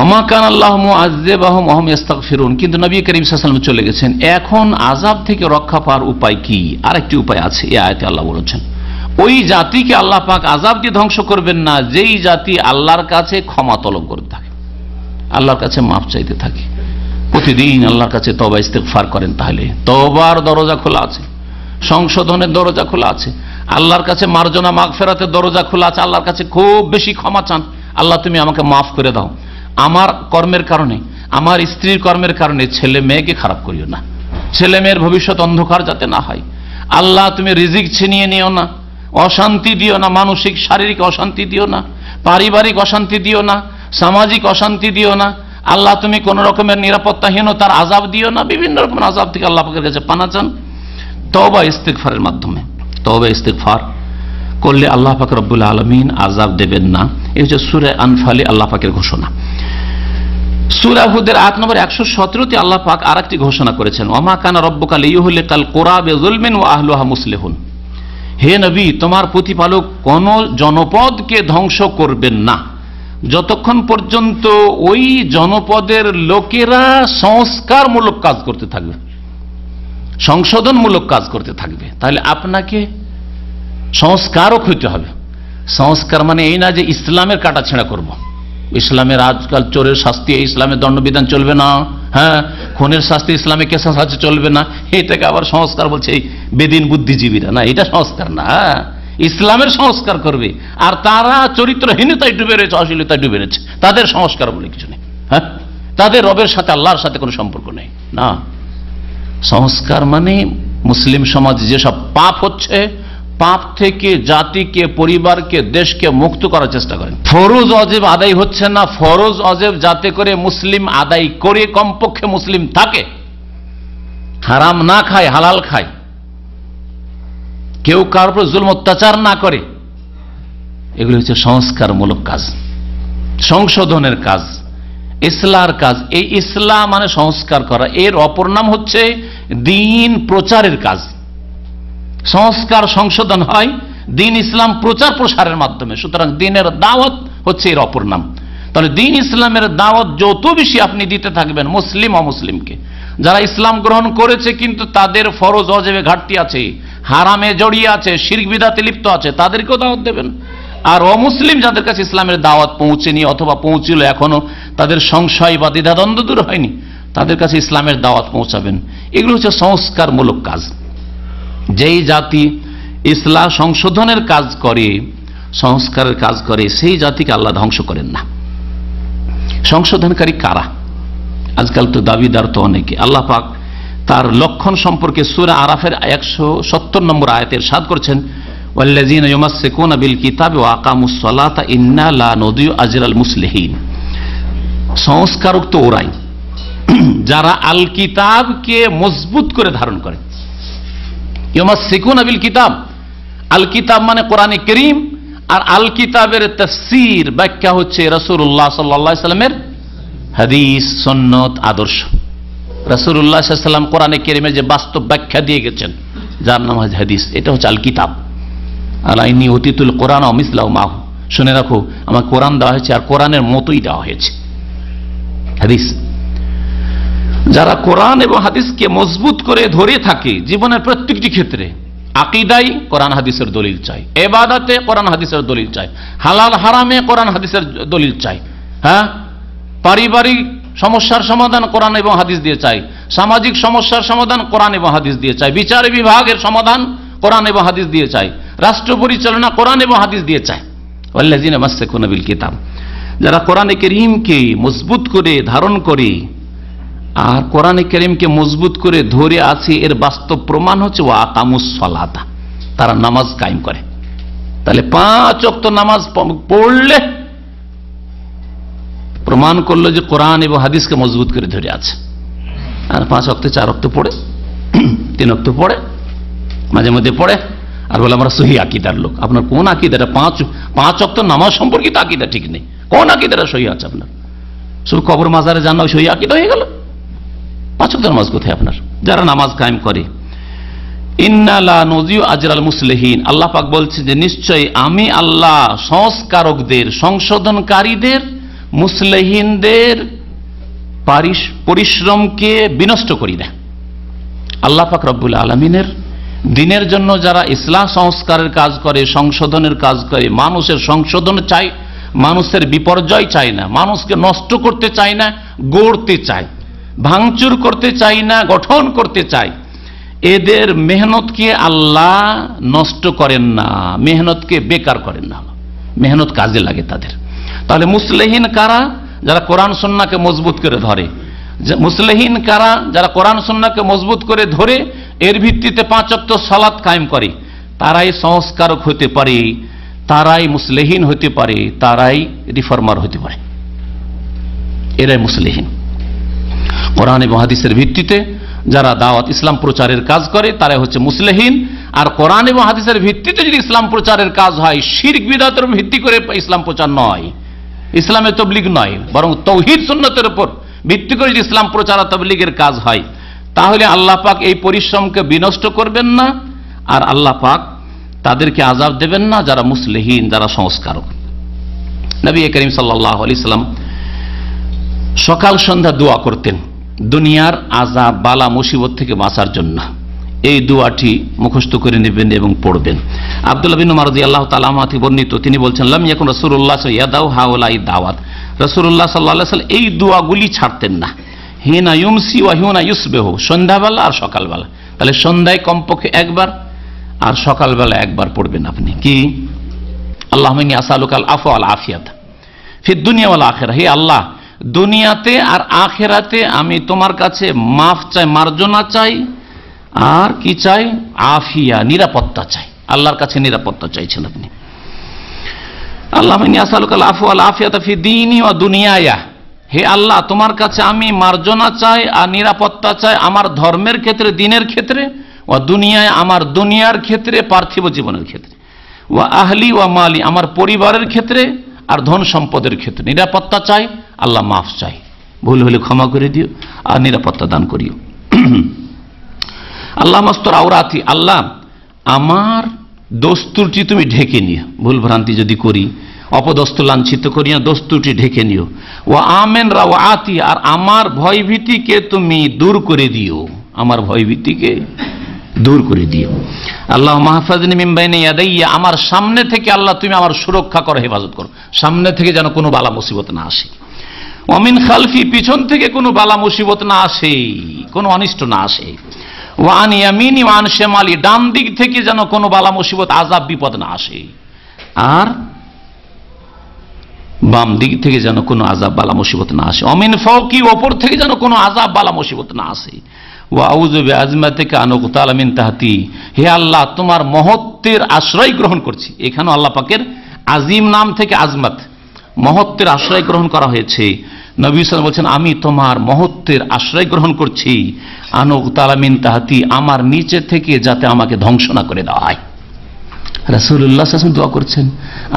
ওমা কানাল্লাহু মুআযযিবাহুম ওয়া হুম ইস্তাগফিরুন। কিন্তু নবী করিম সাল্লাল্লাহু আলাইহি ওয়াসাল্লাম চলে গেছেন। এখন আযাব থেকে রক্ষা পাওয়ার উপায় কি? আরেকটি উপায় আছে, এই আয়াতে আল্লাহ বলেছেন, ওই জাতিকে আল্লাহ পাক আযাব দিয়ে ধ্বংস করবেন না, যেই জাতি আল্লাহর কাছে ক্ষমা তলব করতে থাকে, আল্লাহর কাছে মাফ চাইতে থাকে, প্রতিদিন আল্লাহর কাছে তওবা ইস্তেগফার করেন, তাহলে তওবার দরজা খোলা আছে, সংশোধনের দরজা খোলা আছে, আল্লাহর কাছে মার্জনা মাগফিরাতের দরজা খোলা আছে। আল্লাহর কাছে খুব বেশি ক্ষমা চান, আল্লাহ তুমি আমাকে মাফ করে দাও, আমার কর্মের কারণে, আমার স্ত্রীর কর্মের কারণে ছেলে মেয়েকে খারাপ করিও না, ছেলে মেয়ের ভবিষ্যৎ অন্ধকার যাতে না হয়। আল্লাহ তুমি রিজিক ছিনিয়ে নিও না, অশান্তি দিও না, মানসিক শারীরিক অশান্তি দিও না, পারিবারিক অশান্তি দিও না, সামাজিক অশান্তি দিও না। আল্লাহ তুমি কোন রকমের নিরাপত্তাহীনতার আযাব দিও না। বিভিন্ন রকমের আযাব থেকে আল্লাহ পাকের কাছে পানা চান তওবা ইস্তিগফারের মাধ্যমে। তওবা ইস্তিগফার করলে আল্লাহ পাক রব্বুল আলামিন আযাব দেবেন না। এই হচ্ছে সূরা আনফালে আল্লাহ পাকের ঘোষণা। সূরা হুদের আয়াত নম্বর 117-তে আল্লাহ পাক আরেকটি ঘোষণা করেছেন, ওমা কানা রব্বুকা লিয়ুহলিকাল কুরা বিযুলমিন ওয়া আহলুহা মুসলিহুন। হে নবী, তোমার প্রতিপালক কোন জনপদকে ধ্বংস করবেন না যতক্ষণ পর্যন্ত ওই জনপদের লোকেরা সংস্কারমূলক কাজ করতে থাকবে, সংশোধনমূলক কাজ করতে থাকবে। তাহলে আপনাকে সংস্কারক হইতে হবে। সংস্কার মানে এই না যে ইসলামের কাটাছেঁড়া করব, ইসলামের আজকাল চোরের শাস্তি, ইসলামের দণ্ডবিধান চলবে না, হ্যাঁ, খুনের শাস্তি ইসলামে কেসাস আছে, চলবে না। এটাকে আবার সংস্কার বলছে এই বেদিন বুদ্ধিজীবীরা। না, এটা সংস্কার না, ইসলামের সংস্কার করবে। আর তারা চরিত্রহীনতায় ডুবে রয়েছে, অশ্লীলতায় ডুবে রয়েছে, তাদের সংস্কার বলে কিছু নেই। হ্যাঁ, তাদের রবের সাথে, আল্লাহর সাথে কোনো সম্পর্ক নেই। না, সংস্কার মানে মুসলিম সমাজ যেসব পাপ হচ্ছে, পাপ থেকে জাতিকে, পরিবারকে, দেশকে মুক্ত করার চেষ্টা করেন। ফরজ অজেব আদায় হচ্ছে না, ফরজ অজেব যাতে করে মুসলিম আদায় করে কমপক্ষে মুসলিম থাকে, হারাম না খায়, হালাল খায়, কেউ কার উপর জুলম অত্যাচার না করে। এগুলো হচ্ছে সংস্কারমূলক কাজ, সংশোধনের কাজ, ইসলার কাজ। এই ইসলাম মানে সংস্কার করা, এর অপর নাম হচ্ছে দ্বীন প্রচারের কাজ। সংস্কার সংশোধন হয় দ্বীন ইসলাম প্রচার প্রসারের মাধ্যমে। সুতরাং দ্বীনের দাওয়াত হচ্ছে এর অপর নাম। তাহলে দ্বীন ইসলামের দাওয়াত যত বেশি আপনি দিতে থাকবেন মুসলিম অমুসলিমকে, যারা ইসলাম গ্রহণ করেছে কিন্তু তাদের ফরজ অজেবে ঘাটতি আছে, হারামে জড়িয়ে আছে, শিরক বিদআতে লিপ্ত আছে, তাদেরকেও দাওয়াত দেবেন। আর অমুসলিম যাদের কাছে ইসলামের দাওয়াত পৌঁছেনি অথবা পৌঁছিল, এখনো তাদের সংশয় বা দ্বিধাদ্বন্দ্ব দূর হয়নি, তাদের কাছে ইসলামের দাওয়াত পৌঁছাবেন। এগুলো হচ্ছে সংস্কারমূলক কাজ। যেই জাতি ইসলাম সংশোধনের কাজ করে, সংস্কারের কাজ করে, সেই জাতিকে আল্লাহ ধ্বংস করেন না। সংশোধনকারী কারা? আজকাল তো দাবিদার তো অনেকে। আল্লাহ পাক তার লক্ষণ সম্পর্কে সূরা আরাফের 170 নম্বর আয়াতে ইরশাদ করেছেন, ওয়াল্লাযীনা ইউমাসসিকুনা বিল কিতাবি ওয়া আকামুস সালাতা ইন্না লা নুদিউ আজরাল মুসলিহিন। সংস্কারক তো ওরাই যারা আল কিতাবকে মজবুত করে ধারণ করে। ইউমাসসিকুনা বিল কিতাব, আল কিতাব মানে কোরআনে কারীম, আর আল কিতাবের তাফসীর ব্যাখ্যা হচ্ছে রাসূলুল্লাহ সাল্লাল্লাহু আলাইহি সাল্লামের হাদিস, সুন্নাত, আদর্শ। রাসূলুল্লাহ সাল্লাল্লাহু আলাইহি সাল্লাম কোরআনে কারীমের যে বাস্তব ব্যাখ্যা দিয়ে গেছেন, যার নাম হাদিস, এটা হচ্ছে আল কিতাব। আলা ইন্নী উতিতুল কোরআন ওয়া মিসলাহু মাহু, শুনে রাখো আমার কোরআন দেওয়া হয়েছে আর কোরআনের মতোই দেওয়া হয়েছে হাদিস। যারা কোরআন এবং হাদিসকে মজবুত করে ধরে থাকে জীবনের প্রত্যেকটি ক্ষেত্রে, আকীদায় কোরআন হাদিসের দলিল চাই, ইবাদতে কোরআন হাদিসের দলিল চাই, হালাল হারামে কোরআন হাদিসের দলিল চাই, হ্যাঁ, পারিবারিক সমস্যার সমাধান কোরআন এবং হাদিস দিয়ে চাই, সামাজিক সমস্যার সমাধান কোরআন এবং হাদিস দিয়ে চাই, বিচার বিভাগের সমাধান কোরআন এবং হাদিস দিয়ে চাই, রাষ্ট্র পরিচালনা কোরআন এবং হাদিস দিয়ে চাই। ওয়াল্লাযীনা মাসসাকুনা বিল কিতাব, যারা কোরআনে কারীমকে মজবুত করে ধারণ করে আর কোরআনে কারীমকে মজবুত করে ধরে আছে, এর বাস্তব প্রমাণ হচ্ছে ওয়া আকামুস সালাতা, তারা নামাজ কায়েম করে। তাহলে 5 ওয়াক্ত নামাজ পড়লে প্রমাণ করলো যে কোরআন এবং হাদিসকে মজবুত করে ধরে আছে। আর 5 ওয়াক্ত 4 ওয়াক্ত পড়ে, 3 ওয়াক্ত পড়ে, মাঝে মধ্যে পড়ে, আর বলে আমরা সহি আকীদার লোক। আপনার কোন আকীদাটা? 5 ওয়াক্ত নামাজ সম্পর্কিত আকীদা ঠিক নেই। কোন আকীদাটা সহি আছে আপনার? শুধু কবর মাজারে যান না, সহি আকীদা হয়ে গেল? 5 ওয়াক্ত নামাজ কোথায় আপনার? যারা নামাজ কায়েম করে, ইন্না লা নুদিউ আজরাল মুসলিহিন, আল্লাহ পাক বলছে যে নিশ্চয়ই আমি আল্লাহ সংস্কারকদের, সংশোধনকারীদের, মুসলিহিনদের পরিশ্রমকে বিনষ্ট করি না। আল্লাহ পাক রব্বুল আলামিনের দ্বীনের জন্য যারা ইসলাম সংস্কারের কাজ করে, সংশোধনের কাজ করে, মানুষের সংশোধন চায়, মানুষের বিপর্যয় চায় না, মানুষকে নষ্ট করতে চায় না, গড়তে চায়, ভাঙচুর করতে চাই না, গঠন করতে চাই, এদের মেহনতকে আল্লাহ নষ্ট করেন না, মেহনতকে বেকার করেন না, মেহনত কাজে লাগে তাদের। তাহলে মুসলিহিন কারা? যারা কোরআন সুন্নাহকে মজবুত করে ধরে। মুসলিহিন কারা? যারা কোরআন সুন্নাহকে মজবুত করে ধরে এর ভিত্তিতে 5 ওয়াক্ত সালাত কায়েম করে। তারাই সংস্কারক হতে পারে, তারাই মুসলিহিন হতে পারে, তারাই রিফর্মার হতে পারে, এরাই মুসলিহিন। কোরআন এবং হাদিসের ভিত্তিতে যারা দাওয়াত ইসলাম প্রচারের কাজ করে তারা হচ্ছে মুসলিহিন। আর কোরআন এবং হাদিসের ভিত্তিতে যদি ইসলাম প্রচারের কাজ হয়, শিরক বিদআতের ভিত্তি করে ইসলাম প্রচার নয়, ইসলামে তাবলীগ নয়, বরং তাওহীদ সুন্নাতের উপর ভিত্তি করে যদি ইসলাম প্রচার আর তাবলীগের কাজ হয়, তাহলে আল্লাহ পাক এই পরিশ্রমকে বিনষ্ট করবেন না, আর আল্লাহ পাক তাদেরকে আযাব দেবেন না যারা মুসলিহিন, যারা সংস্কারক। নবী করিম সাল্লাল্লাহু আলাইহি সাল্লাম সকাল সন্ধ্যা দোয়া করতেন দুনিয়ার আযাব, বালা, মুসিবত থেকে বাঁচার জন্য। এই দোয়াটি মুখস্থ করে নেবেন এবং পড়বেন। আব্দুল্লাহ বিন উমর রাদিয়াল্লাহু তাআলা আনহু থেকে বর্ণিত, তিনি বলছেন, লাম ইয়াকুন রাসূলুল্লাহ ইয়াদাউ হাউলাই দাওয়াত, রাসূলুল্লাহ সাল্লাল্লাহু আলাইহি ওয়াসাল্লাম এই দোয়াগুলি ছাড়তেন না, হিনা ইউমসি ওয়া হিনা ইউসবিহু, সন্ধ্যাবেলা আর সকালবেলা। তাহলে সন্ধ্যায় কমপক্ষে একবার আর সকালবেলা একবার পড়বেন আপনি। কি? আল্লাহুম্মা ইন্নী আসআলুকাল আফওয়া ওয়াল আফিয়াত ফিদ দুনিয়া ওয়াল আখিরাহ, হে আল্লাহ দুনিয়াতে আর আখিরাতে আমি তোমার কাছে মাফ চাই, মার্জনা চাই, আর কি চাই? আফিয়া, নিরাপত্তা চাই। আল্লাহর কাছে নিরাপত্তা চাইছেন আপনি। আল্লাহুম্মা ইন্নী আসআলুকাল আফওয়া ওয়াল আফিয়াতা ফি দীনি ওয়া দুনিয়ায়া, হে আল্লাহ তোমার কাছে আমি মার্জনা চাই আর নিরাপত্তা চাই আমার ধর্মের ক্ষেত্রে, দিনের ক্ষেত্রে, ওয়া দুনিয়ায় আমার দুনিয়ার ক্ষেত্রে, পার্থিব জীবনের ক্ষেত্রে, ওয়া আহলি ওয়া মালি আমার পরিবারের ক্ষেত্রে আর ধন সম্পদের ক্ষেত্রে নিরাপত্তা চাই। আল্লাহ মাফ চাই, ভুল হলে ক্ষমা করে দিও আর নিরাপত্তা দান করিও। আল্লাহ মাস্তর আওরাতি, আল্লাহ আমার দোস্তুরটি তুমি ঢেকে নিও, ভুল ভ্রান্তি যদি করি, অপদস্থ লাঞ্ছিত করি না, দোস্তুরটি ঢেকে নিও। ওয়া আমেন রাওয়াতি আর আমার ভয়ভীতিকে তুমি দূর করে দিও, আমার ভয়ভীতিকে দূর করে দিও। আল্লাহ মাহফাজনি মিন বাইনি ইয়াদাইয়া আমার সামনে থেকে আল্লাহ তুমি আমার সুরক্ষা করো, হেফাজত করো, সামনে থেকে যেন কোনো বালা মুসিবত না আসে। ওয়া মিন খালফি পিছন থেকে কোনো বালা মুসিবত না আসে, কোনো অনিষ্ট না আসে। ওয়া আন ইয়ামিনি ওয়া আন শিমালি ডান দিক থেকে যেন কোনো বালা মুসিবত আযাব বিপদ না আসে, আর বাম দিক থেকে যেন কোনো আযাব বালা মুসিবত না আসে। অমিন ফাওকি ওপর থেকে যেন কোনো আযাব বালা মুসিবত না আসে। ওয়া আউযু বিআজমাতিকা আন উগতালা মিন তাহতি, হে আল্লাহ তোমার মহত্বের আশ্রয় গ্রহণ করছি। এখানে আল্লাহ পাকের আজিম নাম থেকে আজমত, মহত্বের আশ্রয় গ্রহণ করা হয়েছে। নবী সাল্লাল্লাহু আলাইহি ওয়াসাল্লাম বলছেন আমি তোমার মহত্বের আশ্রয় গ্রহণ করছি, আন উগতালা মিন তাহতি আমার নিচে থেকে যাতে আমাকে ধ্বংস না করে দেওয়া হয়। রাসূলুল্লাহ সাল্লাল্লাহু আলাইহি ওয়াসাল্লাম দোয়া করছেন,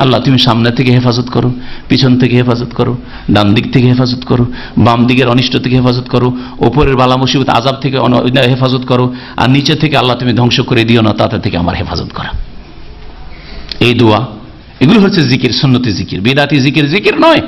আল্লাহ তুমি সামনে থেকে হেফাজত করো, পিছন থেকে হেফাজত করো, ডান দিক থেকে হেফাজত করো, বাম দিকের অনিষ্ট থেকে হেফাজত করো, ওপরের বালা মুসিবত আযাব থেকে হেফাজত করো, আর নিচে থেকে আল্লাহ তুমি ধ্বংস করে দিও না, তাতে থেকে আমার হেফাজত করা। এই দোয়া, এগুলো হচ্ছে জিকির, সুন্নতি জিকির, বিদাতি জিকির, জিকির নয়।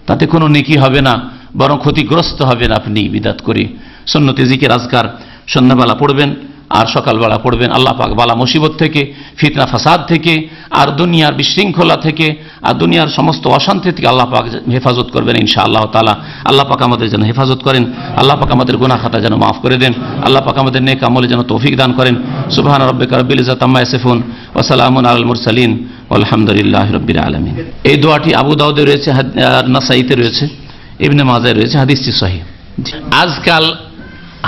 তাতে কোনো নেকি হবে না, বরং ক্ষতিগ্রস্ত হবেন আপনি বিদাত করে। সুন্নতি জিকির আজকার সন্ধ্যাবেলা পড়বেন আর সকালবেলা পড়বেন। আল্লাহ পাক বালা মুসিবত থেকে, ফিতনা ফাসাদ থেকে, আর দুনিয়ার বিশৃঙ্খলা থেকে, আর দুনিয়ার সমস্ত অশান্তি থেকে আল্লাহ পাক হেফাজত করবেন ইনশাআল্লাহ তাআলা। আল্লাহ পাক আমাদের যেন হেফাজত করেন, আল্লাহ পাক আমাদের গুনাহ খাতা যেন মাফ করে দেন, আল্লাহ পাক আমাদের নেক আমলে যেন তৌফিক দান করেন। সুবহান রাব্বিকা রাব্বিল ইজ্জাতি আম্মা ইয়াসিফুন ওয়া সালামুন আলাল মুরসালিন আলহামদুলিল্লাহি রাব্বিল আলামিন। এই দোয়াটি আবু দাউদে রয়েছে, নাসাইতে রয়েছে, ইবনে মাজাহ রয়েছে, হাদিসটি সহিহ। আজকাল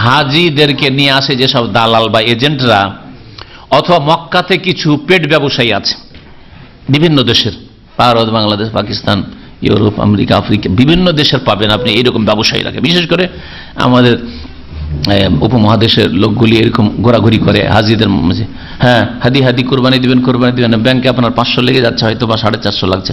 হাজিদেরকে নিয়ে আসে যেসব দালাল বা এজেন্টরা, অথবা মক্কাতে কিছু পেট ব্যবসায়ী আছে বিভিন্ন দেশের, Bharat, Bangladesh, Pakistan, Europe, America, Africa, বিভিন্ন দেশের পাবেন আপনি এইরকম ব্যবসায়ীরাকে। বিশেষ করে আমাদের উপমহাদেশের লোকগুলি এরকম ঘোরাঘুরি করে হাজিদের মাঝে। হ্যাঁ, হাদি কোরবানি দিবেন, ব্যাংকে আপনার 500 লেগে যাচ্ছে হয়তো, বা 450 লাগছে,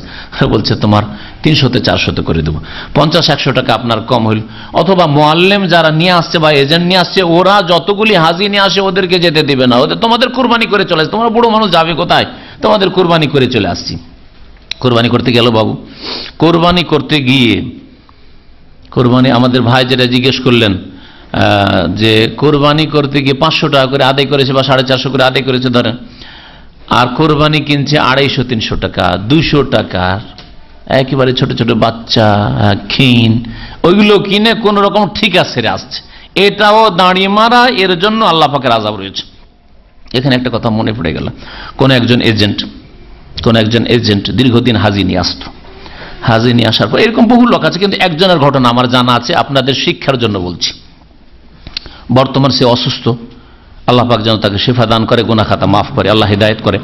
বলছে তোমার 300-তে 400-তে করে দেবো, 50-100 টাকা আপনার কম হইল। অথবা মোয়াল্লেম যারা নিয়ে আসছে বা এজেন্ট নিয়ে আসছে, ওরা যতগুলি হাজি নিয়ে আসে ওদেরকে যেতে দেবে না, ওদের তোমাদের কোরবানি করে চলে আসছে, তোমরা বুড়ো মানুষ যাবে কোথায়, তোমাদের কোরবানি করে চলে আসছি। কোরবানি করতে গেল বাবু, কোরবানি করতে গিয়ে কোরবানি আমাদের ভাই যেটা জিজ্ঞেস করলেন যে কোরবানি করতে গিয়ে 500 টাকা করে আদায় করেছে বা 450 করে আদায় করেছে ধরেন, আর কোরবানি কিনছে 250-300 টাকা, 200 টাকার একেবারে ছোট ছোট বাচ্চা ক্ষীণ, ওইগুলো কিনে কোন রকম ঠিক আছে আসছে, এটাও দাঁড়িয়ে মারা। এর জন্য আল্লাহ পাকের আযাব রয়েছে। এখানে একটা কথা মনে পড়ে গেল, কোন একজন এজেন্ট দীর্ঘদিন হাজি নিয়ে আসতো, হাজি নিয়ে আসার পর এরকম বহু লোক আছে, কিন্তু একজনের ঘটনা আমার জানা আছে, আপনাদের শিক্ষার জন্য বলছি। বর্তমান সে অসুস্থ, আল্লাহ পাক যেন তাকে শিফা দান করে, গুনাহ খাতা মাফ করে, আল্লাহ হিদায়াত করে,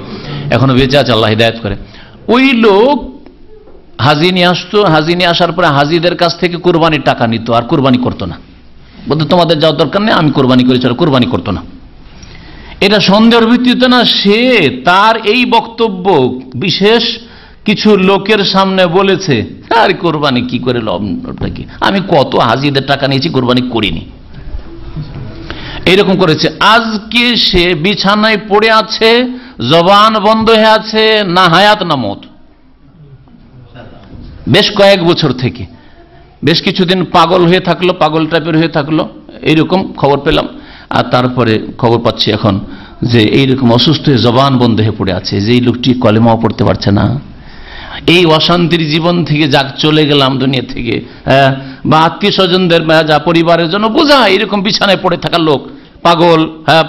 এখনো বেঁচে আছে, আল্লাহ হিদায়াত করে। ওই লোক হাজি নিয়ে আসতো, হাজি নিয়ে আসার পরে হাজিদের কাছ থেকে কোরবানির টাকা নিত, আর কোরবানি করতো না, বলতো তোমাদের যাওয়ার দরকার নেই, আমি কোরবানি করেছি, আর কোরবানি করতো না। এটা সন্দেহের ভিত্তিতে না, সে তার এই বক্তব্য বিশেষ কিছু লোকের সামনে বলেছে, আর কোরবানি কি করে, ওটা কি, আমি কত হাজিদের টাকা নিয়েছি, কোরবানি করিনি, এইরকম করেছে। আজকে সে বিছানায় পড়ে আছে, জবান বন্ধ হয়ে আছে, না হায়াত না মত, বেশ কয়েক বছর থেকে, বেশ কিছুদিন পাগল হয়ে থাকলো, পাগল টাইপের হয়ে থাকলো, এইরকম খবর পেলাম। আর তারপরে খবর পাচ্ছি এখন যে এইরকম অসুস্থ হয়ে জবান বন্ধ হয়ে পড়ে আছে, যে এই লোকটি কলেমাও পড়তে পারছে না, এই অশান্তির জীবন থেকে যাক চলে গেলাম দুনিয়া থেকে, বা আত্মীয় স্বজনদের যা পরিবারের জন্য বোঝা, এরকম বিছানায় পড়ে থাকা লোক পাগল,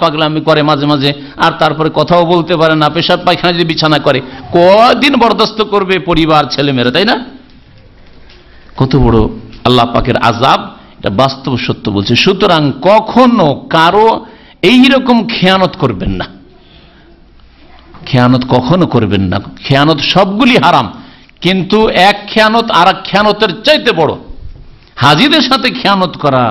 পাগলামি করে মাঝে মাঝে, আর তারপরে কথাও বলতে পারে না, পেশাব পায়খানা যদি বিছানা করে, কদিন বরদাস্ত করবে পরিবার ছেলেমেয়েরা, তাই না? কত বড় আল্লাহ পাকের আযাব, এটা বাস্তব সত্য বলছে। সুতরাং কখনো কারো এইরকম খেয়ানত করবেন না, খেয়ানত কখনো করবেন না। খেয়ানত সবগুলি হারাম, কিন্তু এক খেয়ানত আর এক খেয়ানতের চাইতে বড়। হাজিদের সাথে খেয়ানত করা,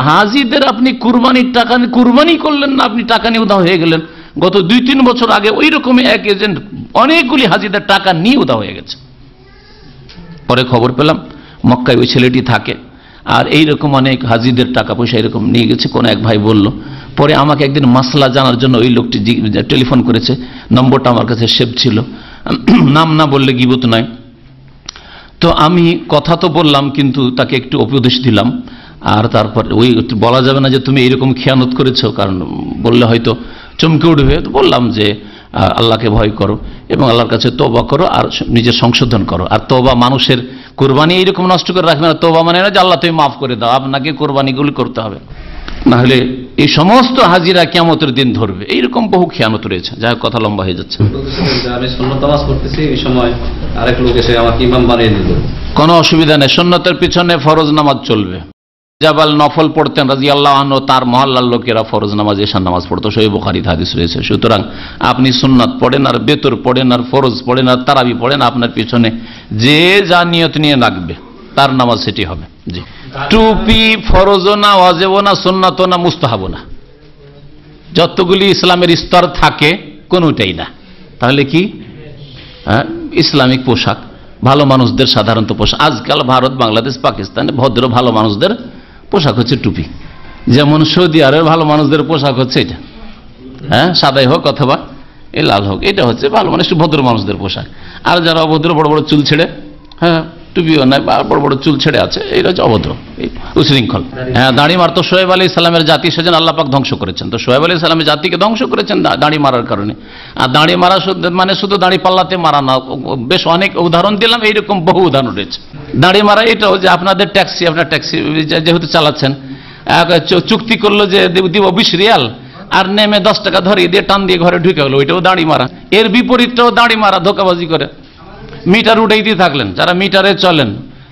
হাজিদের আপনি কুরবানির টাকা কুরবানি করলেন না, আপনি টাকা নিয়ে উধাও হয়ে গেলেন। গত 2-3 বছর আগে ওই রকমই এক এজেন্ট অনেকগুলি হাজিদের টাকা নিয়ে উধাও হয়ে গেছে। পরে খবর পেলাম মক্কায় ওই ছেলেটি থাকে, আর এইরকম অনেক হাজিদের টাকা পয়সা এরকম নিয়ে গেছে। কোন এক ভাই বলল, পরে আমাকে একদিন মাসলা জানার জন্য ওই লোকটি টেলিফোন করেছে, নম্বরটা আমার কাছে সেভ ছিল, নাম না বললে গীবত নয়। তো আমি কথা তো বললাম, কিন্তু তাকে একটু উপদেশ দিলাম, আর তারপর ওই বলা যাবে না যে তুমি এইরকম খেয়ানত করেছো, কারণ বললে হয়তো চমকে উঠবে। তো বললাম যে আল্লাহকে ভয় করো এবং আল্লাহর কাছে তওবা করো আর নিজের সংশোধন করো। আর তওবা মানুষের কোরবানি এইরকম নষ্ট করে রাখবে না। তওবা মানে না যে আল্লাহ তুমি মাফ করে দাও, আপনাকে কোরবানিগুলি করতে হবে, না হলে এই সমস্ত হাজিরা কিয়ামতের দিন ধরবে। এইরকম বহু খেয়ানত রয়েছে। যাই হোক, কথা লম্বা হয়ে যাচ্ছে। আমি সুন্নত নামাজ পড়তেছি, এই সময় আরেক লোক এসে আমাকে ইমাম বানিয়ে দিল। কোনো অসুবিধা নেই, সুন্নতের পিছনে ফরজ নামাজ চলবে। জাবাল নফল পড়তেন রাদিয়াল্লাহু আনহু, তার মহল্লার লোকেরা ফরজ নামাজ এশার নামাজ পড়তো, সহিহ বুখারীতে হাদিস রয়েছে। সুতরাং আপনি সুন্নাত পড়েন আর বেতর পড়েন আর ফরজ পড়েন আর তারাবি পড়েন, আপনার পিছনে যে যা নিয়ত নিয়ে লাগবে তার নামাজ সেটি হবে। জি, টুপি ফরজও না, ওয়াজিবও না, সুন্নাতও না, মুস্তাহাবও না, যতগুলি ইসলামের স্তর থাকে কোনোটাই না। তাহলে কি? ইসলামিক পোশাক, ভালো মানুষদের সাধারণত পোশাক। আজকাল ভারত, বাংলাদেশ, পাকিস্তানে ভদ্র ভালো মানুষদের পোশাক হচ্ছে টুপি। যেমন সৌদি আরবের ভালো মানুষদের পোশাক হচ্ছে এটা, সাদাই হোক অথবা এই লাল হোক, এটা হচ্ছে ভালো মানুষ, ভদ্র মানুষদের পোশাক। আর যারা অভদ্র, বড় বড় চুল ছেড়ে, টুপিও নাই বা বড় বড় চুল ছেড়ে আছে, এটা হচ্ছে অভদ্র, উশৃঙ্খল। দাড়ি মারতো শোয়েব আলাইহিস সালামের জাতি, সেজন্য আল্লাহ পাক ধ্বংস করেছেন। তো শোয়েব আলাইহিস সালামের জাতিকে ধ্বংস করেছেন দাড়ি মারার কারণে। আর দাড়ি মারা মানে শুধু দাড়ি পাল্লাতে মারা না, বেশ অনেক উদাহরণ দিলাম, এইরকম বহু উদাহরণ রয়েছে। দাড়ি মারা এটাও যে আপনাদের ট্যাক্সি, আপনার ট্যাক্সি যেহেতু চালাচ্ছেন, চুক্তি করলো যে দিব 20 রিয়াল, আর নেমে 10 টাকা ধরিয়ে দিয়ে টান দিয়ে ঘরে ঢুকে গেলো, ওইটাও দাড়ি মারা। এর বিপরীতটাও দাড়ি মারা, ধোকাবাজি করে মিটার উঠাইতে থাকলেন। যারা মিটারে চলেন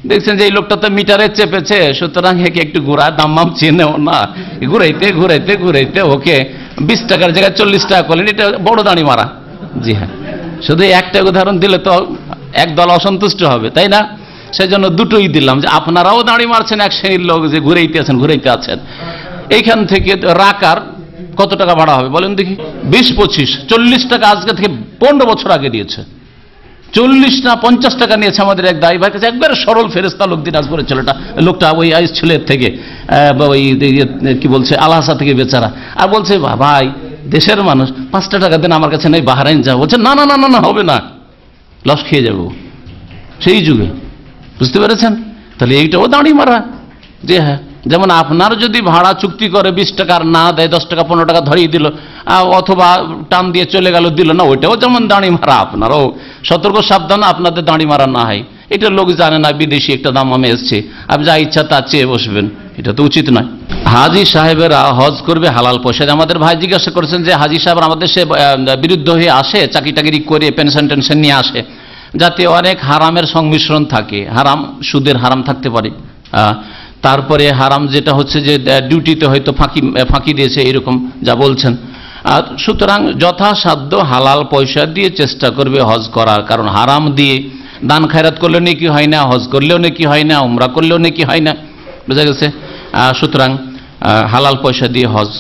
দেখছেন যে এই লোকটা তো মিটারে চেপেছে, সুতরাং একে একটু ঘুরা, দাম মাম চেনেও না, ঘুরাইতে ঘুরাইতে ঘুরাইতে ওকে 20 টাকার জায়গায় 40 টাকা করলেন, এটা বড় দাড়ি মারা। জি হ্যাঁ, শুধু একটা উদাহরণ দিলে তো একদল অসন্তুষ্ট হবে, তাই না? সেজন্য দুটোই দিলাম, যে আপনারাও দাড়ি মারছেন এক শ্রেণীর লোক, যে ঘুরাইতে আছেন। এইখান থেকে রাকার কত টাকা ভাড়া হবে বলেন দেখি? 20-25, 40 টাকা আজকে থেকে 15 বছর আগে দিয়েছে। 40 না 50 টাকা নিয়েছে আমাদের এক দায়ী ভাই কাছে, একবারে সরল ফেরেস্তা লোক, দিনাজপুরের ছেলেটা, লোকটা ওই আইস ছেলের থেকে, ওই কি বলছে আলহাসা থেকে বেচারা। আর বলছে ভাই দেশের মানুষ, 5 টাকা দেন, আমার কাছে নেই, বাহরাইন যাও। বলছে না না না না, হবে না, লস খেয়ে যাবো। সেই যুগে, বুঝতে পেরেছেন? তাহলে এইটাও দাঁড়ি মারা। যে হ্যাঁ, যেমন আপনার যদি ভাড়া চুক্তি করে 20 টাকা আর না দেয়, 10 টাকা 15 টাকা ধরিয়ে দিল, অথবা টান দিয়ে চলে গেল, দিল না, ওইটাও যেমন দাঁড়ি মারা। আপনারাও সতর্ক সাবধান, আপনাদের দাঁড়ি মারা না হয়। এটা লোক জানে না, বিদেশি একটা দাম আমি এসছে, আপনি যা ইচ্ছা তা চেয়ে বসবেন, এটা তো উচিত নয়। হাজি সাহেবেরা হজ করবে হালাল পয়সায়। আমাদের ভাই জিজ্ঞাসা করেছেন যে হাজি সাহেব আমাদের সে বিরুদ্ধ হয়ে আসে, চাকরি টাকরি করে পেনশন টেনশন নিয়ে আসে, যাতে অনেক হারামের সংমিশ্রণ থাকে, হারাম, সুদের হারাম থাকতে পারে, তারপরে হারাম যেটা হচ্ছে যে ডিউটিতে হয়তো ফাঁকি দিয়েছে, এরকম যা বলছেন। সুতরাং যথাসাধ্য হালাল পয়সা দিয়ে চেষ্টা করবে হজ করার, কারণ হারাম দিয়ে দান খায়রাত করলেও নেকি হয় না, হজ করলেও নেকি হয় না, উমরা করলেও নেকি হয় না, বুঝা গেছে? সুতরাং হালাল পয়সা দিয়ে হজ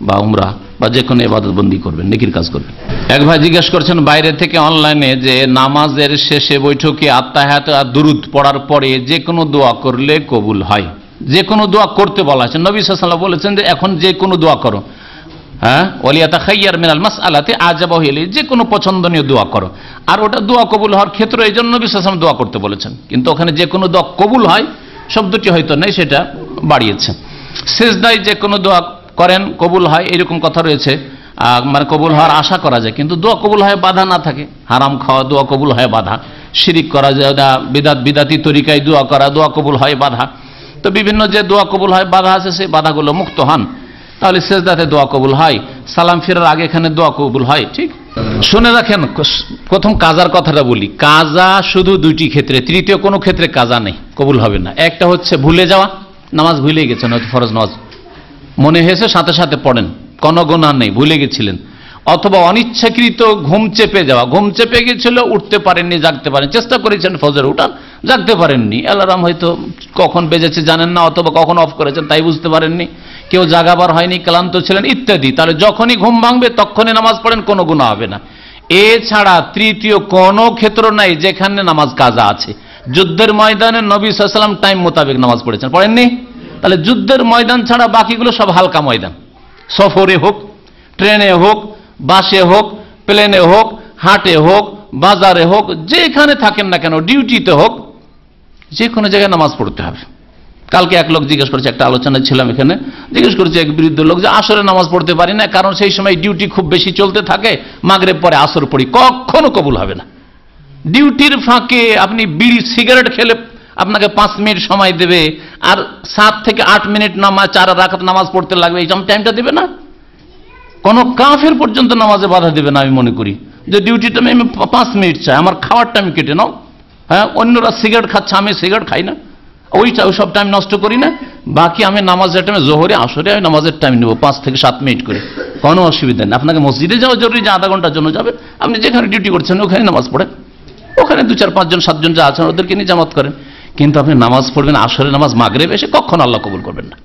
বা উমরা বা যে কোনো ইবাদতবন্দি করবেন, নেকির কাজ করবেন। এক ভাই জিজ্ঞেস করছেন বাইরে থেকে অনলাইনে, যে নামাজের শেষে বৈঠকে আত্তাহিয়াত আর দুরুদ পড়ার পরে যে কোনো দোয়া করলে কবুল হয়। যে কোনো দোয়া করতে বলা হয়েছে, নবী সাল্লাল্লাহু আলাইহি ওয়াসাল্লাম বলেছেন যে এখন যে কোনো দোয়া করো, ওয়ালিয়াতাখাইয়ার মিনাল মাসআলাতি আজাবাহু ইলাইহি, যে কোনো পছন্দনীয় দোয়া করো। আর ওটা দোয়া কবুল হওয়ার ক্ষেত্রে এই জন্য নবী সাল্লাল্লাহু আলাইহি ওয়াসাল্লাম দোয়া করতে বলেছেন, কিন্তু ওখানে যে কোনো দোয়া কবুল হয় শব্দটি হয়তো নেই, সেটা বাড়িয়েছে। সিজদায় যে কোনো দোয়া করেন কবুল হয়, এরকম কথা রয়েছে। মানে কবুল হওয়ার আশা করা যায়, কিন্তু দোয়া কবুল হয় বাধা না থাকে। হারাম খাওয়া দোয়া কবুল হয় বাধা, শিরিক করা যায়, বিদাতি তরিকায় দোয়া করা দোয়া কবুল হয় বাধা। তো বিভিন্ন যে দোয়া কবুল হয় বাধা আছে, সেই বাধাগুলো মুক্ত হন, তাহলে সেজদাতে দোয়া কবুল হয়, সালাম ফেরার আগে এখানে দোয়া কবুল হয়। ঠিক, শুনে রাখেন, প্রথম কাজার কথাটা বলি। কাজা শুধু দুইটি ক্ষেত্রে, তৃতীয় কোনো ক্ষেত্রে কাজা নেই, কবুল হবে না। একটা হচ্ছে ভুলে যাওয়া, নামাজ ভুলে গেছেন, হয়তো ফরজ নামাজ মনে হয়েছে সাথে সাথে পড়েন, কোনো গুনাহ নেই, ভুলে গেছিলেন। অথবা অনিচ্ছাকৃত ঘুম চেপে যাওয়া, ঘুম চেপে গেছিল, উঠতে পারেননি, জাগতে পারেন, চেষ্টা করেছেন ফজর উঠান, জাগতে পারেননি, অ্যালার্ম হয়তো কখন বেজেছে জানেন না, অথবা কখন অফ করেছেন তাই বুঝতে পারেননি, কেউ জাগাবার হয়নি, ক্লান্ত ছিলেন ইত্যাদি। তাহলে যখনই ঘুম ভাঙবে তখনই নামাজ পড়েন, কোনো গুনাহ হবে না। এছাড়া তৃতীয় কোনো ক্ষেত্র নাই যেখানে নামাজ কাজা আছে। যুদ্ধের ময়দানে নবী সাল্লাল্লাহু আলাইহি ওয়াসাল্লাম টাইম মোতাবেক নামাজ পড়েছেন, পড়েননি? তাহলে যুদ্ধের ময়দান ছাড়া বাকিগুলো সব হালকা ময়দান। সফরে হোক, ট্রেনে হোক, বাসে হোক, প্লেনে হোক, হাটে হোক, বাজারে হোক, যেখানে থাকেন না কেন, ডিউটিতে হোক, যে কোনো জায়গায় নামাজ পড়তে হবে। কালকে এক লোক জিজ্ঞেস করেছে, একটা আলোচনায় ছিলাম এখানে, জিজ্ঞেস করেছে এক বৃদ্ধ লোক যে আসরে নামাজ পড়তে পারি না, কারণ সেই সময় ডিউটি খুব বেশি চলতে থাকে, মাগরিব পরে আসর পড়ি। কখনো কবুল হবে না। ডিউটির ফাঁকে আপনি বিড়ি সিগারেট খেলে আপনাকে 5 মিনিট সময় দেবে, আর 7 থেকে 8 মিনিট নামাজ, 4 রাকাত নামাজ পড়তে লাগবে, এই টাইমটা দেবে না। কোন কাফের পর্যন্ত নামাজে বাধা দেবে না। আমি মনে করি যে ডিউটিটা আমি 5 মিনিট চাই, আমার খাওয়ার টাইম কেটে নাও। হ্যাঁ, অন্যরা সিগারেট খাচ্ছে, আমি সিগারেট খাই না, ওই সব টাইম নষ্ট করি না। বাকি আমি নামাজের টাইমে, জোহরে আসরে আমি নামাজের টাইম নেব 5 থেকে 7 মিনিট করে, কোনো অসুবিধা নেই। আপনাকে মসজিদে যাওয়া জরুরি, যে আধা ঘন্টার জন্য যাবে, আপনি যেখানে ডিউটি করছেন ওখানে নামাজ পড়েন, ওখানে 2, 4, 5 জন 7 জন যা আছেন ওদেরকে নিয়ে জামাত করেন, কিন্তু আপনি নামাজ পড়বেন আসরে নামাজ, মাগরিব এসে, কখনো আল্লাহ কবুল করবেন না।